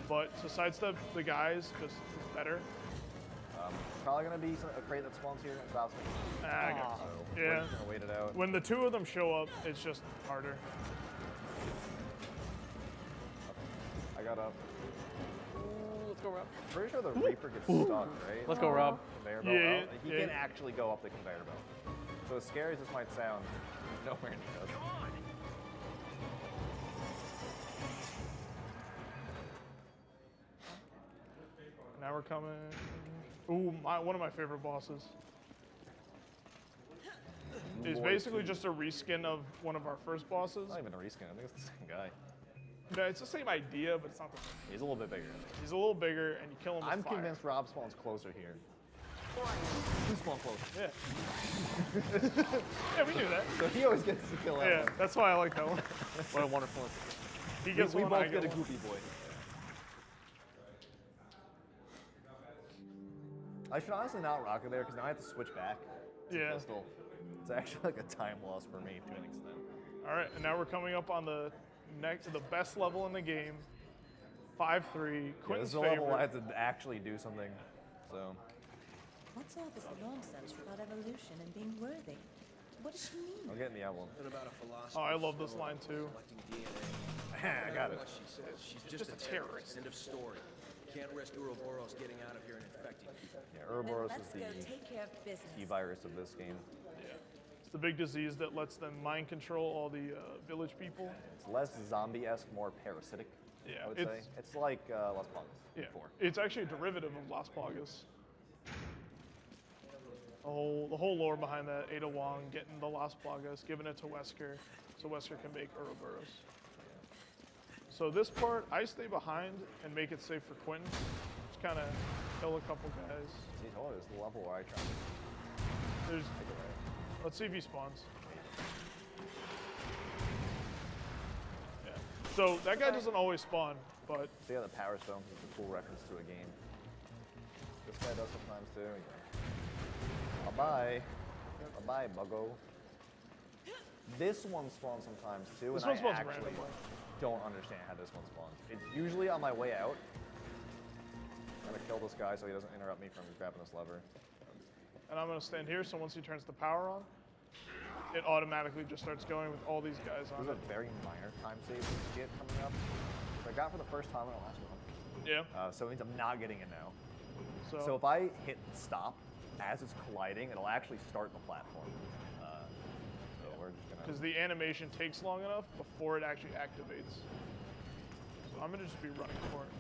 Speaker 2: but to sidestep the guys just is better.
Speaker 1: Probably gonna be a crate that spawns here and stops me.
Speaker 2: I got
Speaker 1: So
Speaker 2: you.
Speaker 1: we're
Speaker 2: Yeah.
Speaker 1: just gonna wait it out.
Speaker 2: When the two of them show up, it's just harder.
Speaker 1: I got up.
Speaker 4: Ooh, let's go, Rob.
Speaker 1: Pretty sure the Reaper gets stuck, right?
Speaker 4: Let's go, Rob.
Speaker 1: Conveyor belt
Speaker 2: Yeah,
Speaker 1: out. He
Speaker 2: yeah.
Speaker 1: can actually go up the conveyor belt. So as scary as this might sound, nowhere near us.
Speaker 2: Now we're coming. Ooh, one of my favorite bosses. It's basically just a reskin of one of our first bosses.
Speaker 1: Not even a reskin. I think it's the same guy.
Speaker 2: No, it's the same idea, but it's not the same.
Speaker 1: He's a little bit bigger.
Speaker 2: He's a little bigger, and you kill him with
Speaker 1: I'm
Speaker 2: fire.
Speaker 1: convinced Rob spawns closer here. You spawn closer.
Speaker 2: Yeah. Yeah, we knew that.
Speaker 1: So he always gets to kill
Speaker 2: Yeah,
Speaker 1: that one.
Speaker 2: that's why I like that one.
Speaker 4: What a wonderful incident.
Speaker 2: He gets
Speaker 1: We
Speaker 2: one, I
Speaker 1: both get a
Speaker 2: one.
Speaker 1: goopy boy. I should honestly not rock it there because now I have to switch back to
Speaker 2: Yeah.
Speaker 1: pistol. It's actually like a time loss for me to an extent.
Speaker 2: All right, and now we're coming up on the best level in the game. 5-3.
Speaker 1: Yeah, this
Speaker 2: Quentin's
Speaker 1: is a level I
Speaker 2: favorite.
Speaker 1: have to actually do something. So
Speaker 9: What's all this nonsense about evolution and being worthy? What does she mean?
Speaker 1: I'll get in the emblem.
Speaker 5: What about a philosopher?
Speaker 2: Oh, I love this line too.
Speaker 5: Collecting DNA.
Speaker 1: I got it.
Speaker 5: What she says. She's
Speaker 2: Just a terrorist.
Speaker 5: End of story. Can't risk Ouroboros getting out of here and infecting people.
Speaker 1: Yeah, Ouroboros
Speaker 9: Let's
Speaker 1: is
Speaker 9: go
Speaker 1: the
Speaker 9: take care of business.
Speaker 1: key virus of this game.
Speaker 2: It's the big disease that lets them mind control all the village people.
Speaker 1: It's less zombie-esque, more parasitic.
Speaker 2: Yeah,
Speaker 1: I would say it's like Las Plagas
Speaker 2: Yeah,
Speaker 1: before.
Speaker 2: it's actually a derivative of Las Plagas. The whole lore behind that, Ada Wong getting the Las Plagas, giving it to Wesker, so Wesker can make Ouroboros. So this part, I stay behind and make it safe for Quentin. Just kind of kill a couple guys.
Speaker 1: See, told you, it's the level where I try to
Speaker 2: There's
Speaker 1: take away.
Speaker 2: Let's see if he spawns. Yeah. So that guy doesn't always spawn, but
Speaker 1: So yeah, the Power Stone is a cool reference to a game. This guy does sometimes too. Yeah. Bye-bye. Bye-bye, Buggo. This one spawns sometimes too,
Speaker 2: this
Speaker 1: and
Speaker 2: one spawns
Speaker 1: I actually
Speaker 2: randomly.
Speaker 1: don't understand how this one spawns. It's usually on my way out. I'm gonna kill this guy so he doesn't interrupt me from grabbing this lever.
Speaker 2: And I'm gonna stand here, so once he turns the power on, it automatically just starts going with all these guys on
Speaker 1: There's
Speaker 2: it.
Speaker 1: a very minor time save we get coming up, which I got for the first time in the last one.
Speaker 2: Yeah.
Speaker 1: So it means I'm not getting it now.
Speaker 2: So,
Speaker 1: So if I hit stop as it's colliding, it'll actually start the platform. So we're just gonna.
Speaker 2: because the animation takes long enough before it actually activates. So I'm gonna just be running for it.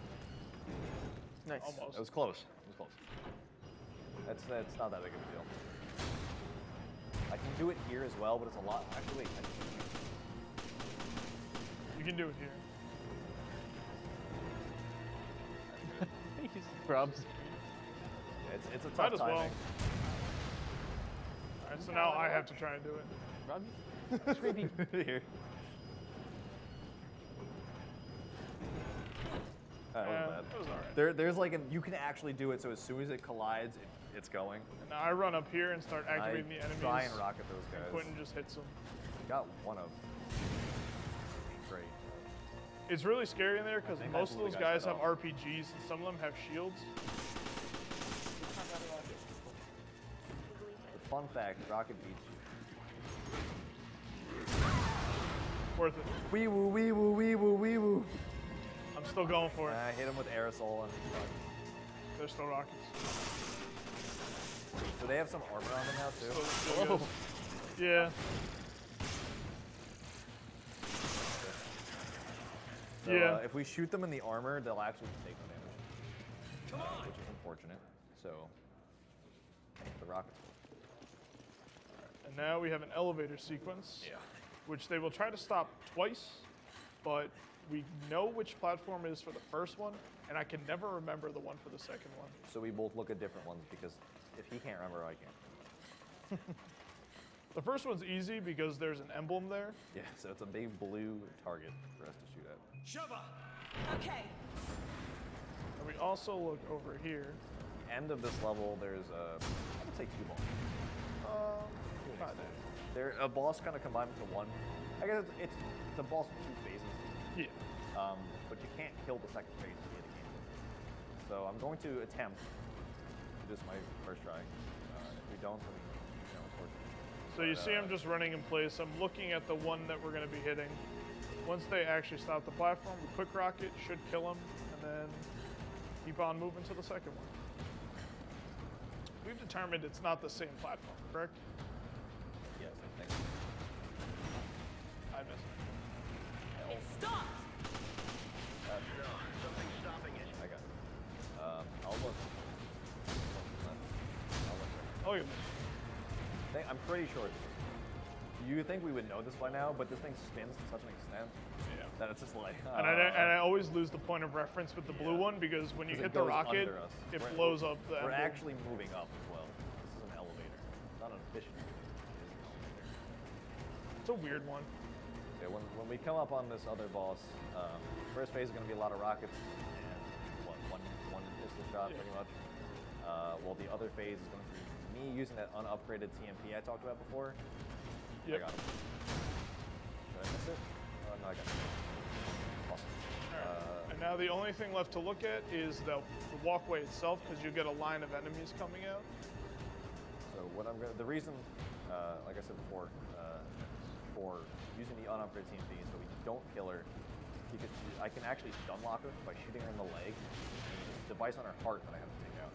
Speaker 4: Nice.
Speaker 2: Almost.
Speaker 1: It was close. It was close. That's not that big of a deal. I can do it here as well, but it's a lot. Actually, wait.
Speaker 2: You can do it here.
Speaker 4: He's grubs.
Speaker 1: It's a
Speaker 2: Might
Speaker 1: tough
Speaker 2: as well.
Speaker 1: timing.
Speaker 2: Alright, so now I have to try and do it.
Speaker 4: Rob, scrapey.
Speaker 1: Here. That wasn't bad.
Speaker 2: It was alright.
Speaker 1: There's like you can actually do it. So as soon as it collides, it's going.
Speaker 2: And now I run up here and start
Speaker 1: I
Speaker 2: activating the enemies.
Speaker 1: try and rocket those guys.
Speaker 2: Quentin just hits them.
Speaker 1: Got one of. Great.
Speaker 2: It's really scary in there because
Speaker 1: think
Speaker 2: most
Speaker 1: I
Speaker 2: of
Speaker 1: blew
Speaker 2: those
Speaker 1: the guy's
Speaker 2: guys
Speaker 1: head
Speaker 2: have
Speaker 1: off.
Speaker 2: RPGs and some of them have shields.
Speaker 1: The fun fact: rocket beats you.
Speaker 2: Worth it.
Speaker 1: Wee woo, wee woo, wee woo, wee woo.
Speaker 2: I'm still going for it.
Speaker 1: I hit him with aerosol and he's done.
Speaker 2: There's still rockets.
Speaker 1: So they have some armor on them now too.
Speaker 2: So it still goes. Yeah.
Speaker 1: So,
Speaker 2: Yeah.
Speaker 1: if we shoot them in the armor, they'll actually take no damage, which is unfortunate. So the rockets.
Speaker 2: And now we have an elevator sequence,
Speaker 1: Yeah.
Speaker 2: which they will try to stop twice, but we know which platform is for the first one, and I can never remember the one for the second one.
Speaker 1: So we both look at different ones because if he can't remember, I can't.
Speaker 2: The first one's easy because there's an emblem there.
Speaker 1: Yeah. So it's a big blue target for us to shoot at.
Speaker 8: Shova!
Speaker 7: Okay.
Speaker 2: And we also look over here.
Speaker 1: End of this level, there's I would say 2 balls. A boss kind of combined into one. I guess it's a boss with 2 phases.
Speaker 2: Yeah.
Speaker 1: But you can't kill the second phase to get a game. So I'm going to attempt to do this my first try. If we don't, then unfortunately.
Speaker 2: So you see I'm just running in place. I'm looking at the one that we're going to be hitting. Once they actually stop the platform, we quick rocket, should kill them, and then keep on moving to the second one. We've determined it's not the same platform, correct?
Speaker 1: Yes, I think.
Speaker 2: I missed it.
Speaker 7: It stopped.
Speaker 8: Something's stopping it.
Speaker 1: I got it. I'll look.
Speaker 2: Oh, you
Speaker 1: I'm pretty sure it's this. You think we would know this by now, but this thing spins to such an extent
Speaker 2: Yeah.
Speaker 1: that it's just like.
Speaker 2: And I always lose the point of reference with the blue one because when you
Speaker 1: 'Cause it
Speaker 2: hit the
Speaker 1: goes
Speaker 2: rocket,
Speaker 1: under us.
Speaker 2: it
Speaker 1: We're-
Speaker 2: blows up the
Speaker 1: We're
Speaker 2: emblem.
Speaker 1: actually moving up as well. This is an elevator. It's not an efficient elevator. It is an elevator.
Speaker 2: It's a weird one.
Speaker 1: Yeah, when we come up on this other boss, first phase is going to be a lot of rockets and one pistol shot
Speaker 2: Yeah.
Speaker 1: pretty much. While the other phase is going to be me using that unupgraded TMP I talked about before. I
Speaker 2: Yep.
Speaker 1: got him. Did I miss it? No, I got it. Awesome.
Speaker 2: And now the only thing left to look at is the walkway itself because you get a line of enemies coming out.
Speaker 1: So what I'm going to, the reason, like I said before, for using the unupgraded TMP so we don't kill her, because I can actually stun lock her by shooting her in the leg. There's a device on her heart that I have to take out.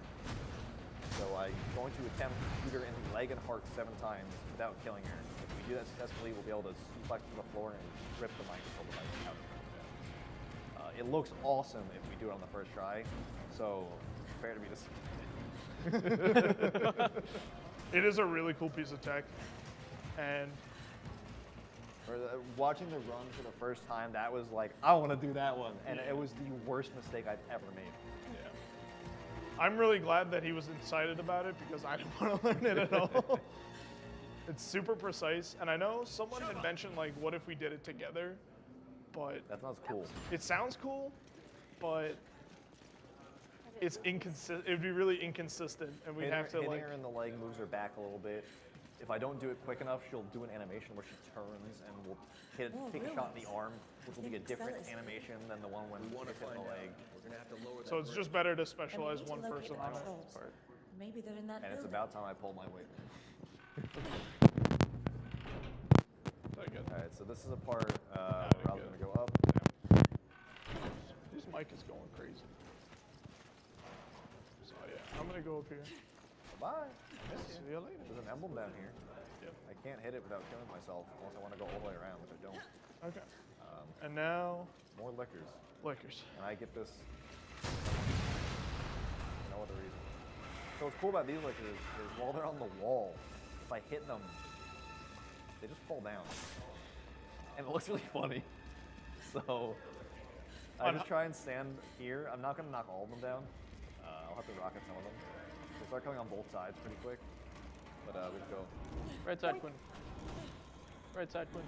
Speaker 1: So I'm going to attempt to shoot her in the leg and heart 7 times without killing her. If we do that successfully, we'll be able to suplex to the floor and rip the mic until the mic is out. It looks awesome if we do it on the first try, so prepare to be disappointed.
Speaker 2: It is a really cool piece of tech. And
Speaker 1: Watching the run for the first time, that was like, I want to do that one. And it was the worst mistake I've ever made.
Speaker 2: yeah. I'm really glad that he was excited about it because I didn't want to learn it at all. It's super precise, and I know someone had mentioned like, what if we did it together? But
Speaker 1: That sounds cool.
Speaker 2: it sounds cool, but it's inconsistent. It would be really inconsistent, and we'd have to
Speaker 1: hitting
Speaker 2: like.
Speaker 1: her in the leg moves her back a little bit. If I don't do it quick enough, she'll do an animation where she turns and will take a shot in the arm, which will be a different animation than the one when
Speaker 5: Want to
Speaker 1: she's hitting
Speaker 5: find
Speaker 1: the
Speaker 5: out.
Speaker 1: leg.
Speaker 5: We're gonna have to lower
Speaker 2: So
Speaker 5: that
Speaker 2: it's
Speaker 5: bridge.
Speaker 2: just better to
Speaker 9: And we
Speaker 2: specialize
Speaker 9: need to
Speaker 2: one
Speaker 9: locate
Speaker 2: person
Speaker 9: the
Speaker 2: on it.
Speaker 9: controls. Maybe they're in that
Speaker 1: And it's
Speaker 9: building.
Speaker 1: about time I pulled my weight.
Speaker 2: Good.
Speaker 1: All right, so this is a part
Speaker 2: you're
Speaker 1: where I was
Speaker 2: good.
Speaker 1: gonna go up.
Speaker 2: Whose mic is going crazy? So yeah, I'm gonna go up here.
Speaker 1: Bye.
Speaker 2: See you later.
Speaker 1: There's an emblem down here.
Speaker 2: Yep.
Speaker 1: I can't hit it without killing myself unless I want to go all the way around, which I don't.
Speaker 2: Okay. And now
Speaker 1: More liquors.
Speaker 2: Lakers.
Speaker 1: And I get this for no other reason. So what's cool about these liquors is while they're on the wall, if I hit them, they just fall down. And it looks really funny. So I just try and stand here. I'm not going to knock all of them down. I'll have to rocket some of them. They start coming on both sides pretty quick. But we go.
Speaker 4: Right side, Quinn. Right side, Quinn.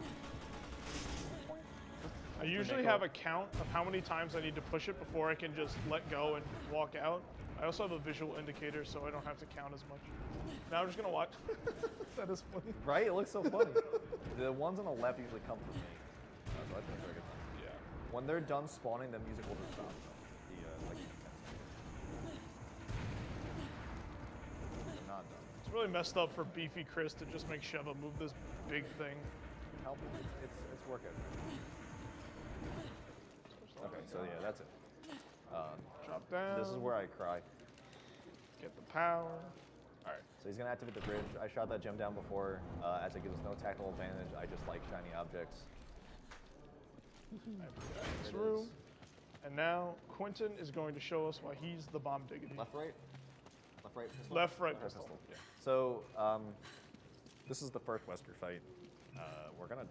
Speaker 2: I usually have a count of how many times I need to push it before I can just let go and walk out. I also have a visual indicator, so I don't have to count as much. Now I'm just gonna watch. That is funny.
Speaker 1: Right? It looks so funny. The ones on the left usually come from me. So I think it's very good.
Speaker 2: Yeah.
Speaker 1: When they're done spawning, the music will just stop. They're not done.
Speaker 2: It's really messed up for Beefy Chris to just make Sheva move this big thing.
Speaker 1: Help it. It's working. Okay, so yeah, that's it.
Speaker 2: Drop down.
Speaker 1: This is where I cry.
Speaker 2: Get the power. All right.
Speaker 1: So he's gonna activate the bridge. I shot that gem down before. As it gives us no tactical advantage, I just like shiny objects.
Speaker 2: This room. And now Quentin is going to show us why he's the bomb diggity.
Speaker 1: Left, right? Left, right, pistol?
Speaker 2: Left, right,
Speaker 1: Left,
Speaker 2: pistol. Yeah.
Speaker 1: So, this is the first Wesker fight. We're gonna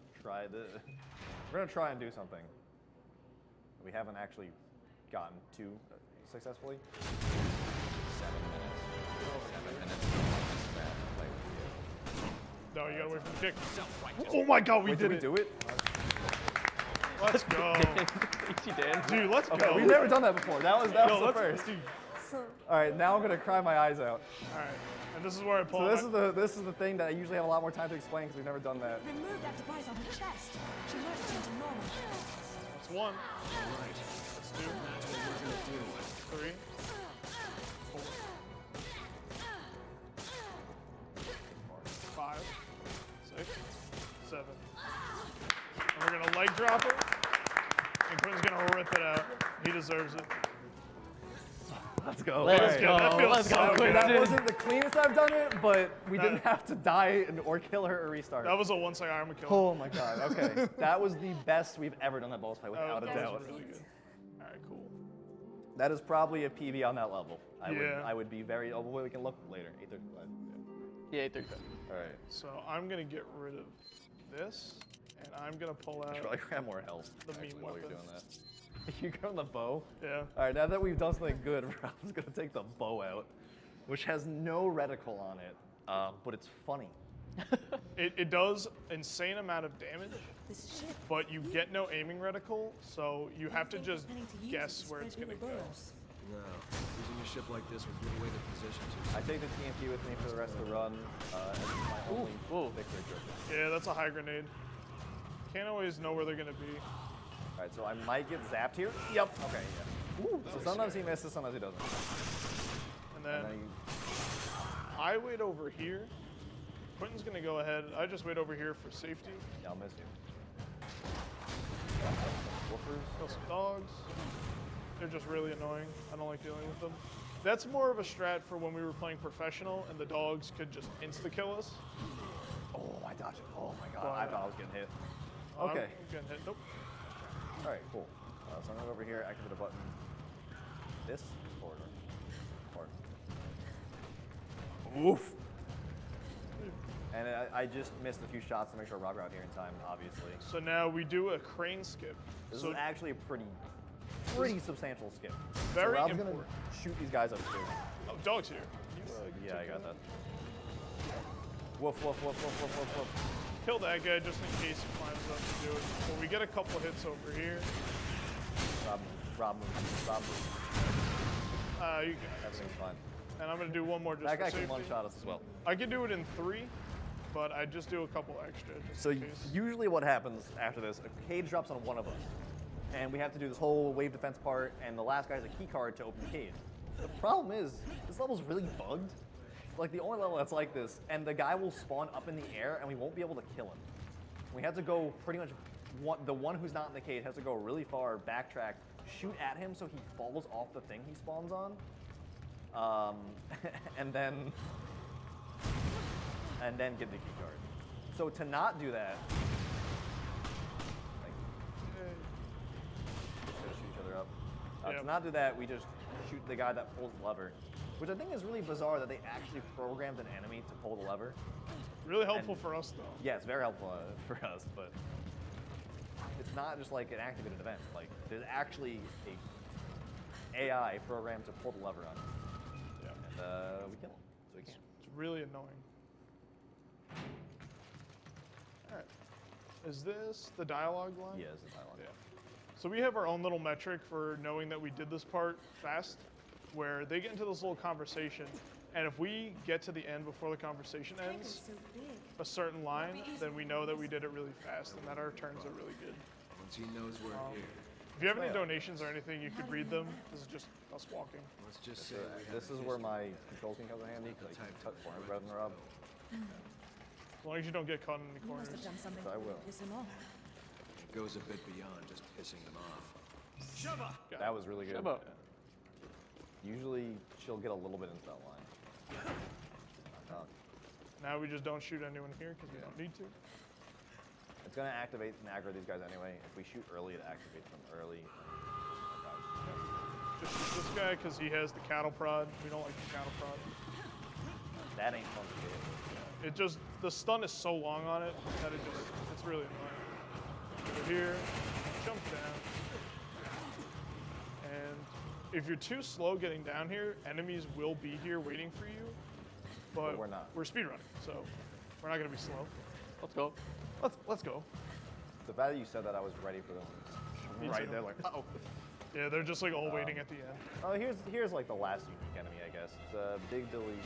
Speaker 1: try and do something we haven't actually gotten to successfully. 7 minutes.
Speaker 2: No, you gotta wait for the kick. Oh my god, we
Speaker 1: Wait,
Speaker 2: did
Speaker 1: we
Speaker 2: it.
Speaker 1: do it?
Speaker 2: Let's go.
Speaker 4: Easy, Dan.
Speaker 2: Dude, let's
Speaker 1: Okay,
Speaker 2: go.
Speaker 1: we've never done that before. That was
Speaker 2: Yo,
Speaker 1: the
Speaker 2: let's-
Speaker 1: first.
Speaker 2: dude.
Speaker 1: All right, now I'm gonna cry my eyes out.
Speaker 2: All right. And this is where I pull
Speaker 1: So this is the thing that I usually have a lot more time to explain because we've never done that.
Speaker 9: Remove that device on her chest. She might change to normal.
Speaker 2: That's one. That's two. 3. 4. 5. 6. 7. And we're gonna leg drop her. And Quinn's gonna rip it out. He deserves it.
Speaker 1: Let's go.
Speaker 4: Let's
Speaker 1: All right.
Speaker 4: go.
Speaker 2: That feels
Speaker 4: Let's
Speaker 2: so
Speaker 4: go,
Speaker 2: good.
Speaker 4: Quinn.
Speaker 1: That wasn't the cleanest I've done it, but we
Speaker 2: That-
Speaker 1: didn't have to die or kill her or restart.
Speaker 2: That was a one-side armor kill.
Speaker 1: Oh my god, okay. That was the best we've ever done that boss fight, without a
Speaker 2: That
Speaker 1: doubt.
Speaker 2: was really good. All right, cool.
Speaker 1: That is probably a PB on that level.
Speaker 2: Yeah.
Speaker 1: I would be very, we can look later. 8:35.
Speaker 4: Yeah, 835.
Speaker 1: All right.
Speaker 2: So I'm gonna get rid of this, and I'm gonna pull
Speaker 1: I
Speaker 2: out.
Speaker 1: should probably grab more health.
Speaker 2: The mean
Speaker 1: actually, while you're
Speaker 2: weapon.
Speaker 1: doing that. You grab the bow?
Speaker 2: Yeah.
Speaker 1: All right, now that we've done something good, Rob's gonna take the bow out, which has no reticle on it, but it's funny.
Speaker 2: It does insane amount of damage,
Speaker 9: This ship.
Speaker 2: but you get no aiming reticle, so you have to
Speaker 9: think
Speaker 2: just
Speaker 9: we're planning to use
Speaker 2: guess
Speaker 9: it to
Speaker 2: where it's
Speaker 9: spread
Speaker 2: gonna go.
Speaker 9: Ouroboros?
Speaker 5: No, using a ship like this would give away the position
Speaker 1: I
Speaker 5: too.
Speaker 1: take the TNT with me for the rest of the run. This is my only victory trophy.
Speaker 2: Yeah, that's a high grenade. Can't always know where they're gonna be.
Speaker 1: All right, so I might get zapped here. Yep. Okay. Yeah. So sometimes he misses, sometimes he doesn't.
Speaker 2: And then
Speaker 1: And then
Speaker 2: I wait over here. Quentin's gonna go ahead. I just wait over here for safety.
Speaker 1: yeah, I'll miss you. Woofers.
Speaker 2: Kill some dogs. They're just really annoying. I don't like dealing with them. That's more of a strat for when we were playing professional and the dogs could just insta-kill us.
Speaker 1: Oh, I dodged it. Oh my god, I thought I was getting hit. Okay.
Speaker 2: I'm getting hit. Nope.
Speaker 1: All right, cool. So I'm gonna go over here, activate the button. This or oof. And I just missed a few shots to make sure Rob got here in time, obviously.
Speaker 2: So now we do a crane skip.
Speaker 1: This
Speaker 2: So
Speaker 1: is actually a pretty substantial skip.
Speaker 2: Very
Speaker 1: so Rob's gonna shoot these guys up here.
Speaker 2: oh, dog's here.
Speaker 1: Yeah, I got that. Woof, woof, woof, woof, woof, woof, woof.
Speaker 2: Kill that guy just in case he climbs up to do it. But we get a couple hits over here.
Speaker 1: Rob him.
Speaker 2: You got it.
Speaker 1: Everything's fine.
Speaker 2: And I'm gonna do one more just
Speaker 1: That
Speaker 2: for
Speaker 1: guy
Speaker 2: safety.
Speaker 1: can one-shot us as well.
Speaker 2: I can do it in 3, but I just do a couple extra just
Speaker 1: So
Speaker 2: in case.
Speaker 1: usually what happens after this, a cage drops on one of us. And we have to do this whole wave defense part, and the last guy has a key card to open the cage. The problem is, this level's really bugged. Like the only level that's like this, and the guy will spawn up in the air and we won't be able to kill him. We have to go pretty much, the one who's not in the cage has to go really far, backtrack, shoot at him so he falls off the thing he spawns on. and then get the key card. So to not do that, like, just gotta shoot each other up. To not do that, we just shoot the guy that pulls the lever, which I think is really bizarre that they actually programmed an enemy to pull the lever.
Speaker 2: Really helpful for us though.
Speaker 1: Yeah, it's very helpful for us, but it's not just like an activated event. Like there's actually a AI programmed to pull the lever on it. And we kill him, so we can.
Speaker 2: It's really annoying. All right. Is this the dialogue line?
Speaker 1: Yeah, it's the dialogue.
Speaker 2: Yeah. So we have our own little metric for knowing that we did this part fast, where they get into this little conversation, and if we get to the end before the conversation ends,
Speaker 9: So big.
Speaker 2: a certain line, then we know that we did it really fast and that our turns are really good.
Speaker 5: Once he knows we're here,
Speaker 2: If you have any donations or anything, you could read them. This is just us walking.
Speaker 5: let's just say
Speaker 1: This is where my control scheme comes in handy, because I can touch corners rather than Rob.
Speaker 2: As long as you don't get caught in any
Speaker 9: You must
Speaker 2: corners.
Speaker 9: have done something
Speaker 1: I
Speaker 9: to
Speaker 1: will.
Speaker 9: piss him off.
Speaker 5: it goes a bit beyond just pissing him off.
Speaker 1: That was really good.
Speaker 4: Shut up.
Speaker 1: Usually she'll get a little bit into that line.
Speaker 2: Now we just don't shoot anyone here because we don't need to.
Speaker 1: It's gonna activate and aggro these guys anyway. If we shoot early, it activates them early.
Speaker 2: Just shoot this guy because he has the cattle prod. We don't like the cattle prod.
Speaker 1: That ain't fun to do.
Speaker 2: It just, the stun is so long on it that it's really annoying. Over here, jump down. And if you're too slow getting down here, enemies will be here waiting for you. But
Speaker 1: we're not.
Speaker 2: We're speedrunning, so we're not gonna be slow.
Speaker 4: Let's go.
Speaker 2: Let's go.
Speaker 1: The fact that you said that, I was ready for them.
Speaker 2: Me
Speaker 1: Right
Speaker 2: too.
Speaker 1: there, like, uh-oh.
Speaker 2: Yeah, they're just like all waiting at the end.
Speaker 1: Oh, here's like the last unique enemy, I guess. It's Big Billy. And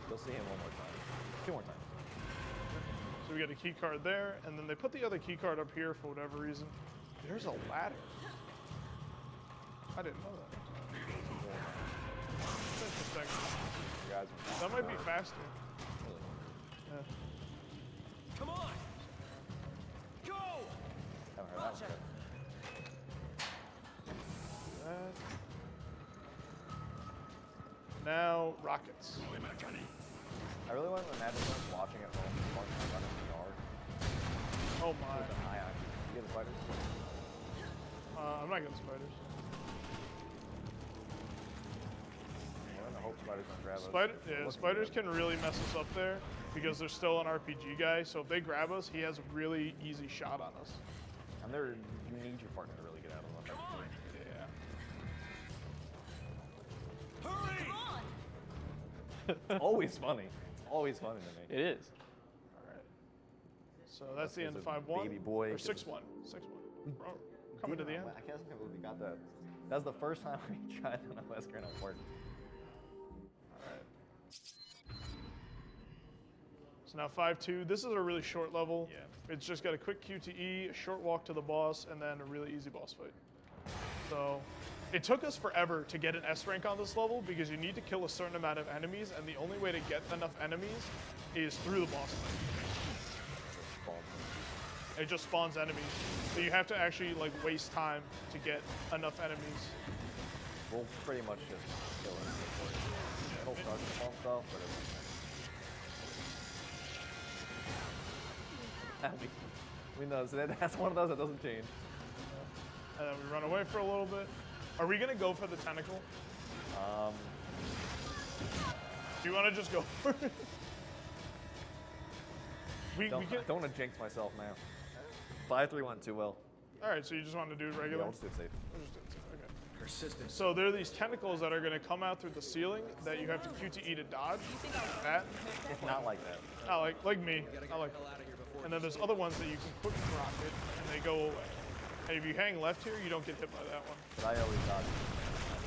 Speaker 1: you'll see him one more time. 2 more times.
Speaker 2: So we got a key card there, and then they put the other key card up here for whatever reason. There's a ladder. I didn't know that. That's interesting.
Speaker 1: You guys are
Speaker 2: That might be faster. Yeah.
Speaker 8: Come on! Go!
Speaker 1: haven't heard that one yet.
Speaker 2: That. Now rockets.
Speaker 1: I really want to imagine someone watching at home, watching my running VR.
Speaker 2: Oh my.
Speaker 1: With an eye on you. You get the spiders.
Speaker 2: I'm not getting spiders.
Speaker 1: Well, I hope spiders don't grab us.
Speaker 2: Spiders can really mess us up there because they're still an RPG guy. So if they grab us, he has a really easy shot on us.
Speaker 1: And you need your partner to really get out of them.
Speaker 2: Yeah.
Speaker 8: Hurry!
Speaker 1: It's always funny. It's always funny to me.
Speaker 4: It is.
Speaker 2: All right. So that's the end of
Speaker 1: There's a
Speaker 2: 5-1.
Speaker 1: baby boy,
Speaker 2: Or
Speaker 1: 'cause
Speaker 2: 6-1. 6-1. We're coming to the end.
Speaker 1: I can't believe we got that. That was the first time we tried on a Wesker and it worked.
Speaker 2: So now 5-2. This is a really short level.
Speaker 1: Yeah.
Speaker 2: It's just got a quick QTE, a short walk to the boss, and then a really easy boss fight. So it took us forever to get an S rank on this level because you need to kill a certain amount of enemies, and the only way to get enough enemies is through the boss fight. It just spawns enemies. So you have to actually like waste time to get enough enemies.
Speaker 1: We'll pretty much just kill it. It'll start to spawn stuff, but that's one of those that doesn't change.
Speaker 2: And then we run away for a little bit. Are we gonna go for the tentacle? Do you want to just go for it? we
Speaker 1: I
Speaker 2: can.
Speaker 1: don't want to jinx myself now. 5-3 went too well.
Speaker 2: All right, so you just want to do
Speaker 1: Yeah,
Speaker 2: regular?
Speaker 1: we'll just do it safe.
Speaker 2: We'll just do it. Okay.
Speaker 5: Persistence.
Speaker 2: So there are these tentacles that are going to come out through the ceiling that you have to QTE to dodge. Like that.
Speaker 1: It's not like that.
Speaker 2: Not like me. I like.
Speaker 5: Hell out of here before.
Speaker 2: And then there's other ones that you can quick rocket and they go away. And if you hang left here, you don't get hit by that one.
Speaker 1: But I always dodge.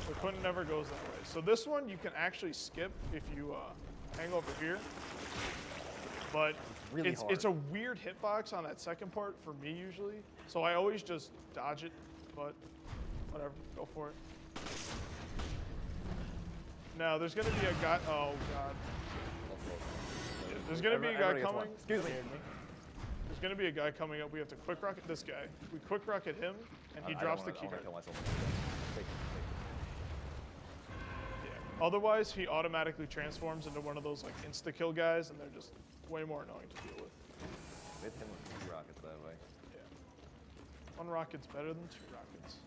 Speaker 2: The Quentin never goes that way. So this one you can actually skip if you hang over here. But
Speaker 1: really
Speaker 2: it's a weird hitbox on that second part for me usually. So I always just dodge it, but whatever, go for it. Now there's gonna be a guy, oh God. There's gonna be a guy
Speaker 1: Everybody gets
Speaker 2: coming.
Speaker 1: one. Excuse me.
Speaker 2: There's gonna be a guy coming up. We have to quick rocket this guy. We quick rocket him, and he
Speaker 1: I
Speaker 2: drops
Speaker 1: don't
Speaker 2: the
Speaker 1: wanna-
Speaker 2: key
Speaker 1: I
Speaker 2: card.
Speaker 1: wanna kill myself. Take it.
Speaker 2: Yeah. Otherwise, he automatically transforms into one of those like insta kill guys, and they're just way more annoying to deal with.
Speaker 1: Hit him with 2 rockets that way.
Speaker 2: Yeah. 1 rocket's better than 2 rockets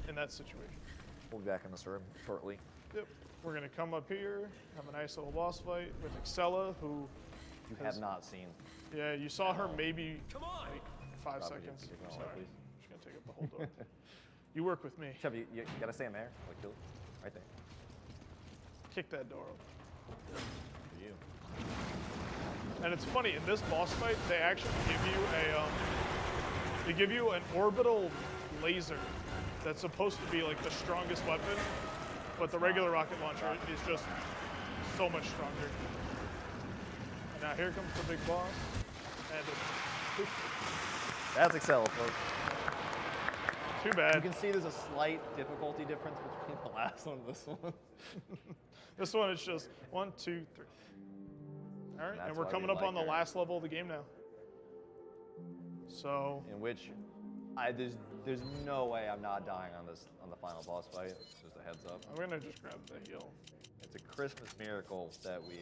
Speaker 2: in that situation.
Speaker 1: We'll be back in this room shortly.
Speaker 2: Yep. We're gonna come up here, have a nice little boss fight with Excella, who
Speaker 1: You
Speaker 2: has-
Speaker 1: have not seen.
Speaker 2: Yeah, you saw her maybe like 5
Speaker 1: Probably
Speaker 2: seconds.
Speaker 1: take it all,
Speaker 2: Sorry.
Speaker 1: please.
Speaker 2: I'm just gonna take up the whole door. You work with me.
Speaker 1: Chubby, you gotta stand there. Like, kill it. Right there.
Speaker 2: Kick that door open.
Speaker 1: For you.
Speaker 2: And it's funny, in this boss fight, they actually give you an orbital laser that's supposed to be like the strongest weapon, but the regular rocket launcher is just so much stronger. And now here comes the big boss, and
Speaker 1: That's Excel, folks.
Speaker 2: too
Speaker 1: You
Speaker 2: bad.
Speaker 1: can see there's a slight difficulty difference between the last one and this one.
Speaker 2: This one is just 1, 2, 3. All right,
Speaker 1: That's
Speaker 2: and we're
Speaker 1: why
Speaker 2: coming
Speaker 1: we
Speaker 2: up on the
Speaker 1: like her.
Speaker 2: last level of the game now. So
Speaker 1: In which, there's no way I'm not dying on the final boss fight. Just a heads up.
Speaker 2: I'm gonna just grab the heal.
Speaker 1: It's a Christmas miracle that we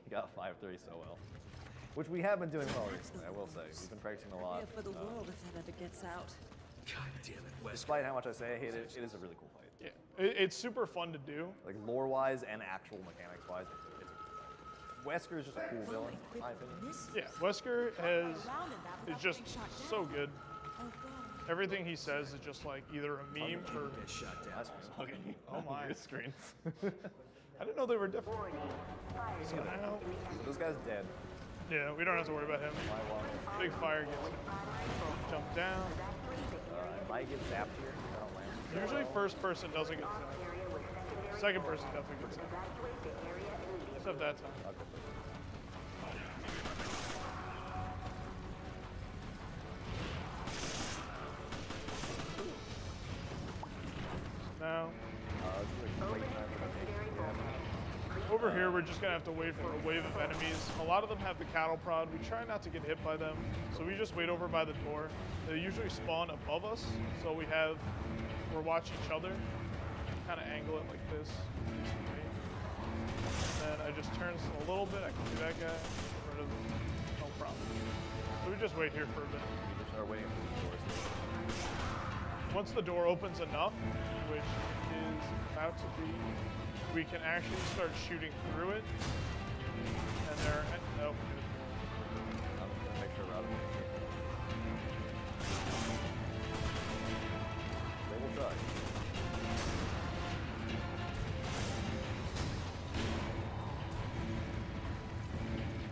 Speaker 1: got 5-3 so well. Which we have been doing well recently, I will say. We've been practicing a lot.
Speaker 9: Here for the world if that ever gets out.
Speaker 5: God damn it, Wes.
Speaker 1: Despite how much I say I hate it, it is a really cool fight.
Speaker 2: Yeah, it's super fun to do.
Speaker 1: Like lore-wise and actual mechanics-wise, it's a cool fight. Wesker is just a cool villain, in my opinion.
Speaker 9: This?
Speaker 2: Yeah, Wesker is just so good.
Speaker 9: Oh God.
Speaker 2: Everything he says is just like either a meme or.
Speaker 5: Get shot down.
Speaker 1: That's hugging you
Speaker 2: Oh
Speaker 1: on
Speaker 2: my.
Speaker 1: your screen.
Speaker 2: I didn't know they were different. So now,
Speaker 1: This guy's dead.
Speaker 2: yeah, we don't have to worry about him.
Speaker 1: Why won't it?
Speaker 2: Big fire gets him. Jump down.
Speaker 1: I might get zapped here. I don't land.
Speaker 2: Usually, first person doesn't get zapped. Second person definitely gets zapped. Except that time.
Speaker 1: I'll go first.
Speaker 2: Now,
Speaker 1: This is a great time for the
Speaker 2: over here, we're just gonna have to wait for a wave of enemies. A lot of them have the cattle prod. We try not to get hit by them, so we just wait over by the door. They usually spawn above us, so we're watching each other. Kind of angle it like this. And I just turn a little bit. I can see that guy. Get rid of him. No problem. So we just wait here for a bit.
Speaker 1: We just are waiting for the doors.
Speaker 2: Once the door opens enough, which is about to be, we can actually start shooting through it. And there, nope.
Speaker 1: I'm just gonna make sure we're out of here. They will try.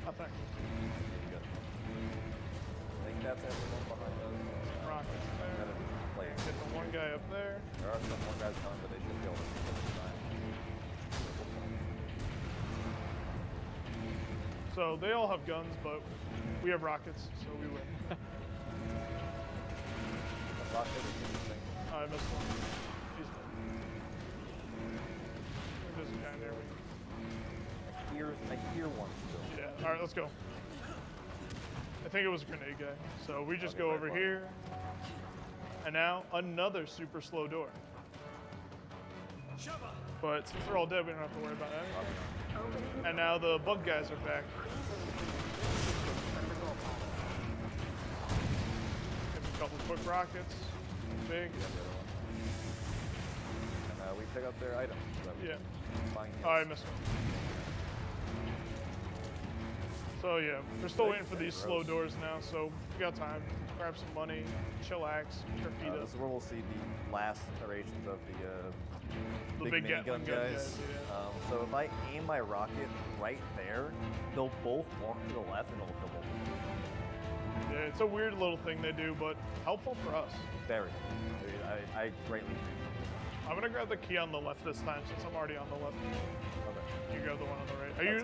Speaker 2: Nothing.
Speaker 1: Good. I think that's everyone behind us.
Speaker 2: Rockets there.
Speaker 1: Gotta play.
Speaker 2: Get the one guy up there.
Speaker 1: There are some more guys coming, but they should be able to see this time.
Speaker 2: So they all have guns, but we have rockets, so we win.
Speaker 1: That's rocket is interesting.
Speaker 2: Oh, I missed one. He's dead. There's a guy there.
Speaker 1: I hear one still.
Speaker 2: Yeah, alright, let's go. I think it was a grenade guy. So we just go over here. And now another super slow door. But since they're all dead, we don't have to worry about that. And now the bug guys are back. Give them a couple quick rockets. Big.
Speaker 1: And we pick up their items. So that we
Speaker 2: Yeah.
Speaker 1: can find
Speaker 2: Oh, I
Speaker 1: heals.
Speaker 2: missed one. So yeah, we're still waiting for these slow doors now, so we got time. Grab some money, chillax, put our feet up.
Speaker 1: This is where we'll see the last iterations of the
Speaker 2: big
Speaker 1: minigun
Speaker 2: Gatling gun guys, yeah.
Speaker 1: So if I aim my rocket right there, they'll both walk to the left and it'll kill both of them.
Speaker 2: Yeah, it's a weird little thing they do, but helpful for us.
Speaker 1: Very. I greatly do.
Speaker 2: I'm gonna grab the key on the left this time since I'm already on the left.
Speaker 1: Okay.
Speaker 2: You grab the one on the right.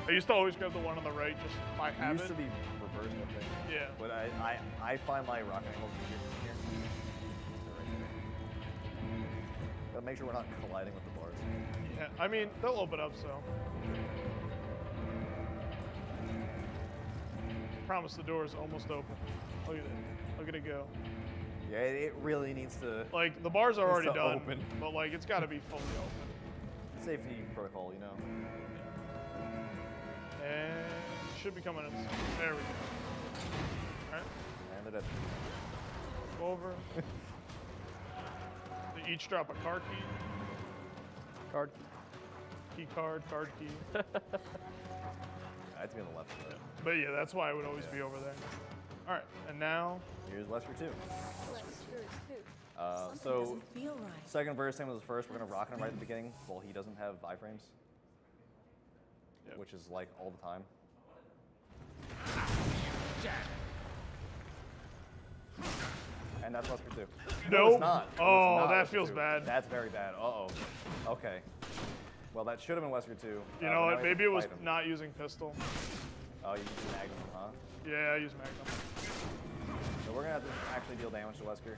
Speaker 2: I used to always grab the one on the right just by
Speaker 1: It
Speaker 2: habit.
Speaker 1: used to be reversed, I think.
Speaker 2: Yeah.
Speaker 1: But I find my rocket angles easier from here. They're right there. Gotta make sure we're not colliding with the bars.
Speaker 2: Yeah, I mean, they'll open up, so. Promise the door is almost open. Look at it. Look at it go.
Speaker 1: Yeah, it really needs to.
Speaker 2: Like, the bars are already
Speaker 1: to
Speaker 2: done,
Speaker 1: open.
Speaker 2: but like, it's gotta be fully open.
Speaker 1: Safety protocol, you know.
Speaker 2: And should be coming in. There we go. Alright,
Speaker 1: And they're dead.
Speaker 2: go over. They each drop a card key.
Speaker 4: Card.
Speaker 2: Key card, card key.
Speaker 1: I have to be on the left of that.
Speaker 2: But yeah, that's why I would always be over there. Alright, and now,
Speaker 1: Here's Wesker 2.
Speaker 9: Something
Speaker 1: So,
Speaker 9: doesn't feel right.
Speaker 1: second verse, same as the first. We're gonna rock him right at the beginning. Well, he doesn't have iframes,
Speaker 2: Yep.
Speaker 1: which is like all the time. And that's Wesker 2. No,
Speaker 2: Nope.
Speaker 1: it's not. No,
Speaker 2: Oh,
Speaker 1: it's not
Speaker 2: that
Speaker 1: Wesker
Speaker 2: feels
Speaker 1: 2.
Speaker 2: bad.
Speaker 1: That's very bad. Uh-oh. Okay. Well, that should have been Wesker 2.
Speaker 2: you
Speaker 1: but
Speaker 2: know
Speaker 1: now
Speaker 2: what?
Speaker 1: we have
Speaker 2: Maybe
Speaker 1: to
Speaker 2: it was
Speaker 1: fight him.
Speaker 2: not using pistol.
Speaker 1: Oh, you used Magnum, huh?
Speaker 2: Yeah, I use Magnum.
Speaker 1: So we're gonna have to actually deal damage to Wesker.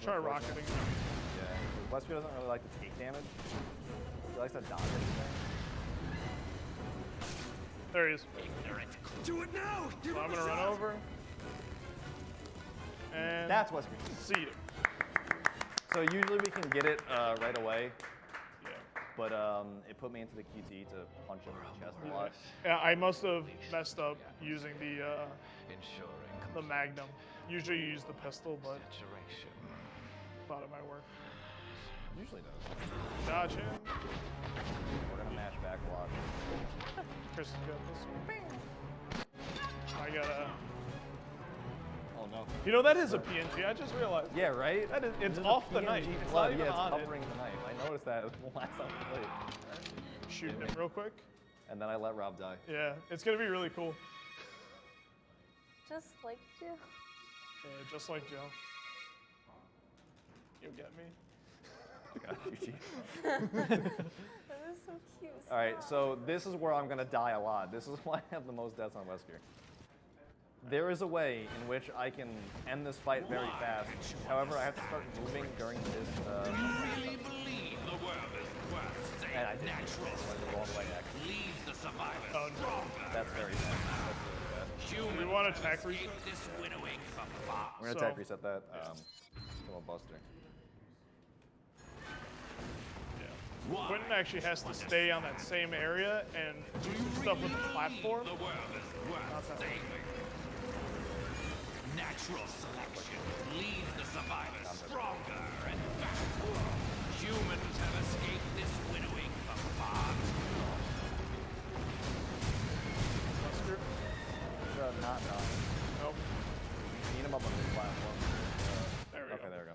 Speaker 2: Try rocketing.
Speaker 1: Yeah. Wesker doesn't really like to take damage. He likes to dodge everything.
Speaker 2: There he is.
Speaker 5: Do it now! Give
Speaker 2: So I'm
Speaker 5: him a
Speaker 2: gonna run
Speaker 5: shot.
Speaker 2: over. And
Speaker 1: That's Wesker.
Speaker 2: see it.
Speaker 1: So usually we can get it right away,
Speaker 2: Yeah.
Speaker 1: but it put me into the QT to punch him in the chest a lot.
Speaker 2: Yeah, I must have messed up using the Magnum. Usually you use the pistol, but thought it might work.
Speaker 1: Usually does.
Speaker 2: Dodge him.
Speaker 1: We're gonna mash back a lot.
Speaker 2: Chris has got this one. I gotta.
Speaker 1: Oh no.
Speaker 2: You know that is a PNG. I just realized.
Speaker 1: Yeah, right?
Speaker 2: That is. It's
Speaker 1: This is
Speaker 2: off
Speaker 1: a
Speaker 2: the
Speaker 1: PNG
Speaker 2: knife. It's
Speaker 1: blood.
Speaker 2: not even
Speaker 1: Yeah, it's
Speaker 2: on it.
Speaker 1: covering the knife. I noticed that the last time we played.
Speaker 2: Shooting him real quick.
Speaker 1: And then I let Rob die.
Speaker 2: Yeah, it's gonna be really cool.
Speaker 3: Just like you.
Speaker 2: Yeah, just like Joe. You'll get me.
Speaker 1: I got you, Chief.
Speaker 3: That is so cute.
Speaker 1: All right, so this is where I'm gonna die a lot. This is why I have the most deaths on Wesker. There is a way in which I can end this fight very fast. However, I have to start moving during this.
Speaker 8: Really believe the world is worth
Speaker 1: And I did it the wrong way, actually.
Speaker 8: leaves the survivors
Speaker 2: Oh, no.
Speaker 1: That's very bad. That's really bad.
Speaker 2: Do we want to attack reset?
Speaker 8: this winnowing from far.
Speaker 1: We're gonna
Speaker 2: So-
Speaker 1: attack reset that. From a buster.
Speaker 2: Quentin actually has to stay on that same area and do some stuff with the platform.
Speaker 8: The world is
Speaker 2: Not
Speaker 8: worth
Speaker 2: that
Speaker 8: saving. Natural selection leaves the survivors stronger and faster. Humans have escaped this winnowing from far.
Speaker 2: Buster.
Speaker 1: Not dying.
Speaker 2: Nope.
Speaker 1: Beat him up on this platform.
Speaker 2: There we
Speaker 1: Okay,
Speaker 2: go.
Speaker 1: there we go.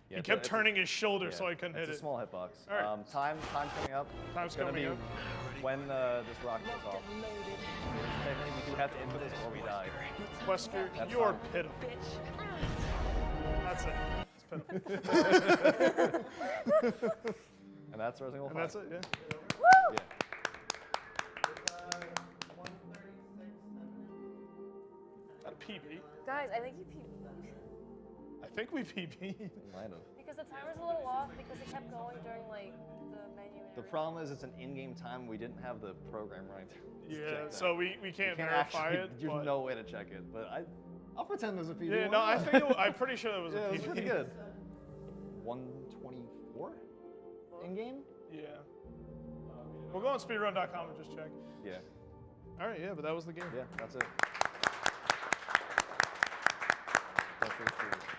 Speaker 1: Yeah,
Speaker 2: He
Speaker 1: it's
Speaker 2: kept
Speaker 1: a-
Speaker 2: turning his shoulder
Speaker 1: yeah,
Speaker 2: so I couldn't hit
Speaker 1: it's
Speaker 2: it.
Speaker 1: a small hitbox.
Speaker 2: All right.
Speaker 1: Time's coming up.
Speaker 2: Time's
Speaker 1: It's gonna
Speaker 2: coming
Speaker 1: be
Speaker 2: up.
Speaker 1: when this rock goes off. Technically, we do have to input this or we die.
Speaker 2: Wesker,
Speaker 1: That's
Speaker 2: you're
Speaker 1: fine.
Speaker 2: pitiful. That's it. It's pitiful.
Speaker 1: And that's our single
Speaker 2: And
Speaker 1: fight.
Speaker 2: that's it, yeah.
Speaker 1: Yeah.
Speaker 2: Not a PB.
Speaker 3: Guys, I think you peed.
Speaker 2: I think we PB.
Speaker 1: Might have.
Speaker 3: Because the timer's a little off because it kept going during like the menu and
Speaker 1: The
Speaker 3: everything.
Speaker 1: problem is it's an in-game time. We didn't have the program running through. to
Speaker 2: Yeah,
Speaker 1: check that.
Speaker 2: so we can't verify
Speaker 1: actually,
Speaker 2: it.
Speaker 1: There's
Speaker 2: but
Speaker 1: no way to check it, but I'll pretend there's a PB.
Speaker 2: yeah,
Speaker 1: Why
Speaker 2: no, I
Speaker 1: not?
Speaker 2: think I'm pretty sure it was
Speaker 1: Yeah,
Speaker 2: a
Speaker 1: it
Speaker 2: PB.
Speaker 1: was pretty good. 124 in-game?
Speaker 2: Yeah. We'll go on speedrun.com and just check.
Speaker 1: Yeah.
Speaker 2: All right, yeah, but that was the game.
Speaker 1: Yeah, that's it. That's it.